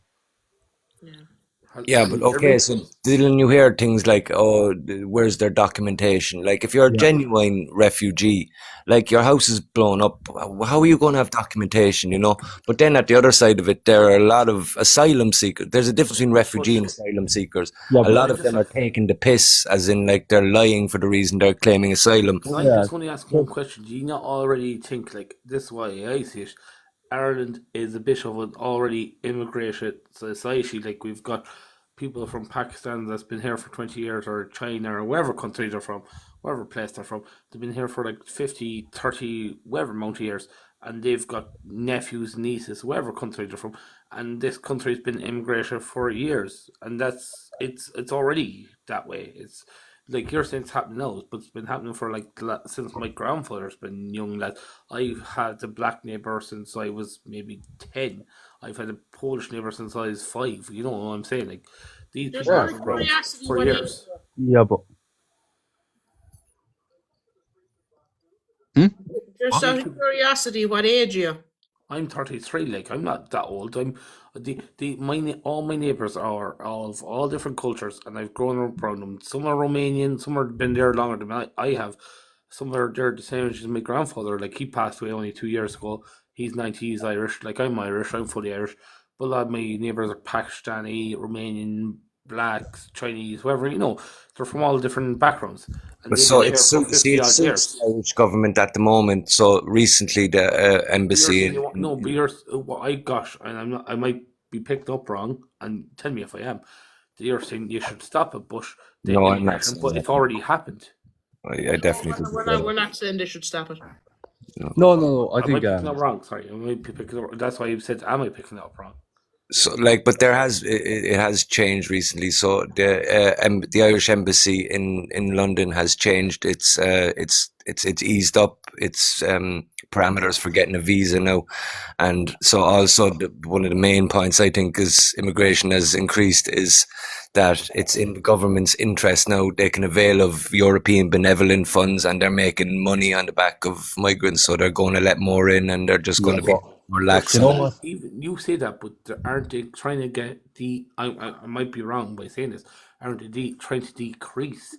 Yeah, but okay, so didn't you hear things like, oh, where's their documentation? Like, if you're a genuine refugee, like your house is blown up, how are you going to have documentation, you know? But then at the other side of it, there are a lot of asylum seekers. There's a difference between refugee and asylum seekers. A lot of them are taking the piss, as in, like, they're lying for the reason they're claiming asylum. I just want to ask one question. Do you not already think, like, this is why I see it, Ireland is a bit of an already immigrated society. Like we've got people from Pakistan that's been here for 20 years, or China, or wherever country they're from, wherever place they're from. They've been here for like 50, 30, whatever amount of years, and they've got nephews, nieces, wherever country they're from. And this country's been immigrated for years, and it's already that way. It's like you're saying it's happening now, but it's been happening for like since my grandfather's been young lad. I've had a black neighbour since I was maybe 10. I've had a Polish neighbour since I was 5. You know what I'm saying? Like these Just people Yeah, out have of been around curiosity, for what age? years. yeah, but hmm? Just What? out These of people, curiosity, what age are you? I'm 33. Like I'm not that old. I'm all my neighbours are of all different cultures, and I've grown up around them. Some are Romanian, some are been there longer than I have. Some are there the same age as my grandfather. Like he passed away only 2 years ago. He's 90. He's Irish. Like I'm Irish. I'm fully Irish. But a lot of my neighbours are Pakistani, Romanian, blacks, Chinese, whoever. They're from all different backgrounds, and they've So been here it's for see, 50 it odd suits years. the Irish government at the moment. So recently, the But you're embassy saying you want no, but you're what I got, and I'm not. I might be picked up wrong, and tell me if I am. You're saying you should stop it, but the no, I'm not immigration, saying but that. it's already happened. I No, definitely we're didn't not. say we're not saying they should stop it. that. No, no, no. I Am I think picking up wrong? Sorry, I might be picking up. That's why you said, am I picking up wrong? So but it has changed recently. So the Irish embassy in London has changed. It's eased up its parameters for getting a visa now, and so also one of the main points I think is immigration has increased is that it's in the government's interest now. They can avail of European benevolent funds, and they're making money on the back of migrants. So they're going to let more in, and they're just going yeah, to be but more But lax you on know it. what? even you say that, but aren't they trying to get I might be wrong by saying this. Aren't they trying to decrease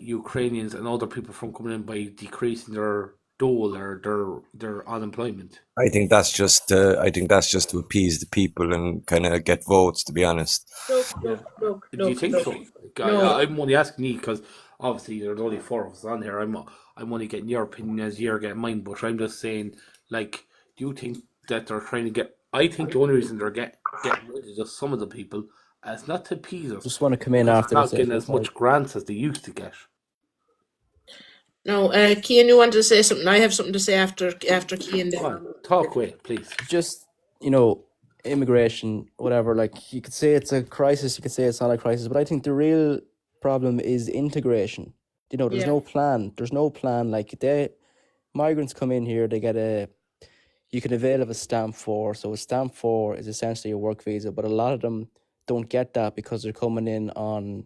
Ukrainians and other people from coming in by decreasing their dole or their unemployment? I think that's just to appease the people and kind of get votes. To be honest, Look, Yeah. look, look, Do you look, think look. so? Like, No, I'm only asking you because obviously there's only four of us on here. I'm only getting your opinion as you're getting mine, but I'm just saying, like, do you think that they're trying to get? I think the only reason they're getting rid of just some of the people is not to appease us Just want to come in because they're after this not if getting you're as sorry. much grants as they used to get. no. Cian, you wanted to say something? I have something to say after Cian. Go on, talk away, please. Just, immigration, whatever, like you could say it's a crisis, you could say it's not a crisis, but I think the real problem is integration. There's Yeah. no plan. There's no plan. Like migrants come in here, they get you can avail of a stamp four. So a stamp four is essentially a work visa, but a lot of them don't get that because they're coming in on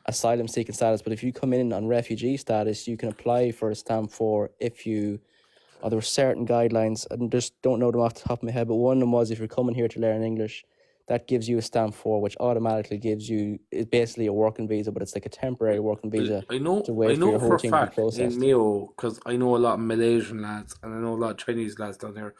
asylum seeking status. But if you come in on refugee status, you can apply for a stamp four if you there were certain guidelines, I just don't know them off the top of my head, but one of them was if you're coming here to learn English, that gives you a stamp four, which automatically gives you, it's basically a working visa, but it's like a temporary working Well, visa I to know, I wait for know your for whole a thing to be fact in processed. Mayo, because I know a lot of Malaysian lads and I know a lot of Chinese lads down there.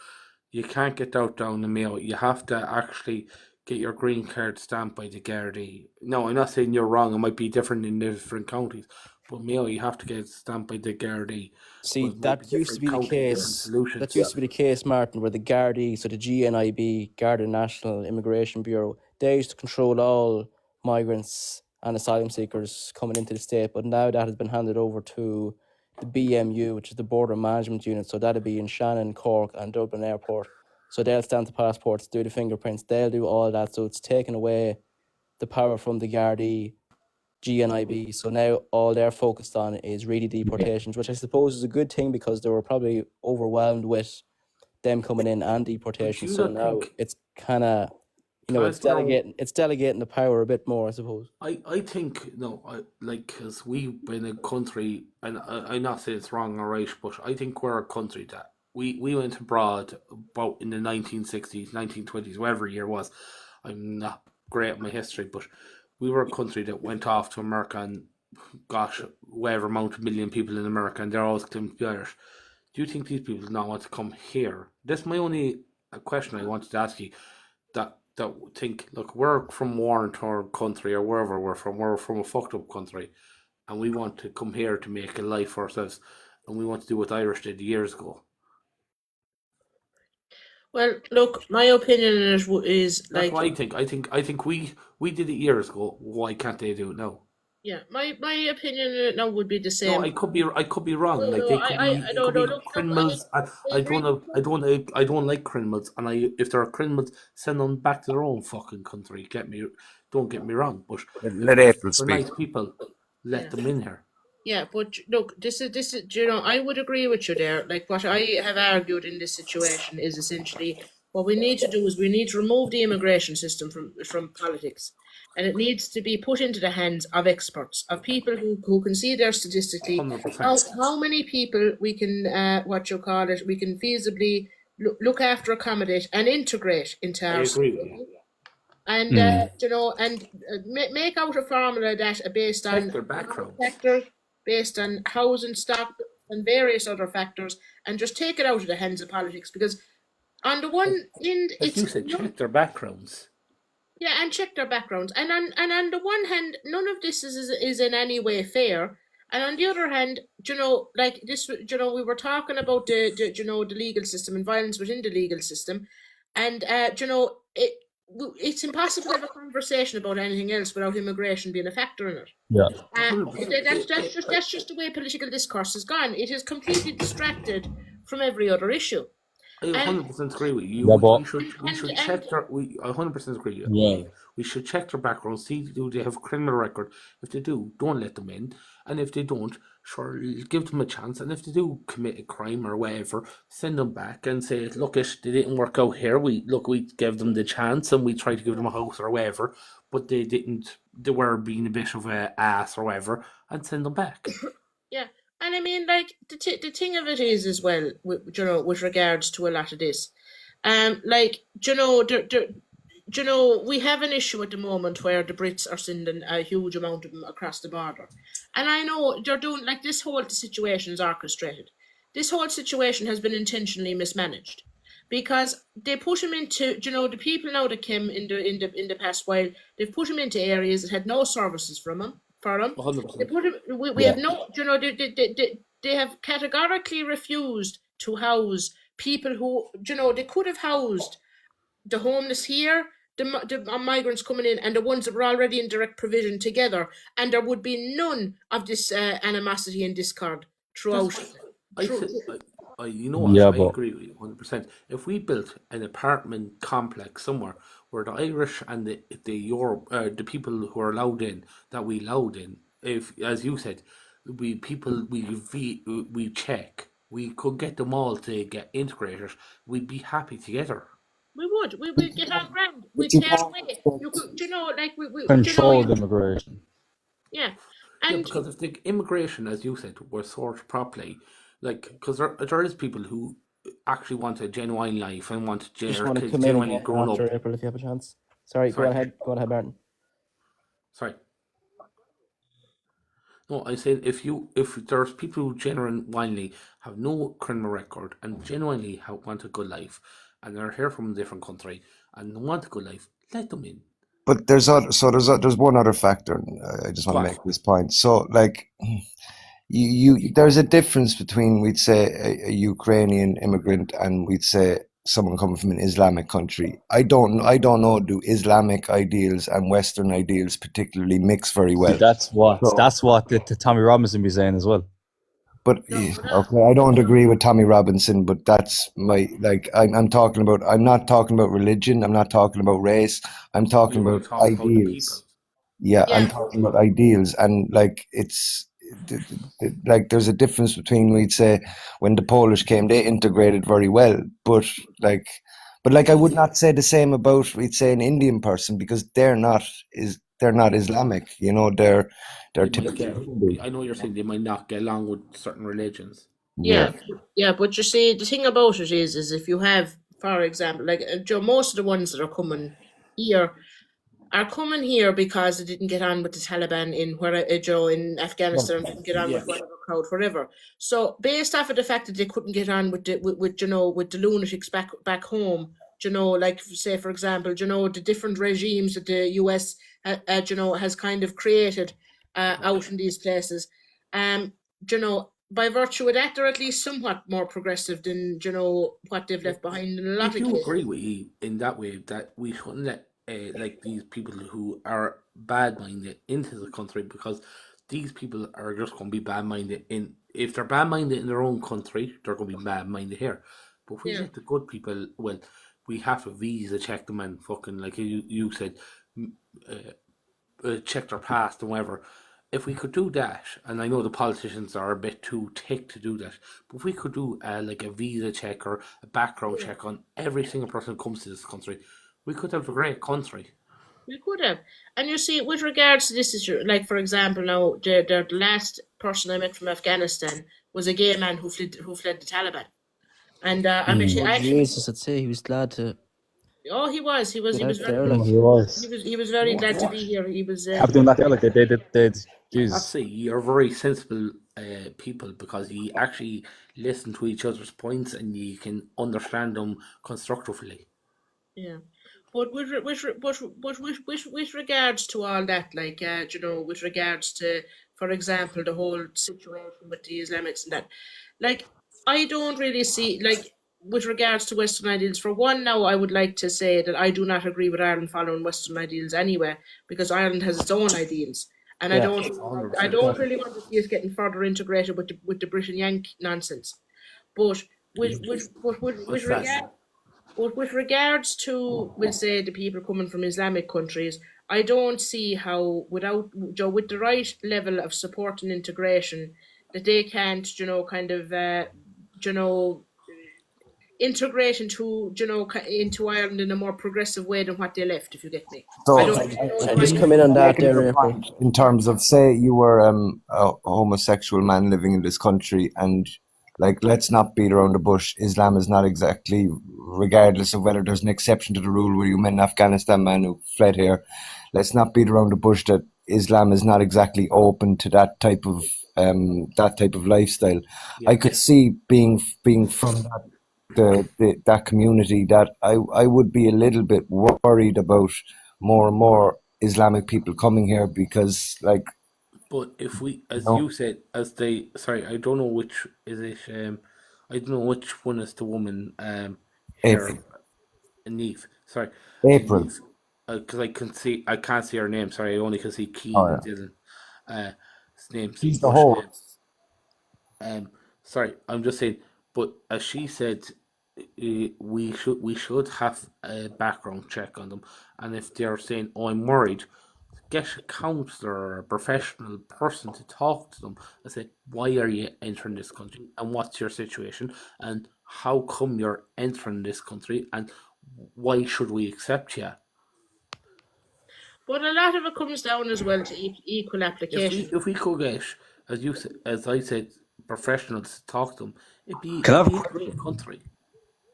You can't get out down in Mayo. You have to actually get your green card stamped by the Gardaí. No, I'm not saying you're wrong. It might be different in different counties, but Mayo, you have to get it stamped by the Gardaí. But See, it might be that used to different be the counties, different case. That solutions. used to be the case, Martin, where the Gardaí, so the GNIB, Garda National Immigration Bureau, they used to control all migrants and asylum seekers coming into the state. But now that has been handed over to the BMU, which is the Border Management Unit. So that'll be in Shannon, Cork, and Dublin Airport. So they'll stamp the passports, do the fingerprints, they'll do all that. So it's taken away the power from the Gardaí, GNIB. So now all they're focused on is really deportations, which I suppose is a good thing because they were probably overwhelmed with them coming in and But do deportations. you So not now think, it's kind of, can I throw it's delegating the power a bit more, I suppose. I think no, because we've been a country, and I not say it's wrong or right, but I think we're a country that we went abroad about in the 1960s, 1920s, whatever year it was. I'm not great at my history, but we were a country that went off to America and got whatever amount of million people in America, and they're always claiming to be Irish. Do you think these people now want to come here? That's my only question I wanted to ask you that think, look, we're from war torn country or wherever we're from a fucked up country, and we want to come here to make a life for ourselves, and we want to do what Irish did years ago. Well, look, my opinion on it is That's like, what I think. I think we did it years ago. Why can't they do it now? yeah, my opinion on it now would be the No, same. I could be wrong. Like No, I they could don't know. be Look, criminals. I agree. I don't like criminals. And if they're criminals, send them back to their own fucking country. Don't get me wrong. But Let April they're speak. nice people, let Yeah. them in here. Yeah, but look, this is, you know, I would agree with you there. Like what I have argued in this situation is essentially what we need to do is we need to remove the immigration system from politics, and it needs to be put into the hands of experts, of people who can see there statistically 100%. how many people we can what you call it we can feasibly look after, accommodate, and integrate into I our agree with you. society. And you know, and make out a formula that based Check on their economic backgrounds. factors, based on housing stock and various other factors, and just take it out of the hands of politics. Because on the one end, As it's you said, check their backgrounds. yeah, and check their backgrounds. And on the one hand, none of this is in any way fair. And on the other hand, you know, like this, you know, we were talking about the you know, the legal system and violence within the legal system, and you know, it's impossible to have a conversation about anything else without immigration being a factor in it. Yeah. 100%. That's just the way political discourse has gone. It is completely distracted from every other issue. I And 100% agree with you. Yeah, but We should and check their. I 100% agree with yeah, you. We should check their background, see do they have a criminal record. If they do, don't let them in. And if they don't, sure, give them a chance. And if they do commit a crime or whatever, send them back and say, look, they didn't work out here. We gave them the chance and we tried to give them a house or whatever, but they didn't. They were being a bit of a ass or whatever, and send them back. yeah, and I mean, like the thing of it is as well, you know, with regards to a lot of this, like you know, you know, we have an issue at the moment where the Brits are sending a huge amount of them across the border, and I know they're doing like this whole situation is orchestrated. This whole situation has been intentionally mismanaged because they put them into, you know, the people now that came in the past while, they've put them into areas that had no services from them for them. They 100%. put him. We yeah. have no. You know, they have categorically refused to house people who, you know, they could have housed the homeless here, the migrants coming in, and the ones that were already in direct provision together, and there would be none of this animosity and discord That's throughout. why I Through, said, you know what, Yeah, I but agree with you 100%. If we built an apartment complex somewhere where the Irish and the Europe, the people who are allowed in, that we allowed in, if, as you said, we check, we could get them all to get integrated, we'd be happy together. we would. We get on grand. We It's tear important. away. You could, you know, like you know, controlled immigration. yeah, Yeah, and because if the immigration, as you said, were sorted properly, like, because there is people who actually want a genuine life and want Just their want to kids come in genuinely again grown after up. April if you have a chance. Sorry, Sorry, go ahead, Martin. sorry. No, I said if there's people who genuinely have no criminal record and genuinely want a good life, and they're here from a different country and want a good life, let them in. But there's one other factor. And I just want Go to on. make this point. So, like, there's a difference between, we'd say, a Ukrainian immigrant and we'd say someone coming from an Islamic country. I don't know, do Islamic ideals and Western ideals particularly mix very See, well? that's what So, the Tommy Robinson be saying as well. but no, okay, I don't agree with Tommy Robinson, but that's my, like, I'm talking about. I'm not talking about religion. I'm not talking about race. I'm talking You're about talking about the people. ideals. Yeah, yeah, I'm talking about ideals, and like like there's a difference between, we'd say, when the Polish came, they integrated very well, like but like I would not say the same about, we'd say, an Indian person, because they're not Islamic. You know, they're They might typically get. Hindu. I know you're saying they might not get along with certain religions. Yeah. yeah, yeah. But you see, the thing about it is if you have, for example, like Joe, most of the ones that here are coming here because they didn't get on with the Taliban in where Joe in Afghanistan, didn't get on Yeah. with whatever crowd, whatever. So based off of the fact that they couldn't get on with with you know, with the lunatics back home, you know, like say for example, you know, the different regimes that the US you know, has kind of created out in these places, you know. by virtue of that, they're at least somewhat more progressive than what they've left behind in a I lot of do cases. agree with you in that way that we shouldn't let like these people who are bad minded into the country, because these people are just going to be bad minded in, if they're bad minded in their own country, they're going to be bad minded here. But if we Yeah. let the good people, well, we have to visa check them and fucking, like you said, check their past and whatever. If we could do that, and I know the politicians are a bit too thick to do that, but if we could do like a visa check or a background check on every single person who comes to this country, we could have a great country. We could have. And you see, with regards to this issue, like for example, now the last person I met from Afghanistan was a gay man who fled the Taliban, and Oh Jesus! I'd say he was glad to oh, he get was out very there. No, Like, he was. he was very What? glad to What? be here. He was I've done that there. Like they did. I have to Jesus. say, you're very sensible people, because you actually listen to each other's points and you can understand them constructively. yeah. But with regards to all that, like with regards to, for example, the whole situation with the Islamics and that, like I don't really see, like, with regards to Western ideals. For one, now I would like to say that I do not agree with Ireland following Western ideals anyway, because Ireland has its own ideals, and yeah, I 100%. don't really want to see us getting further integrated with the Brit and Yank nonsense. But with What's that? regard but with regards to, we'll say, the people coming from Islamic countries, I don't see how, with the right level of support and integration, that they can't, kind of, you know, integrate into Ireland in a more progressive way than what they left. If you get me, I So, don't. I I just don't. come in on that making there, your April. point in terms of, say, you were a homosexual man living in this country, and like, let's not beat around the bush. Islam is not exactly, regardless of whether there's an exception to the rule where you met an Afghanistan man who fled here. Let's not beat around the bush that Islam is not exactly open to that type of lifestyle. Yeah. I could see being from that community, that I would be a little bit worried about more and more Islamic people coming here, because, like, But if we, you as know, you said, as they, sorry, I don't know which is it. I don't know which one is the woman. Here, April, Neve. Sorry, April. Neve. Because I can't see her name. Sorry, I only can see Oh Keen yeah, and Dylan. Uh, his names. she's the But host. sorry, I'm just saying. But as she said, we should have a background check on them, and if they're saying, "Oh, I'm worried," get a counselor or a professional person to talk to them and say, why are you entering this country and what's your situation and how come you're entering this country and why should we accept you? But a lot of it comes down as well to equal If we application. if we could get, as I said, professionals to talk to them, Can I it'd have, be a great country.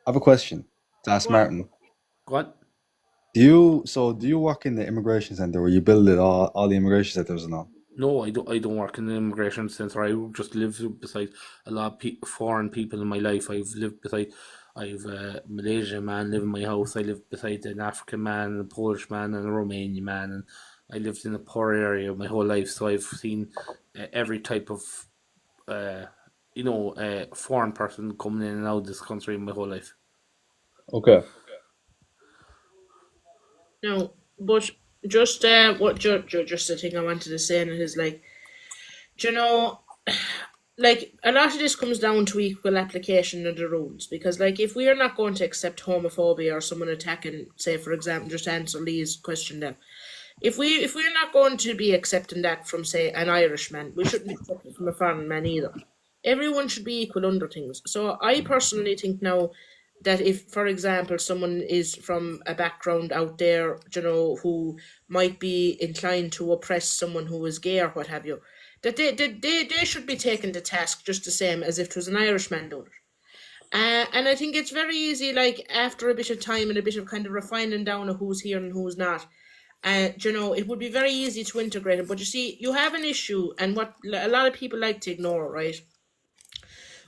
I have a question to ask Go on. Martin? Go on. Do you work in the immigration center where you build it all the immigration centers and all? No, I don't. I don't work in the immigration center. I just live beside a lot of foreign people in my life. I've a Malaysian man live in my house. I live beside an African man, a Polish man, and a Romanian man. And I lived in a poor area my whole life, so I've seen every type of uh, foreign person coming in and out of this country my whole life. Okay. No, but just just the thing I wanted to say, and it is like, do you know, like a lot of this comes down to equal application of the rules, because like if we are not going to accept homophobia or someone attacking, say for example, just to answer Lee's question there, if we're not going to be accepting that from, say, an Irishman, we shouldn't be accepting it from a foreign man either. Everyone should be equal under things. So I personally think now that if, for example, someone is from a background out there, who might be inclined to oppress someone who is gay or what have you, that they should be taken to task just the same as if it was an Irishman doing it. And I think it's very easy, like after a bit of time and a bit of kind of refining down of who's here and who's not, it would be very easy to integrate it. But you see, you have an issue, and what a lot of people like to ignore, right?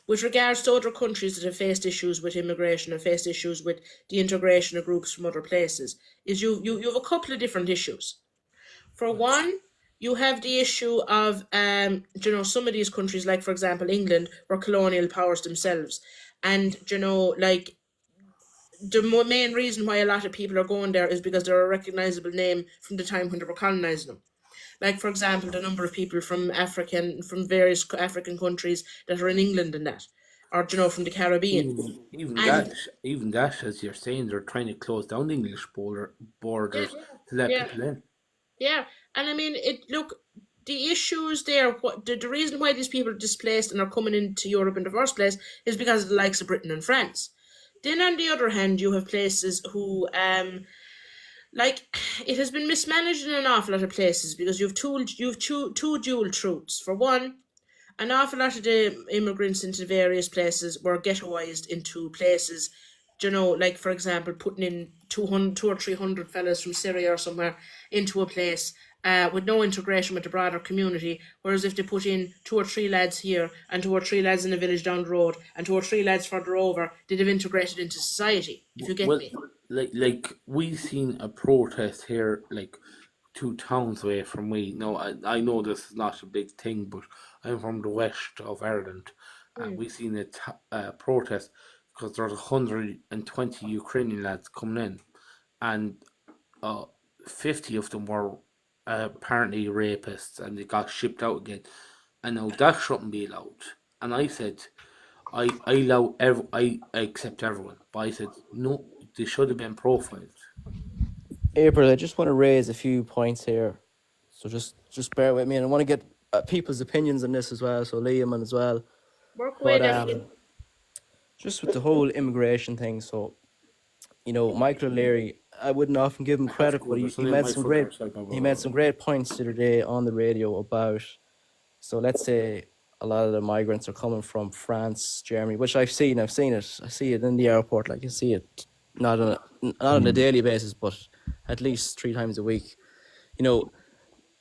With regards to other countries that have faced issues with immigration and faced issues with the integration of groups from other places, is you have a couple of different issues. For one, you have the issue of some of these countries, like for example England, were colonial powers themselves, and like the main reason why a lot of people are going there is because they're a recognizable name from the time when they were colonizing them. Like for example, the number of people from various African countries that are in England and that, or from the Caribbean, Even and that, as you're saying, they're trying to close down the English yeah, borders to let yeah, people in. yeah, and I mean the issues there. What the reason why these people are displaced and are coming into Europe in the first place is because of the likes of Britain and France. Then on the other hand, you have places who like it has been mismanaged in an awful lot of places because two dual truths. For one, an awful lot of the immigrants into various places were ghettoized into places, like for example, putting in 2 or 300 fellas from Syria or somewhere into a place with no integration with the broader community. Whereas if they put in 2 or 3 lads here and 2 or 3 lads in a village down the road and 2 or 3 lads further over, they'd have integrated into society, if you get Well, me. like we seen a protest here, like 2 towns away from me. No, I know this is not a big thing, but I'm from the west of Ireland, and Mm. we seen a protest because there's 120 Ukrainian lads coming in, and uh, 50 of them were apparently rapists, and they got shipped out again. And now that shouldn't be allowed. And I said, I accept everyone, but I said no, they should have been profiled. April, I just want to raise a few points here, so just bear with me, and I want to get people's opinions on this as well. So Liam and as well, Work away but there, kid. just with the whole immigration thing. So Michael O'Leary, I wouldn't often give him I have to credit, go. but There's he only a made some microphone great there, so he made some great points the other day on the radio about. So let's say a lot of the migrants are coming from France, Germany, which I've seen. I see it in the airport. Like I see it not on a daily basis, but at least 3 times a week.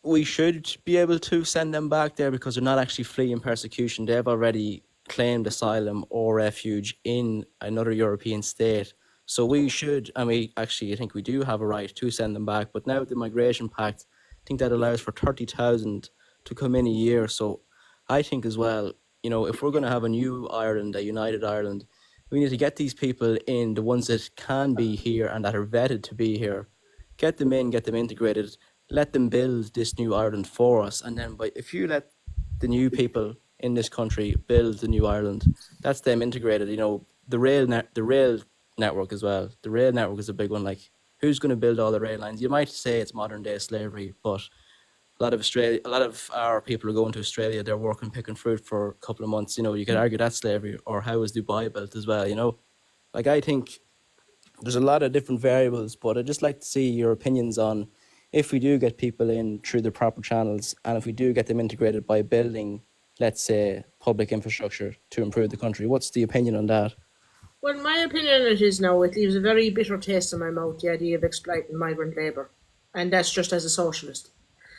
We should be able to send them back there because they're not actually fleeing persecution. They've already claimed asylum or refuge in another European state. So we should, and we actually, I think we do have a right to send them back. But now with the Migration Pact, I think that allows for 30,000 to come in a year. So I think as well, if we're going to have a new Ireland, a united Ireland, we need to get these people in, the ones that can be here and that are vetted to be here, get them in, get them integrated, let them build this new Ireland for us. And then if you let the new people in this country build the new Ireland, that's them integrated. The rail network as well. The rail network is a big one. Like, who's going to build all the rail lines? You might say it's modern day slavery, but a lot of our people are going to Australia. They're working picking fruit for a couple of months. You could argue that's slavery. Or how is Dubai built as well? Like, I think there's a lot of different variables, but I'd just like to see your opinions on if we do get people in through the proper channels, and if we do get them integrated by building, let's say, public infrastructure to improve the country. What's the opinion on that? Well, my opinion on it is now it leaves a very bitter taste in my mouth, the idea of exploiting migrant labour. And that's just as a socialist.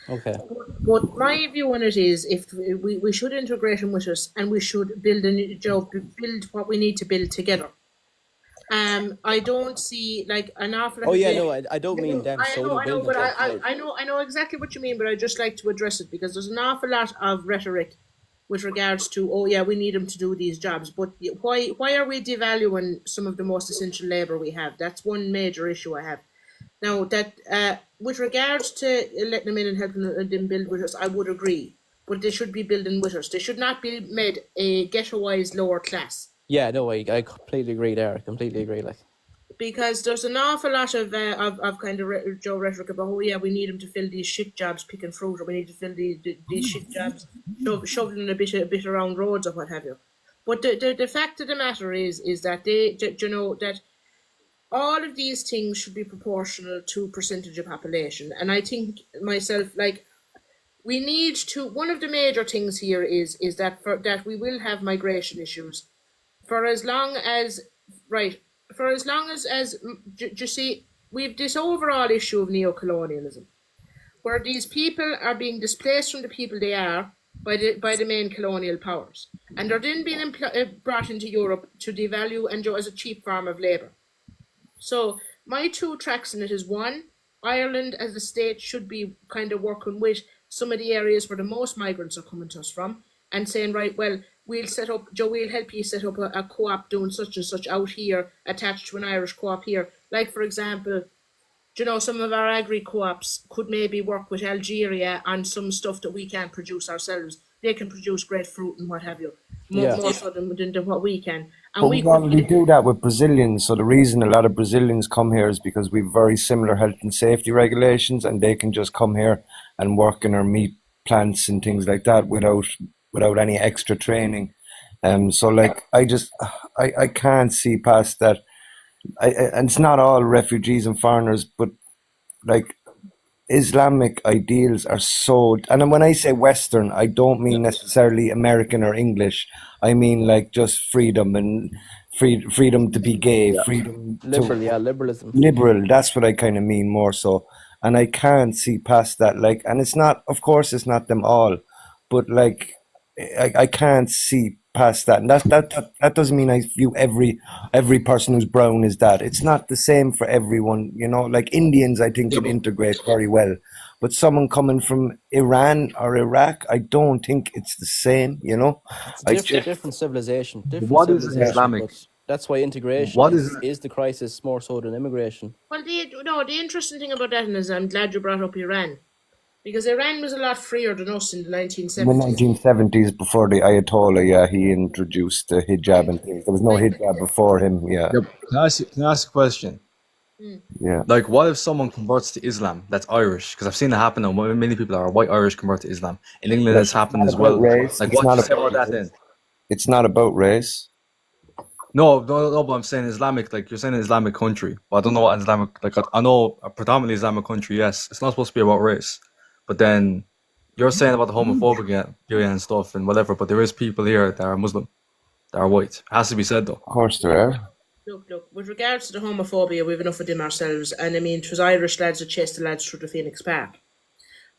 Okay. But my view on it is if we should integrate them with us and we should build a new job, build what we need to build together. I don't see like an awful lot Oh of yeah, people- no, I don't mean them solo I know, building but it. I know exactly what you mean, but I just like to address it because there's an awful lot of rhetoric with regards to, oh yeah, we need them to do these jobs, but why are we devaluing some of the most essential labour we have? That's one major issue I have. Now that with regards to letting them in and helping them build with us, I would agree, but they should be building with us. They should not be made a ghettoized lower class. Yeah, no, I completely agree there. I completely agree. Like, Because there's an awful lot of kind of Joe rhetoric about, oh yeah, we need them to fill these shit jobs picking fruit, or we need to fill these shit jobs shoveling a bit around roads or what have you. But the fact of the matter is that that all of these things should be proportional to percentage of population, and I think myself like we need to. One of the major things here is that we will have migration issues for as long as right for as long as you see we've this overall issue of neocolonialism where these people are being displaced from the people they are by the main colonial powers, and they're then being brought into Europe to devalue and as a cheap form of labour. So my two tracks in it is one, Ireland as a state should be kind of working with some of the areas where the most migrants are coming to us from, and saying, right, well, we'll set up, Joe, we'll help you set up a co-op doing such and such out here, attached to an Irish co-op here. Like, for example, some of our agri co-ops could maybe work with Algeria on some stuff that we can't produce ourselves. They can produce great fruit and what have you, more so than what we can. And But we we could already do that with Brazilians. So the reason a lot of Brazilians come here is because we've very similar health and safety regulations, and they can just come here and work in our meat plants and things like that without any extra training. So like I can't see past that. And it's not all refugees and foreigners, but like Islamic ideals are so, and when I say Western, I don't mean necessarily American or English. I mean like just freedom and freedom to be gay, freedom Liberal, to liberalism. liberal. That's what I kind of mean more so. And I can't see past that. Like, and it's not, of course, it's not them all, but like, I can't see past that. And that doesn't mean I view every person who's brown as that. It's not the same for everyone, like Indians I think can integrate very well. But someone coming from Iran or Iraq, I don't think it's the same, It's different civilization. What is an Islamic? But that's why integration What is the crisis more so than immigration. Well, the interesting thing about that is I'm glad you brought up Iran, because Iran was a lot freer than us in the 1970s. In the 1970s, before the Ayatollah, he introduced the hijab and things. There was no hijab before him, Can I ask a question? Yeah. Like, what if someone converts to Islam that's Irish? Because I've seen it happen now. Many people are white Irish convert to Islam. In England, it's happened as well. Race. Like, It's what not do you say about about that race. then? It's not about race. No, but I'm saying Islamic, like you're saying an Islamic country. But I don't know what Islamic, like I know a predominantly Islamic country, yes. It's not supposed to be about race. But then you're saying about the homophobia and stuff and whatever, but there is people here that are Muslim, that are white. It has to be said though. Of course there are. Look, with regards to the homophobia, we've enough of them ourselves, and I mean, 'twas Irish lads that chased the lads through the Phoenix Park.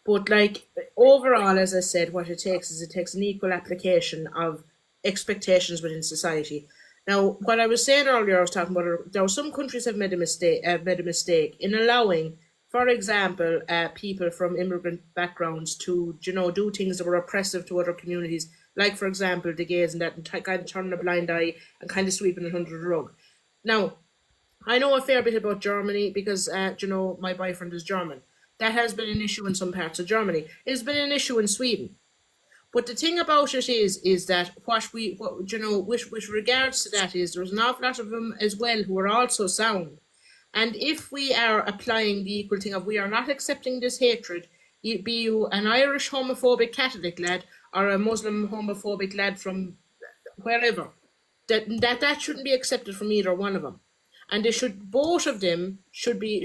But like, overall, as I said, what it takes an equal application of expectations within society. Now, what I was saying earlier, I was talking about, there some countries have made a mistake in allowing, for example, people from immigrant backgrounds to, do things that were oppressive to other communities, like, for example, the gays and that, and kind of turning a blind eye and kind of sweeping it under the rug. Now, I know a fair bit about Germany because, my boyfriend is German. That has been an issue in some parts of Germany. It's been an issue in Sweden. But the thing about it is that with regards to that is there's an awful lot of them as well who are also sound. And if we are applying the equal thing of we are not accepting this hatred, be you an Irish homophobic Catholic lad or a Muslim homophobic lad from wherever, that shouldn't be accepted from either one of them, and both of them should be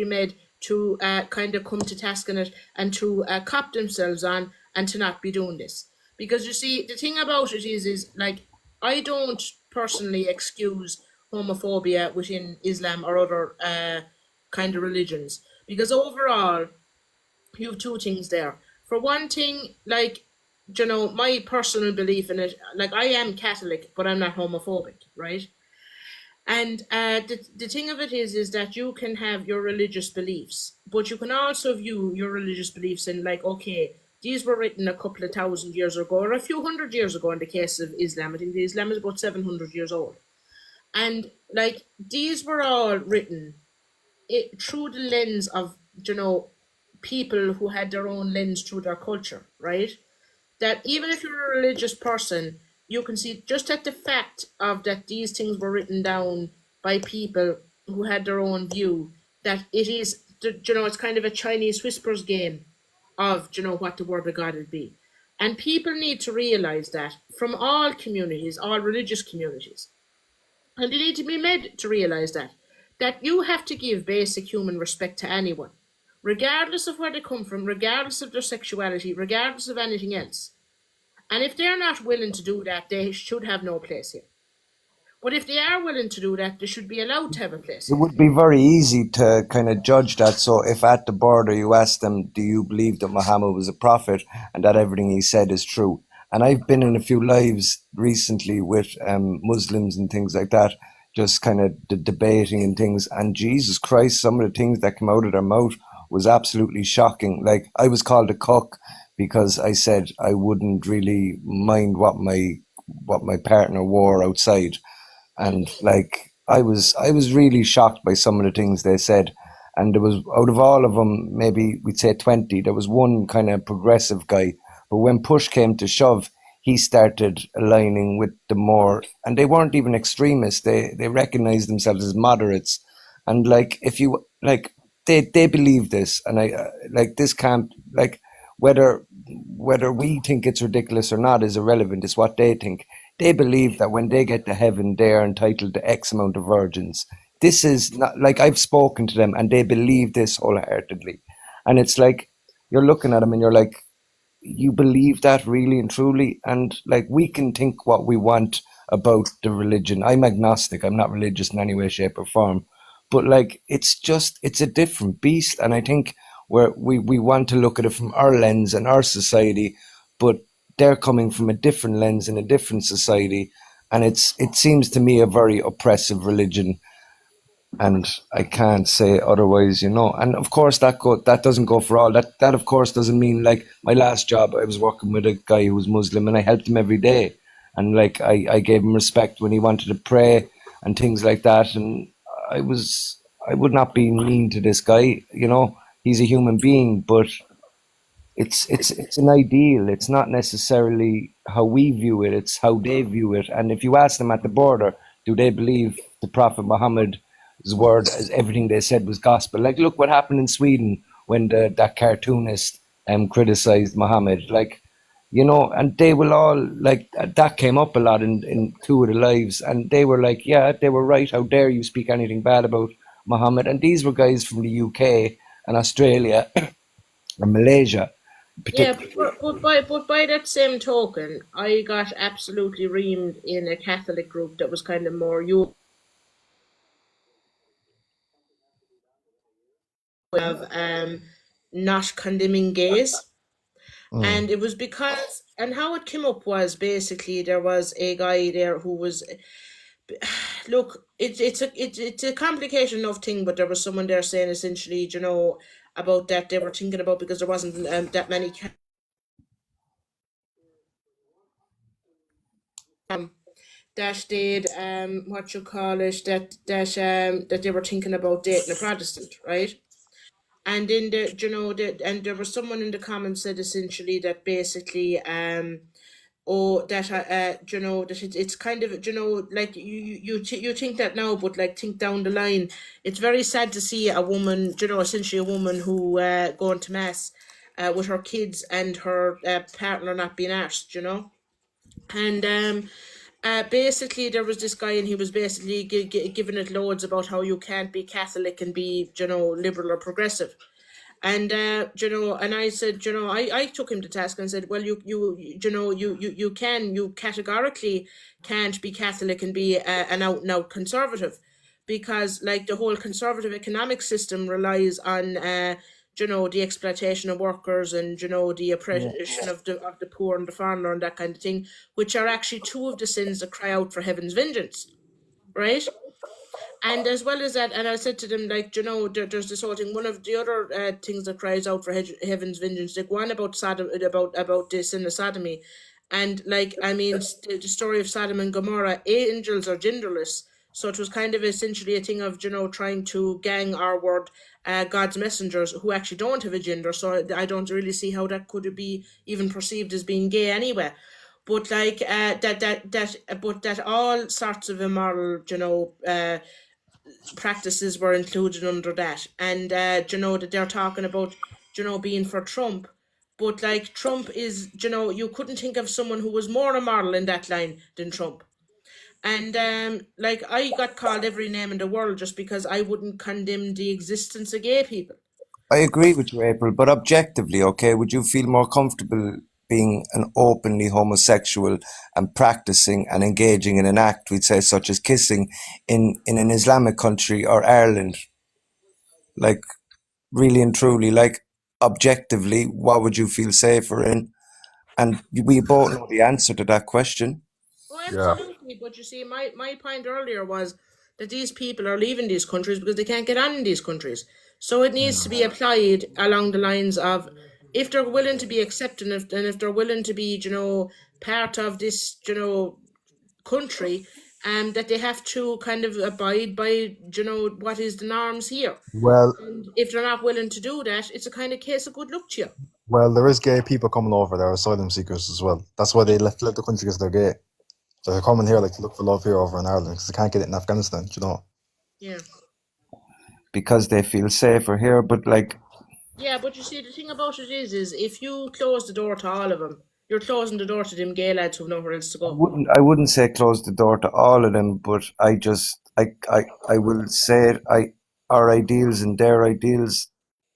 made to kind of come to task on it and to cop themselves on and to not be doing this, because you see the thing about it is like I don't personally excuse homophobia within Islam or other kind of religions, because overall you have two things there. For one thing, like, my personal belief in it, like I am Catholic, but I'm not homophobic, right? And the thing of it is that you can have your religious beliefs, but you can also view your religious beliefs in like, okay, these were written a couple of 1,000 years ago, or a few hundred years ago in the case of Islam. I think Islam is about 700 years old. And like, these were all written through the lens of, people who had their own lens through their culture, right? That even if you're a religious person, you can see just at the fact of that these things were written down by people who had their own view, that it is, it's kind of a Chinese whispers game of, what the word of God would be. And people need to realize that from all communities, all religious communities, and they need to be made to realize that you have to give basic human respect to anyone, regardless of where they come from, regardless of their sexuality, regardless of anything else. And if they're not willing to do that, they should have no place here. But if they are willing to do that, they should be allowed to have a place It here. would be very easy to kind of judge that. So if at the border you ask them, do you believe that Muhammad was a prophet and that everything he said is true? And I've been in a few lives recently with Muslims and things like that, just kind of debating and things. And Jesus Christ, some of the things that come out of their mouth was absolutely shocking. Like, I was called a cuck because I said I wouldn't really mind what my partner wore outside. And like, I was really shocked by some of the things they said. And there was, out of all of them, maybe we'd say 20, there was one kind of progressive guy. But when push came to shove, he started aligning with the more, and they weren't even extremists. They recognized themselves as moderates. And like, if you like, they believe this, and I like, this can't, like, whether we think it's ridiculous or not is irrelevant. It's what they think. They believe that when they get to heaven, they are entitled to X amount of virgins. This is not, like, I've spoken to them and they believe this wholeheartedly. And it's like, you're looking at them and you're like, you believe that really and truly? And like, we can think what we want about the religion. I'm agnostic. I'm not religious in any way, shape, or form. But like, it's a different beast. And I think we want to look at it from our lens and our society, but they're coming from a different lens in a different society. And it seems to me a very oppressive religion, and I can't say otherwise, And of course, that doesn't go for all. That of course doesn't mean, like, my last job, I was working with a guy who was Muslim, and I helped him every day, and like, I gave him respect when he wanted to pray and things like that, and I would not be mean to this guy, He's a human being, but it's an ideal. It's not necessarily how we view it, it's how they view it. And if you ask them at the border, do they believe the Prophet Muhammad's word, as everything they said was gospel? Like, look what happened in Sweden when that cartoonist criticized Muhammad. Like, and they will all, like, that came up a lot in Two of the Lives, and they were like, yeah, they were right. How dare you speak anything bad about Muhammad? And these were guys from the UK and Australia and Malaysia, Yeah, particularly. but by that same token, I got absolutely reamed in a Catholic group that was kind of more you of not condemning gays. Mm. And it was because, and how it came up was basically there was a guy there who was, look, it's a complication of thing, but there was someone there saying essentially, about that they were thinking about, because there wasn't that many that did what you call it, that they were thinking about dating a Protestant, right? And then and there was someone in the comments said essentially that basically or that that it's kind of, like, you think that now, but like, think down the line, it's very sad to see a woman, essentially a woman who going to mass with her kids and her partner not being asked, and basically there was this guy, and he was basically giving it loads about how you can't be Catholic and be, liberal or progressive. And and I said, I took him to task and said, well, you categorically can't be Catholic and be an out and out conservative, because like the whole conservative economic system relies on the exploitation of workers, and the oppression of the poor and the foreigner and that kind of thing, which are actually two of the sins that cry out for heaven's vengeance, right? And as well as that, and I said to them, like, there's this whole thing. One of the other things that cries out for heaven's vengeance, like one about Sodom, about the sin of sodomy, and like, I mean, the story of Sodom and Gomorrah, angels are genderless, so it was kind of essentially a thing of, trying to gang our word, God's messengers who actually don't have a gender. So I don't really see how that could be even perceived as being gay anyway. But like but that all sorts of immoral, practices were included under that. And that they're talking about, being for Trump. But like, Trump is, you couldn't think of someone who was more immoral in that line than Trump. And like, I got called every name in the world just because I wouldn't condemn the existence of gay people. I agree with you, April, but objectively, okay, would you feel more comfortable being an openly homosexual and practicing and engaging in an act, we'd say, such as kissing, in an Islamic country or Ireland? Like, really and truly, like, objectively, what would you feel safer in? And we both know the answer to that question. Oh, Yeah. absolutely. But you see, my point earlier was that these people are leaving these countries because they can't get on in these countries. So it needs to be applied along the lines of if they're willing to be accepted and if they're willing to be, part of this, country, that they have to kind of abide by, what is the norms here. Well, And if they're not willing to do that, it's a kind of case of good luck to you. well, there is gay people coming over. There are asylum seekers as well. That's why they left the country, because they're gay. So they're coming here like to look for love here over in Ireland, because they can't get it in Afghanistan. You know. Yeah. because they feel safer here. But like, Yeah, but you see, the thing about it is if you close the door to all of them, you're closing the door to them gay lads who've nowhere else to go. I wouldn't say close the door to all of them, but I will say our ideals and their ideals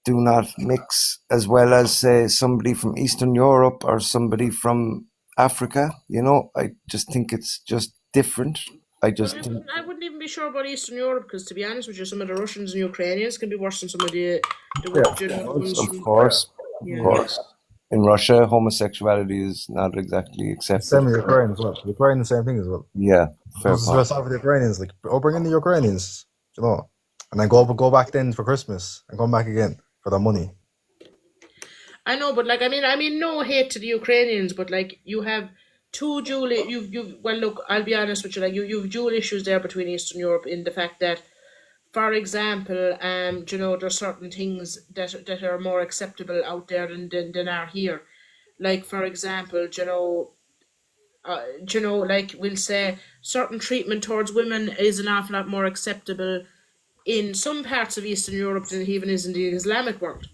do not mix as well as, say, somebody from Eastern Europe or somebody from Africa. You know, I just think it's just different. I Well, just think, I wouldn't even be sure about Eastern Europe because, to be honest with you, some of the Russians and Ukrainians can be worse than some of the Yeah, ones of from. course, Yeah. of course, in Russia, homosexuality is not exactly accepted. same with Ukraine as well. Ukraine, the same thing as well. Yeah, fair Those point. are for the Ukrainians. Like, oh, bring in the Ukrainians. You know, and then go back then for Christmas and come back again for the money. I know, but like I mean, no hate to the Ukrainians, but like you have two dual. You've well, look, I'll be honest with you. Like you've dual issues there between Eastern Europe in the fact that, for example, there's certain things that are more acceptable out there than are here. Like for example, like we'll say certain treatment towards women is an awful lot more acceptable in some parts of Eastern Europe than it even is in the Islamic world.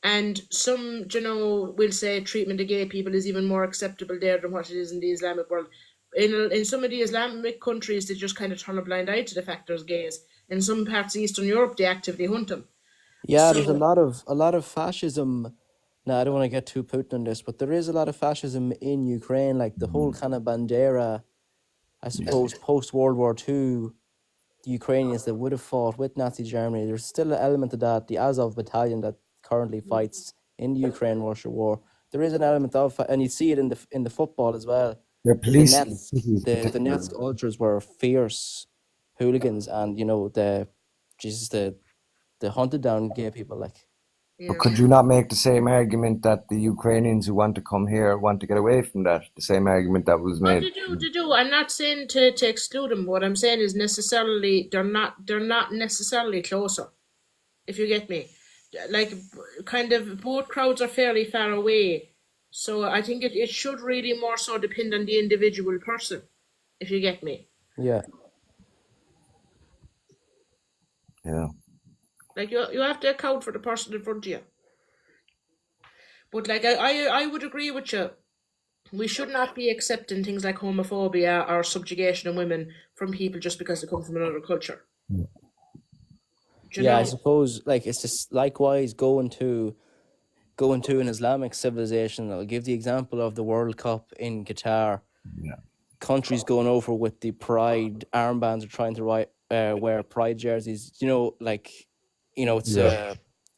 And some, will say treatment of gay people is even more acceptable there than what it is in the Islamic world. In some of the Islamic countries, they just kind of turn a blind eye to the fact there's gays. In some parts of Eastern Europe, they actively hunt them. Yeah, there's So a lot of fascism. Now, I don't want to get too Putin on this, but there is a lot of fascism in Ukraine, like the whole kind of Bandera, I suppose, post World War II, the Ukrainians that would have fought with Nazi Germany. There's still an element of that. The Azov battalion that currently fights in the Ukraine-Russia war. There is an element of, and you see it in the football as well. They're The policing Nets, cities, the particularly. Nets ultras were fierce hooligans, and they hunted down gay people like. yeah. But could you not make the same argument that the Ukrainians who want to come here want to get away from that? The same argument that was Well, made. they do. I'm not saying to exclude them. What I'm saying is necessarily they're not necessarily closer. If you get me, like kind of both crowds are fairly far away. So I think it should really more so depend on the individual person. If you get me, Yeah. Yeah. like you have to account for the person in front of you. But like I would agree with you. We should not be accepting things like homophobia or subjugation of women from people just because they come from another culture. Do you Yeah, I know? suppose like it's just likewise going to an Islamic civilization. I'll give the example of the World Cup in Qatar. Yeah. Countries going over with the pride armbands are trying to wear pride jerseys.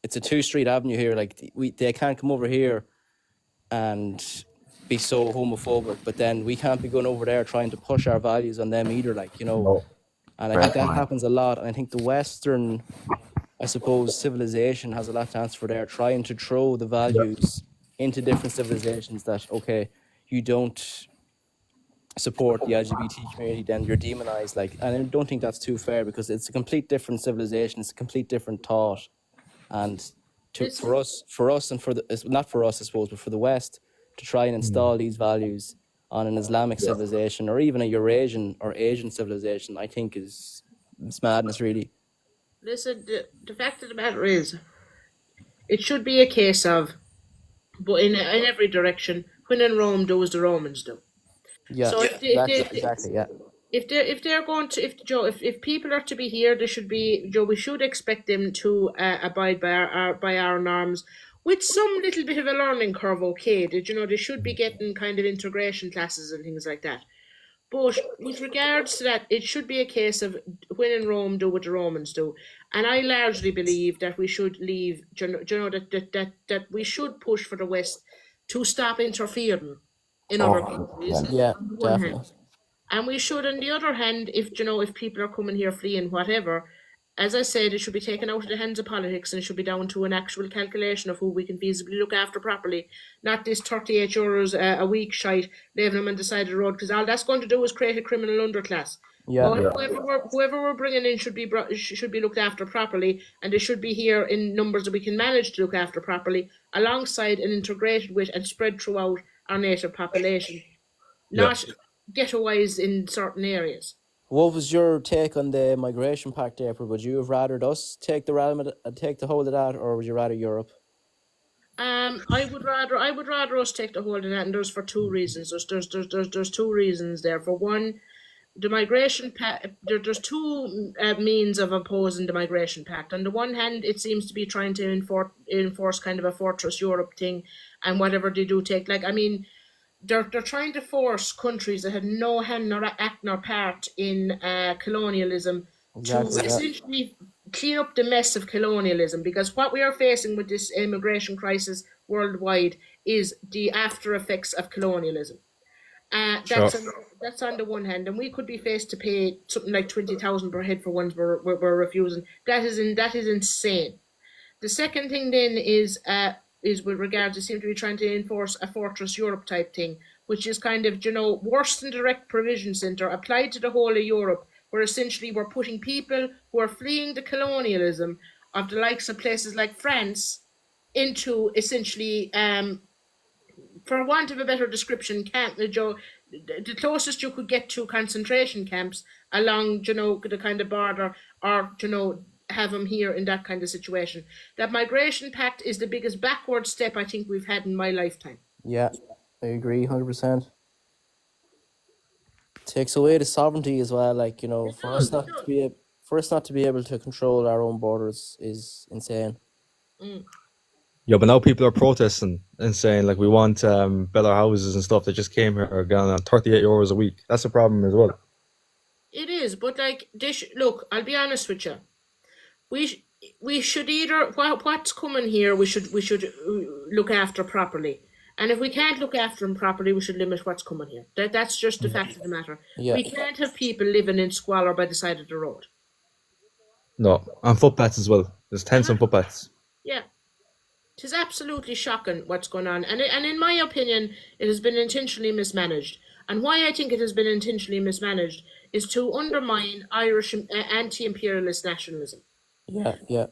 It's a two-street avenue here. Like they can't come over here and be so homophobic, but then we can't be going over there trying to push our values on them either. No. And I think that happens a lot. And I think the Western, I suppose, civilization has a lot to answer for there, trying to throw the values into different civilizations that, okay, you don't support the LGBT community, then you're demonized. And I don't think that's too fair because it's a complete different civilization, it's a complete different thought. And for us, and it's not for us, I suppose, but for the West, to try and install these values on an Islamic civilization or even a Eurasian or Asian civilization, I think it's madness, really. Listen, the fact of the matter is, it should be a case of, but in every direction, when in Rome, do as the Romans do. Yeah, So exactly, yeah. if they're going to if people are to be here, they should be we should expect them to abide by our norms with some little bit of a learning curve. Okay, they should be getting kind of integration classes and things like that. But with regards to that, it should be a case of when in Rome, do what the Romans do. And I largely believe that we should leave, that we should push for the West to stop interfering in other countries, Yeah, on the one hand. definitely. And we should, on the other hand, if people are coming here fleeing, whatever, as I said, it should be taken out of the hands of politics and it should be down to an actual calculation of who we can feasibly look after properly, not this €38 a week shite, leaving them on the side of the road, because all that's going to do is create a criminal underclass. Yeah. But whoever we're bringing in should be looked after properly, and they should be here in numbers that we can manage to look after properly, alongside and integrated with and spread throughout our native population, not ghettoized in certain areas. What was your take on the migration pact, April? Would you have rather us take the hold of that, or would you rather Europe? I would rather us take the hold of that, and there's for two reasons. There's two reasons there. For one, the migration pact. There's two means of opposing the migration pact. On the one hand, it seems to be trying to enforce kind of a fortress Europe thing, and whatever they do take, like, I mean, they're trying to force countries that had no hand nor act nor part in colonialism to essentially clean up the mess of colonialism, because what we are facing with this immigration crisis worldwide is the after effects of colonialism. That's on the one hand, and we could be faced to pay something like 20,000 per head for ones we're refusing. That is insane. The second thing then is with regards to seem to be trying to enforce a fortress Europe type thing, which is kind of, worse than direct provision centre applied to the whole of Europe, where essentially we're putting people who are fleeing the colonialism of the likes of places like France into essentially, for want of a better description, the closest you could get to concentration camps along, the kind of border, or, have them here in that kind of situation. That migration pact is the biggest backward step I think we've had in my lifetime. Yeah, I agree 100%. Takes away the sovereignty as well, like, for us not to be able to control our own borders is insane. Yeah, but now people are protesting and saying, like, we want better houses and stuff that just came here are going on €38 a week. That's a problem as well. It is, but like, look, I'll be honest with you. We should either what's coming here we should look after properly, and if we can't look after them properly, we should limit what's coming here. That's just the fact of the matter. Yeah. We can't have people living in squalor by the side of the road. No, and footpaths as well. There's tents on footpaths. Yeah. It is absolutely shocking what's going on, and in my opinion, it has been intentionally mismanaged. And why I think it has been intentionally mismanaged is to undermine Irish anti-imperialist nationalism. Yeah.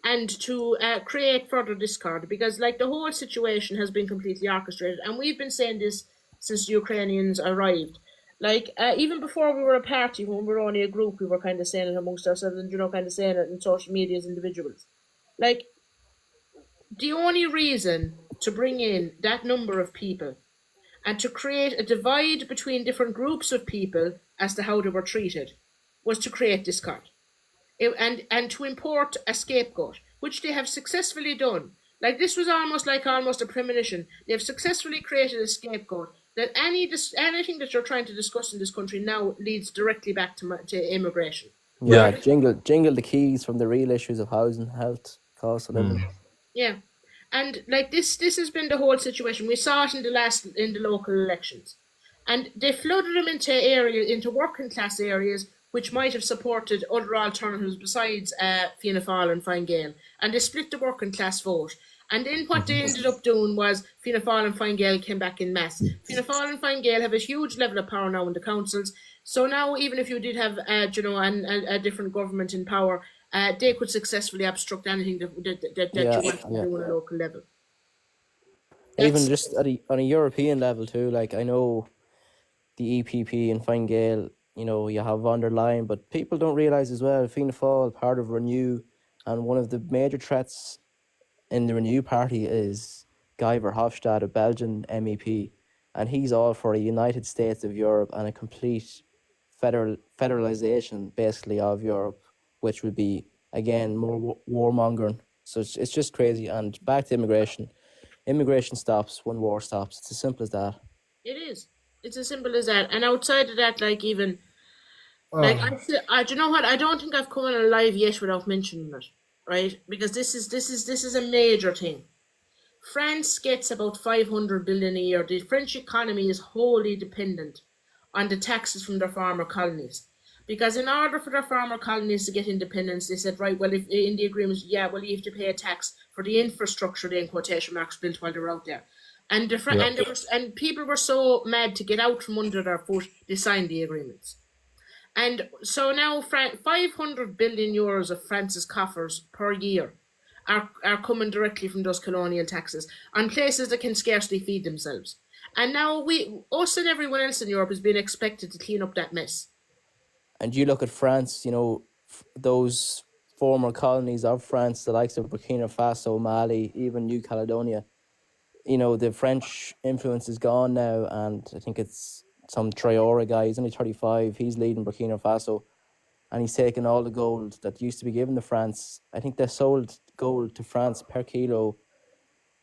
And to create further discord, because like the whole situation has been completely orchestrated, and we've been saying this since the Ukrainians arrived. Like, even before we were a party, when we were only a group, we were kind of saying it amongst ourselves, and kind of saying it in social media as individuals. Like, the only reason to bring in that number of people and to create a divide between different groups of people as to how they were treated was to create discord. And to import a scapegoat, which they have successfully done. Like, this was almost a premonition. They have successfully created a scapegoat that anything that you're trying to discuss in this country now leads directly back to immigration. Yeah, jingle the keys from the real issues of housing, health, cost of living. Yeah, and like this has been the whole situation. We saw it in the local elections, and they flooded them into working class areas, which might have supported other alternatives besides Fianna Fáil and Fine Gael, and they split the working class vote. And then what they ended up doing was Fianna Fáil and Fine Gael came back in mass. Fianna Fáil and Fine Gael have a huge level of power now in the councils. So now, even if you did have, a different government in power, they could successfully obstruct anything that you want to do on a local level. Even just on a European level too. Like, I know the EPP and Fine Gael, you have von der Leyen, but people don't realise as well, Fianna Fáil, part of Renew, and one of the major threats in the Renew party is Guy Verhofstadt, a Belgian MEP, and he's all for a United States of Europe and a complete federalisation, basically, of Europe, which would be, again, more warmongering. So it's just crazy. And back to immigration. Immigration stops when war stops. It's as simple as that. It is. It's as simple as that. And outside of that, like, even... do you know what? I don't think I've come on a live yet without mentioning it, right? Because this is a major thing. France gets about 500 billion a year. The French economy is wholly dependent on the taxes from their former colonies. Because in order for the former colonies to get independence, they said, right, well, if in the agreements, yeah, well, you have to pay a tax for the infrastructure, the in quotation marks, built while they're out there. And Yeah. and people were so mad to get out from under their foot, they signed the agreements. And so now 500 billion euros of France's coffers per year are coming directly from those colonial taxes on places that can scarcely feed themselves. And now us and everyone else in Europe is being expected to clean up that mess. And you look at France, you know, those former colonies of France, the likes of Burkina Faso, Mali, even New Caledonia, you know, the French influence is gone now. And I think it's some Traore guy, he's only 35, he's leading Burkina Faso. And he's taken all the gold that used to be given to France. I think they sold gold to France per kilo.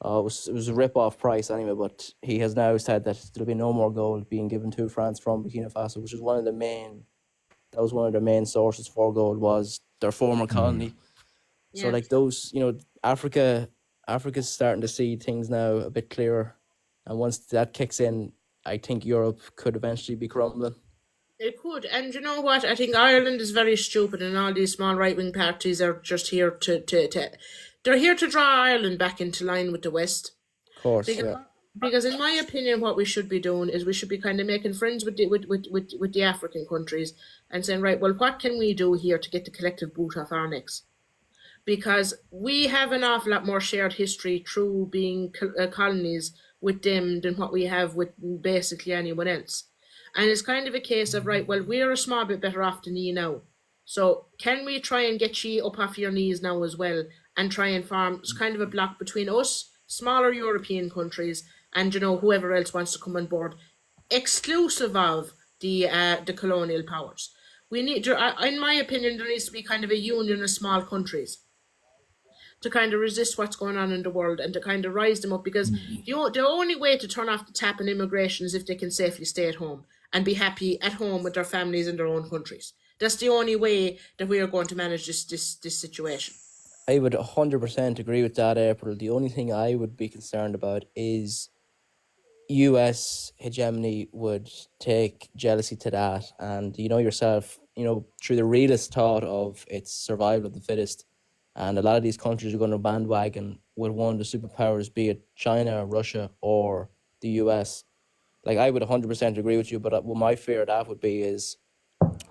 It was a rip-off price anyway, but he has now said that there'll be no more gold being given to France from Burkina Faso, which is one of the main sources for gold, was their former colony. So Yeah. like those, you know, Africa's starting to see things now a bit clearer. And once that kicks in, I think Europe could eventually be crumbling. It could. And you know what? I think Ireland is very stupid, and all these small right wing parties are just here to they're here to draw Ireland back into line with the West. Of course, Because, yeah. because in my opinion, what we should be doing is we should be kind of making friends with the African countries and saying, right, well, what can we do here to get the collective boot off our necks? Because we have an awful lot more shared history through being colonies with them than what we have with basically anyone else. And it's kind of a case of, right, well, we're a small bit better off than you now. So can we try and get you up off your knees now as well and try and form kind of a block between us, smaller European countries, and, you know, whoever else wants to come on board, exclusive of the colonial powers. We need, in my opinion, there needs to be kind of a union of small countries to kind of resist what's going on in the world and to kind of rise them up, because the only way to turn off the tap on immigration is if they can safely stay at home and be happy at home with their families in their own countries. That's the only way that we are going to manage this situation. I would 100% agree with that, April. The only thing I would be concerned about is US hegemony would take jealousy to that. And you know yourself, you know, through the realist thought of its survival of the fittest. And a lot of these countries are going to bandwagon with one of the superpowers, be it China, Russia, or the US. Like, I would 100% agree with you, but what my fear of that would be is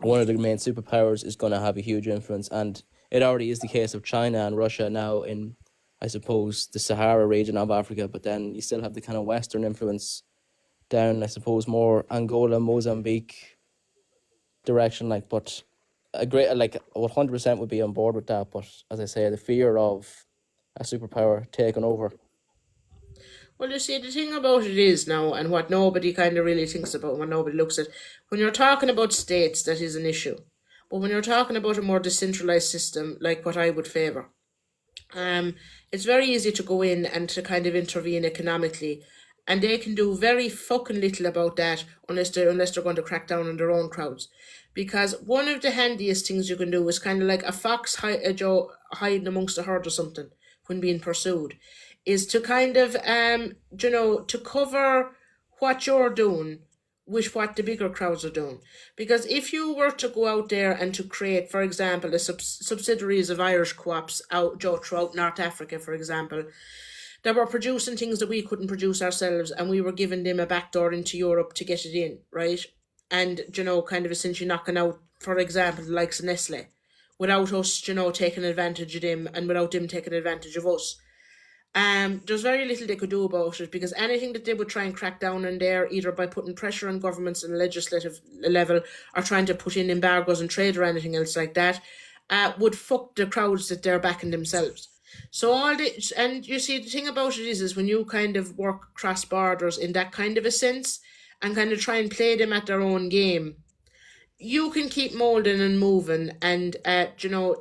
one of the main superpowers is going to have a huge influence. And it already is the case of China and Russia now in, I suppose, the Sahara region of Africa. But then you still have the kind of Western influence down, I suppose, more Angola, Mozambique direction. Like, but a great, like, 100% would be on board with that. But as I say, the fear of a superpower taking over. Well, you see, the thing about it is now, and what nobody kind of really thinks about, when nobody looks at, when you're talking about states, that is an issue. But when you're talking about a more decentralized system, like what I would favour, it's very easy to go in and to kind of intervene economically, and they can do very fucking little about that unless they're going to crack down on their own crowds. Because one of the handiest things you can do is kind of like a fox hiding amongst a herd or something when being pursued, is to kind of to cover what you're doing with what the bigger crowds are doing. Because if you were to go out there and to create, for example, the subsidiaries of Irish co-ops out throughout North Africa, for example, that were producing things that we couldn't produce ourselves, and we were giving them a backdoor into Europe to get it in, right? And, kind of essentially knocking out, for example, the likes of Nestle, without us, taking advantage of them and without them taking advantage of us. There's very little they could do about it, because anything that they would try and crack down on there, either by putting pressure on governments on a legislative level or trying to put in embargoes on trade or anything else like that, would fuck the crowds that they're backing themselves. So and you see, the thing about it is when you kind of work cross borders in that kind of a sense and kind of try and play them at their own game, you can keep molding and moving and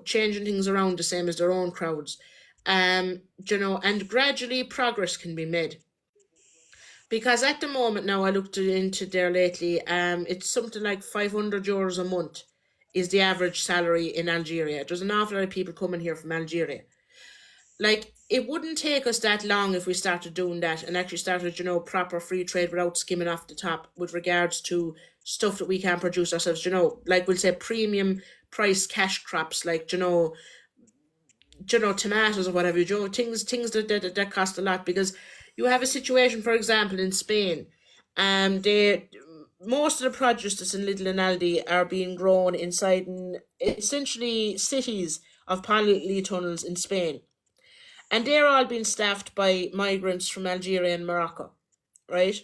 changing things around the same as their own crowds. And gradually progress can be made. Because at the moment now, I looked into there lately, it's something like €500 a month is the average salary in Algeria. There's an awful lot of people coming here from Algeria. Like, it wouldn't take us that long if we started doing that and actually started, proper free trade without skimming off the top with regards to stuff that we can produce ourselves, like we'll say premium price cash crops, like, tomatoes or whatever, things that cost a lot, because you have a situation, for example, in Spain, they most of the produce that's in Lidl and Aldi are being grown inside essentially cities of polytunnels in Spain, and they're all being staffed by migrants from Algeria and Morocco, right?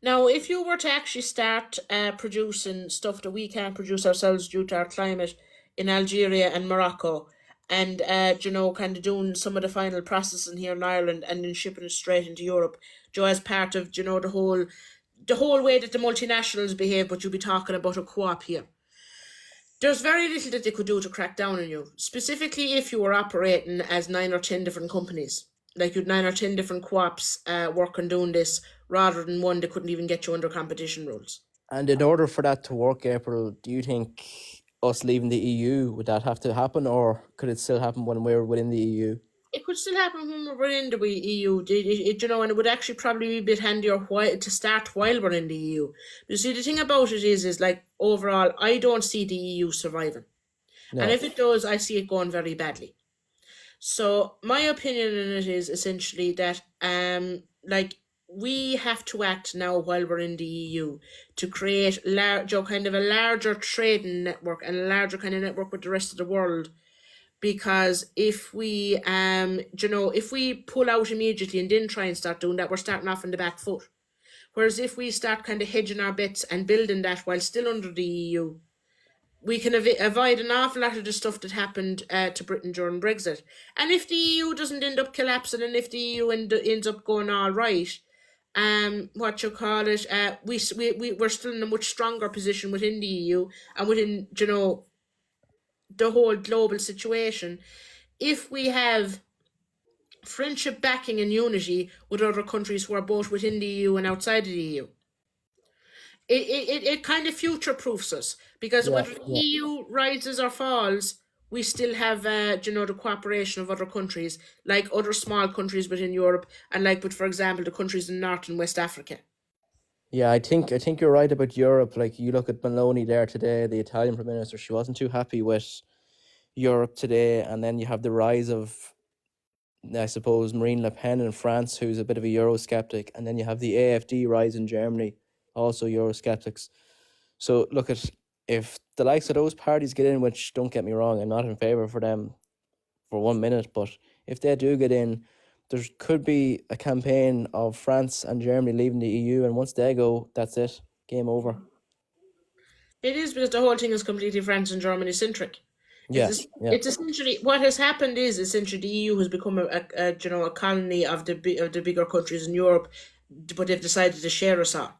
Now, if you were to actually start producing stuff that we can't produce ourselves due to our climate in Algeria and Morocco, and kind of doing some of the final processing here in Ireland and then shipping it straight into Europe, as part of the whole way that the multinationals behave, but you'll be talking about a co-op here. There's very little that they could do to crack down on you, specifically if you were operating as 9 or 10 different companies. Like, you'd 9 or 10 different co-ops working doing this, rather than one that couldn't even get you under competition rules. And in order for that to work, April, do you think us leaving the EU, would that have to happen, or could it still happen when we're within the EU? It could still happen when we're in the EU, and it would actually probably be a bit handier to start while we're in the EU. You see, the thing about it is like, overall, I don't see the EU surviving. No. And if it does, I see it going very badly. So my opinion on it is essentially that like, we have to act now while we're in the EU to create kind of a larger trading network and a larger kind of network with the rest of the world. Because if we if we pull out immediately and then try and start doing that, we're starting off on the back foot. Whereas if we start kind of hedging our bets and building that while still under the EU, we can avoid an awful lot of the stuff that happened to Britain during Brexit. And if the EU doesn't end up collapsing, and if the EU ends up going all right, we're still in a much stronger position within the EU and within, the whole global situation, if we have friendship, backing, and unity with other countries who are both within the EU and outside of the EU. It kind of future proofs us, because whether the EU rises or falls, we still have the cooperation of other countries, like other small countries within Europe, and like with, for example, the countries in North and West Africa. Yeah, I think you're right about Europe. Like, you look at Meloni there today, the Italian Prime Minister, she wasn't too happy with Europe today, and then you have the rise of, I suppose, Marine Le Pen in France, who's a bit of a Eurosceptic, and then you have the AfD rise in Germany, also Eurosceptics. So look at, if the likes of those parties get in, which, don't get me wrong, I'm not in favour for them for 1 minute, but if they do get in, there could be a campaign of France and Germany leaving the EU, and once they go, that's it, game over. It is, because the whole thing is completely France and Germany centric. Yes, It's essentially what has happened is essentially the EU has become a colony of the bigger countries in Europe, but they've decided to share us all.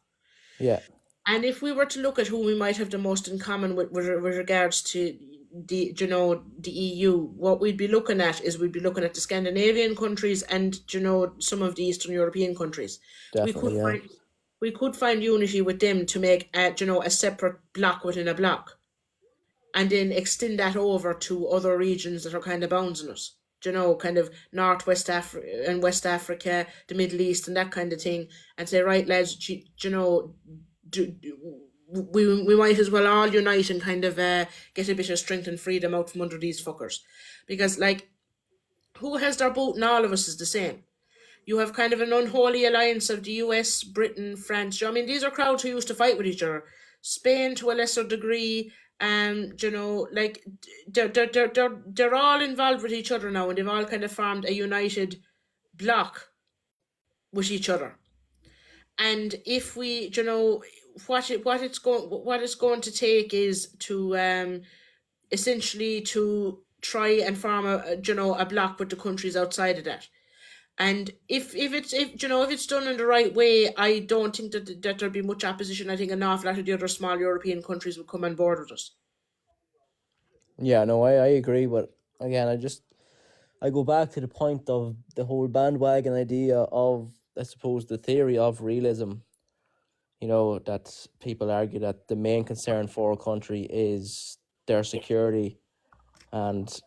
Yeah. And if we were to look at who we might have the most in common with regards to the EU, what we'd be looking at is the Scandinavian countries and some of the Eastern European countries. Definitely, We could find unity with them to make a separate block within a block, and then extend that over to other regions that are kind of bouncing us. Kind of Northwest Africa and West Africa, the Middle East, and that kind of thing, and say, right, lads, we might as well all unite and kind of get a bit of strength and freedom out from under these fuckers. Because, like, who has their boot in all of us is the same. You have kind of an unholy alliance of the US, Britain, France. I mean, these are crowds who used to fight with each other. Spain to a lesser degree, like, they're all involved with each other now, and they've all kind of formed a united bloc with each other. And if we, what it's going to take is to essentially to try and form a bloc with the countries outside of that. And if it's done in the right way, I don't think that there'll be much opposition. I think an awful lot of the other small European countries will come on board with us. Yeah, no, I agree, but again, I go back to the point of the whole bandwagon idea of, I suppose, the theory of realism. That people argue that the main concern for a country is their security, and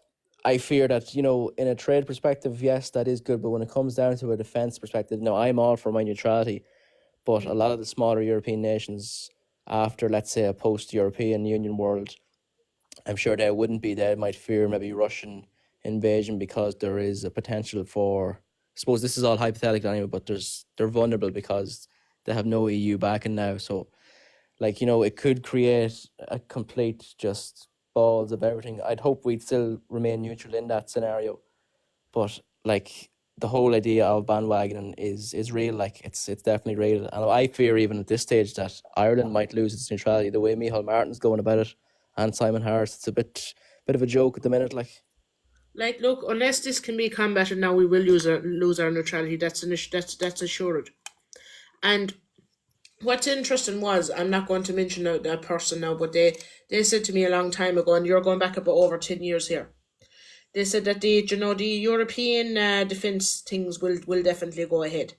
I fear that, in a trade perspective, yes, that is good. But when it comes down to a defense perspective, no, I'm all for my neutrality. But a lot of the smaller European nations, after, let's say, a post-European Union world, I'm sure they wouldn't be. They might fear maybe Russian invasion because there is a potential for. I suppose this is all hypothetical anyway, but they're vulnerable because they have no EU backing now. So, it could create a complete just balls of everything. I'd hope we'd still remain neutral in that scenario, but the whole idea of bandwagoning is real. It's definitely real, and I fear even at this stage that Ireland might lose its neutrality. The way Micheál Martin's going about it, and Simon Harris, it's a bit of a joke at the minute. Look, unless this can be combated now, we will lose our neutrality. That's assured. And what's interesting was, I'm not going to mention a person now, but they said to me a long time ago, and you're going back about over 10 years here. They said that the European defence things will definitely go ahead,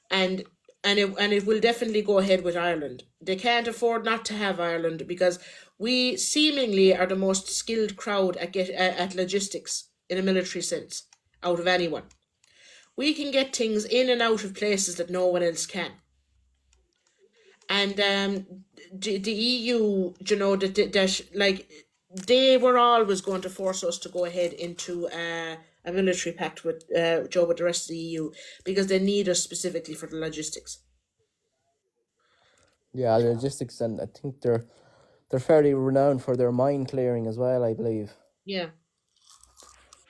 and it will definitely go ahead with Ireland. They can't afford not to have Ireland because we seemingly are the most skilled crowd at logistics in a military sense out of anyone. We can get things in and out of places that no one else can. And the EU, they were always going to force us to go ahead into a military pact with with the rest of the EU because they need us specifically for the logistics. Yeah, logistics, and I think they're fairly renowned for their mine clearing as well, I believe. Yeah.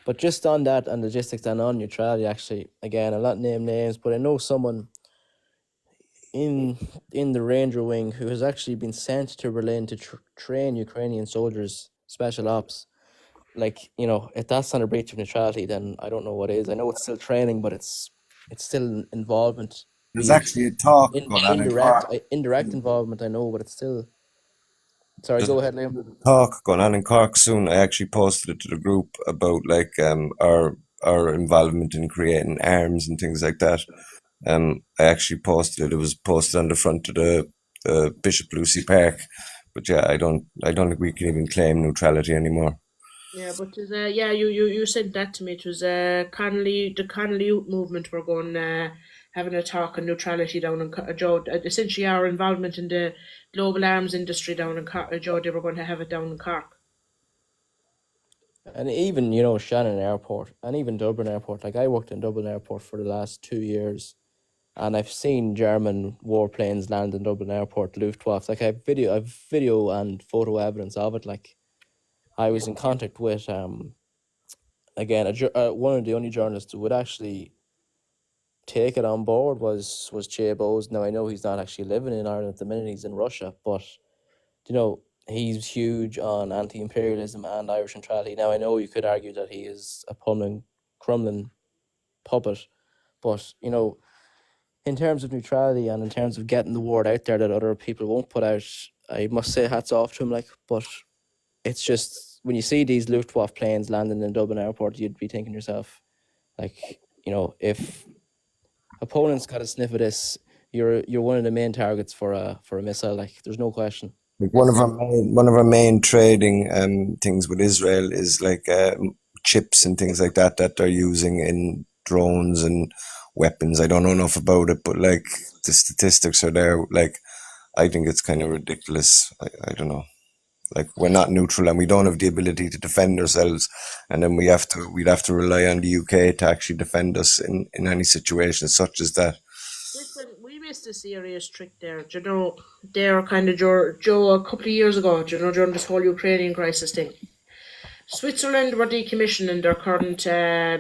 But just on that and logistics and on neutrality, actually, again, I'll not name names, but I know someone in the Ranger Wing who has actually been sent to Berlin to train Ukrainian soldiers, special ops. If that's not a breach of neutrality, then I don't know what is. I know it's still training, but it's still involvement. There's Be it actually a talk going on in Cork. indirect involvement, I know, but it's still. Sorry, There's go ahead, Liam. a talk going on in Cork soon. I actually posted it to the group about our involvement in creating arms and things like that. I actually posted it. It was posted on the front of the Bishop Lucy Park. But yeah, I don't think we can even claim neutrality anymore. Yeah, but you said that to me. It was the Connolly Youth movement were going having a talk on neutrality down in Joe. Essentially, our involvement in the global arms industry down in Cork, Joe. They were going to have it down in Cork. And even, Shannon Airport and even Dublin Airport. I worked in Dublin Airport for the last 2 years, and I've seen German warplanes land in Dublin Airport, Luftwaffe. I have video and photo evidence of it. I was in contact with again one of the only journalists who would actually take it on board was Che Bowes. Now I know he's not actually living in Ireland at the minute; he's in Russia, but he's huge on anti-imperialism and Irish neutrality. Now I know you could argue that he is a Kremlin puppet, but in terms of neutrality and in terms of getting the word out there that other people won't put out, I must say hats off to him. But it's just when you see these Luftwaffe planes landing in Dublin Airport, you'd be thinking to yourself, if opponents got a sniff of this, you're one of the main targets for a missile. There's no question. One of our main trading things with Israel is chips and things like that they're using in drones and weapons. I don't know enough about it, but the statistics are there. I think it's kind of ridiculous. I don't know. We're not neutral and we don't have the ability to defend ourselves, and then we'd have to rely on the UK to actually defend us in any situation such as that. Listen, we missed a serious trick there. They're kind of Joe a couple of years ago. During this whole Ukrainian crisis thing, Switzerland were decommissioning their current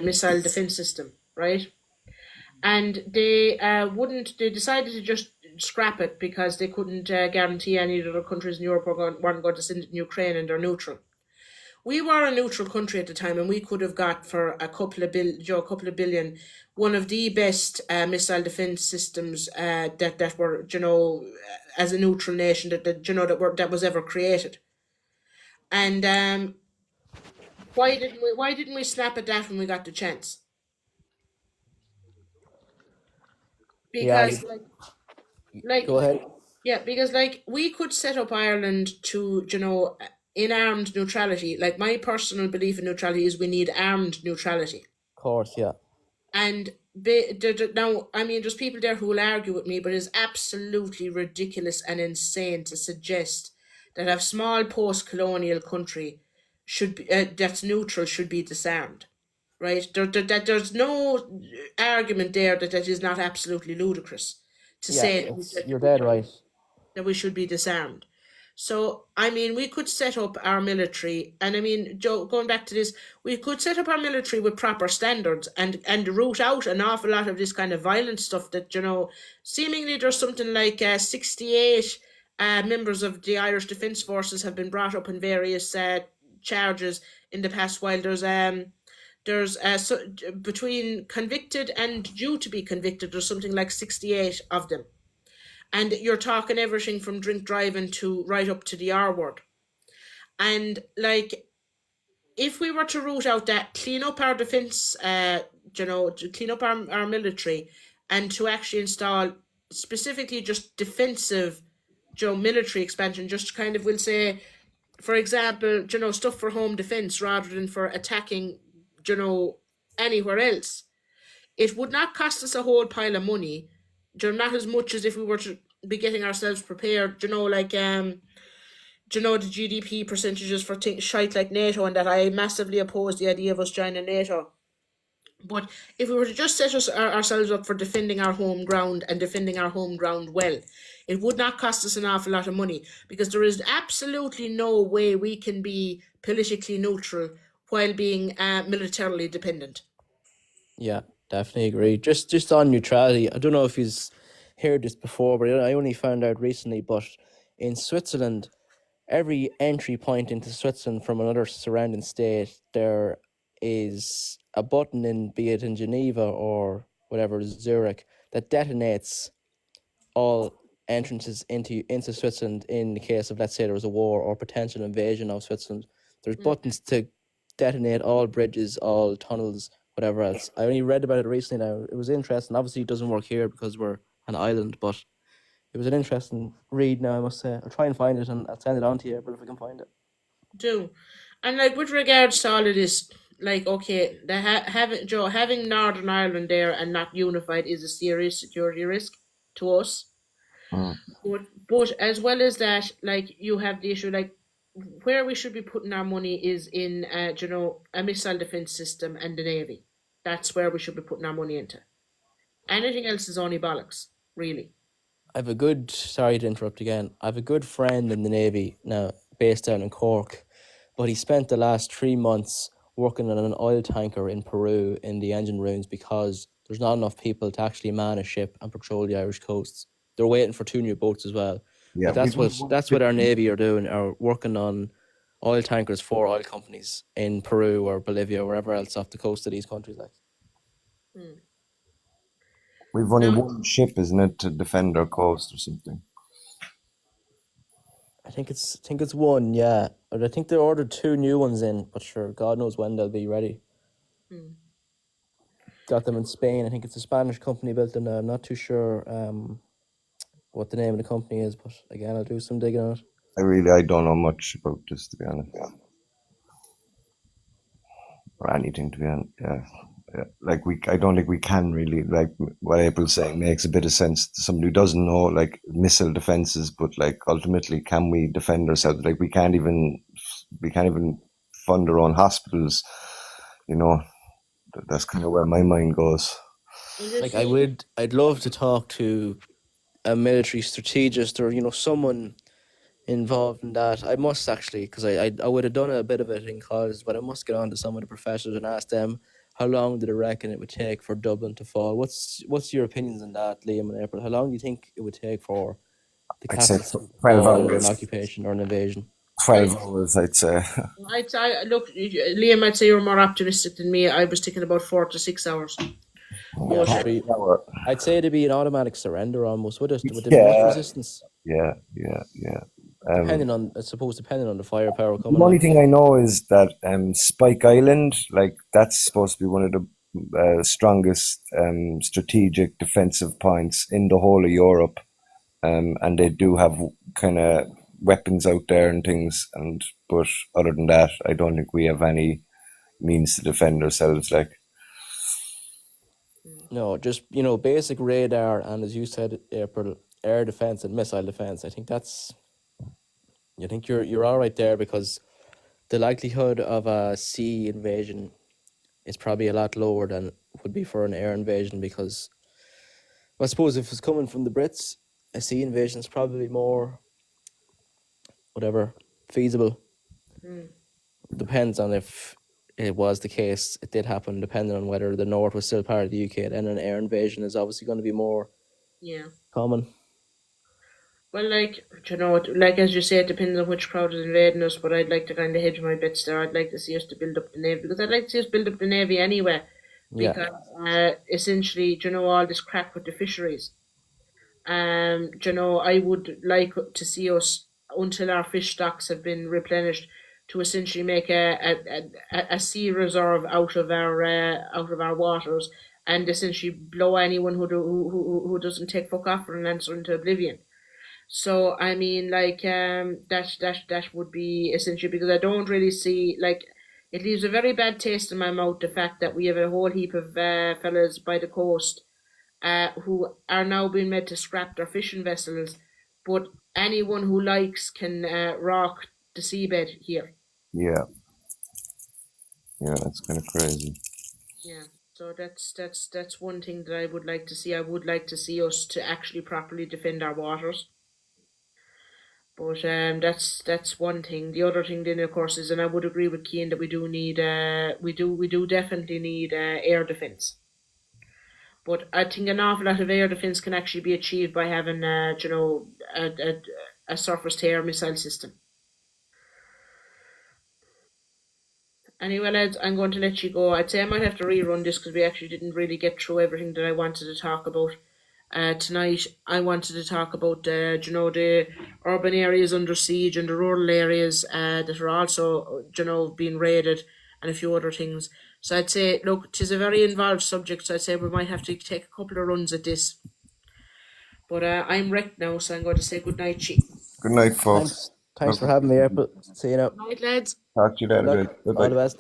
missile defense system, right? And they wouldn't. They decided to just scrap it because they couldn't guarantee any of the other countries in Europe weren't going to send it in Ukraine, and they're neutral. We were a neutral country at the time, and we could have got for a couple of billion, one of the best missile defense systems that were as a neutral nation that was ever created. And why didn't we snap at that when we got the chance? Because Go ahead. yeah, because we could set up Ireland to in armed neutrality. Like, my personal belief in neutrality is we need armed neutrality. Of course, yeah. And now, I mean, there's people there who will argue with me, but it's absolutely ridiculous and insane to suggest that a small post-colonial country should be that's neutral should be disarmed. Right? There's no argument there that that is not absolutely ludicrous to Yeah, say it's you're dead right. that we should be disarmed. So, I mean, we could set up our military, and I mean, Joe, going back to this, we could set up our military with proper standards and root out an awful lot of this kind of violent stuff that, seemingly there's something like 68 members of the Irish Defence Forces have been brought up in various charges in the past while. There's between convicted and due to be convicted, there's something like 68 of them. And you're talking everything from drink driving to right up to the R word. And like, if we were to root out that, clean up our defence, to clean up our military, and to actually install specifically just defensive, military expansion, just kind of, we'll say, for example, stuff for home defence rather than for attacking, anywhere else. It would not cost us a whole pile of money, not as much as if we were to be getting ourselves prepared, the GDP percentages for things shite like NATO, and that I massively oppose the idea of us joining NATO. But if we were to just set ourselves up for defending our home ground and defending our home ground well, it would not cost us an awful lot of money, because there is absolutely no way we can be politically neutral while being militarily dependent. Yeah, definitely agree. Just on neutrality, I don't know if you've heard this before, but I only found out recently. But in Switzerland, every entry point into Switzerland from another surrounding state, there is a button in, be it in Geneva or whatever, Zurich, that detonates all entrances into Switzerland in the case of, let's say, there was a war or potential invasion of Switzerland. There's buttons to detonate all bridges, all tunnels, whatever else. I only read about it recently now. It was interesting. Obviously, it doesn't work here because we're an island, but it was an interesting read now, I must say. I'll try and find it and I'll send it on to you, but if I can find it. Do. And like, with regards to all of this, like, okay, having Northern Ireland there and not unified is a serious security risk to us. But as well as that, like, you have the issue, like, where we should be putting our money is in a missile defense system and the navy. That's where we should be putting our money into. Anything else is only bollocks, really. Sorry to interrupt again. I have a good friend in the Navy now, based down in Cork, but he spent the last 3 months working on an oil tanker in Peru in the engine rooms because there's not enough people to actually man a ship and patrol the Irish coasts. They're waiting for 2 new boats as well. Yeah, but that's what our Navy are doing, are working on oil tankers for oil companies in Peru or Bolivia or wherever else off the coast of these countries. Like. We've only one ship, isn't it, to defend our coast or something? I think it's one, yeah. But I think they ordered 2 new ones in, but sure, God knows when they'll be ready. Got them in Spain. I think it's a Spanish company built them. I'm not too sure what the name of the company is, but again, I'll do some digging on it. I don't know much about this, to be honest. Or anything, to be honest. Yeah. Like, I don't think we can really, like what April's saying makes a bit of sense to somebody who doesn't know, like, missile defenses, but like, ultimately, can we defend ourselves? Like, we can't even fund our own hospitals, that's kind of where my mind goes. Like, I'd love to talk to a military strategist or someone involved in that. I must actually, because I would have done a bit of it in college, but I must get on to some of the professors and ask them how long did they reckon it would take for Dublin to fall. What's your opinions on that, Liam and April? How long do you think it would take for the capital to 12 fall under hours. an occupation or an invasion? 12 hours, I'd say. Look, Liam, I'd say you're more optimistic than me. I was thinking about 4 to 6 hours. I'd say it'd be an automatic surrender almost. Would there be much resistance? Yeah. Depending on the firepower coming. The only thing I know is that Spike Island, like, that's supposed to be one of the strongest strategic defensive points in the whole of Europe, and they do have kind of weapons out there and things. But other than that, I don't think we have any means to defend ourselves. Like, No, just basic radar and, as you said, April, air defense and missile defense. I think you're all right there, because the likelihood of a sea invasion is probably a lot lower than it would be for an air invasion, because I suppose if it's coming from the Brits, a sea invasion is probably more feasible. Depends on if it was the case, it did happen, depending on whether the North was still part of the UK. Then an air invasion is obviously going to be more common. Well, like, like as you say, it depends on which crowd is invading us, but I'd like to kind of hedge my bets there. I'd like to see us to build up the Navy, because I'd like to see us build up the Navy anyway, because essentially, all this crap with the fisheries. I would like to see us, until our fish stocks have been replenished, to essentially make a sea reserve out of our waters, and essentially blow anyone who doesn't take fuck off and answer into oblivion. So I mean, like, that would be essentially, because I don't really see, like, it leaves a very bad taste in my mouth, the fact that we have a whole heap of fellas by the coast who are now being made to scrap their fishing vessels, but anyone who likes can rock the seabed here. yeah, that's kind of crazy. Yeah. So that's one thing that I would like to see. I would like to see us to actually properly defend our waters. But that's one thing. The other thing then, of course, is, and I would agree with Keane, that we do definitely need air defense. But I think an awful lot of air defense can actually be achieved by having a surface to air missile system. Anyway, lads, I'm going to let you go. I'd say I might have to rerun this, because we actually didn't really get through everything that I wanted to talk about. Tonight, I wanted to talk about the urban areas under siege and the rural areas that are also being raided, and a few other things. So I'd say, look, it is a very involved subject, so I'd say we might have to take a couple of runs at this. But I'm wrecked now, so I'm going to say good night, Chi. Good night, folks. Thanks for having me, April. See you now. Night, lads. Talk to you later. All the best.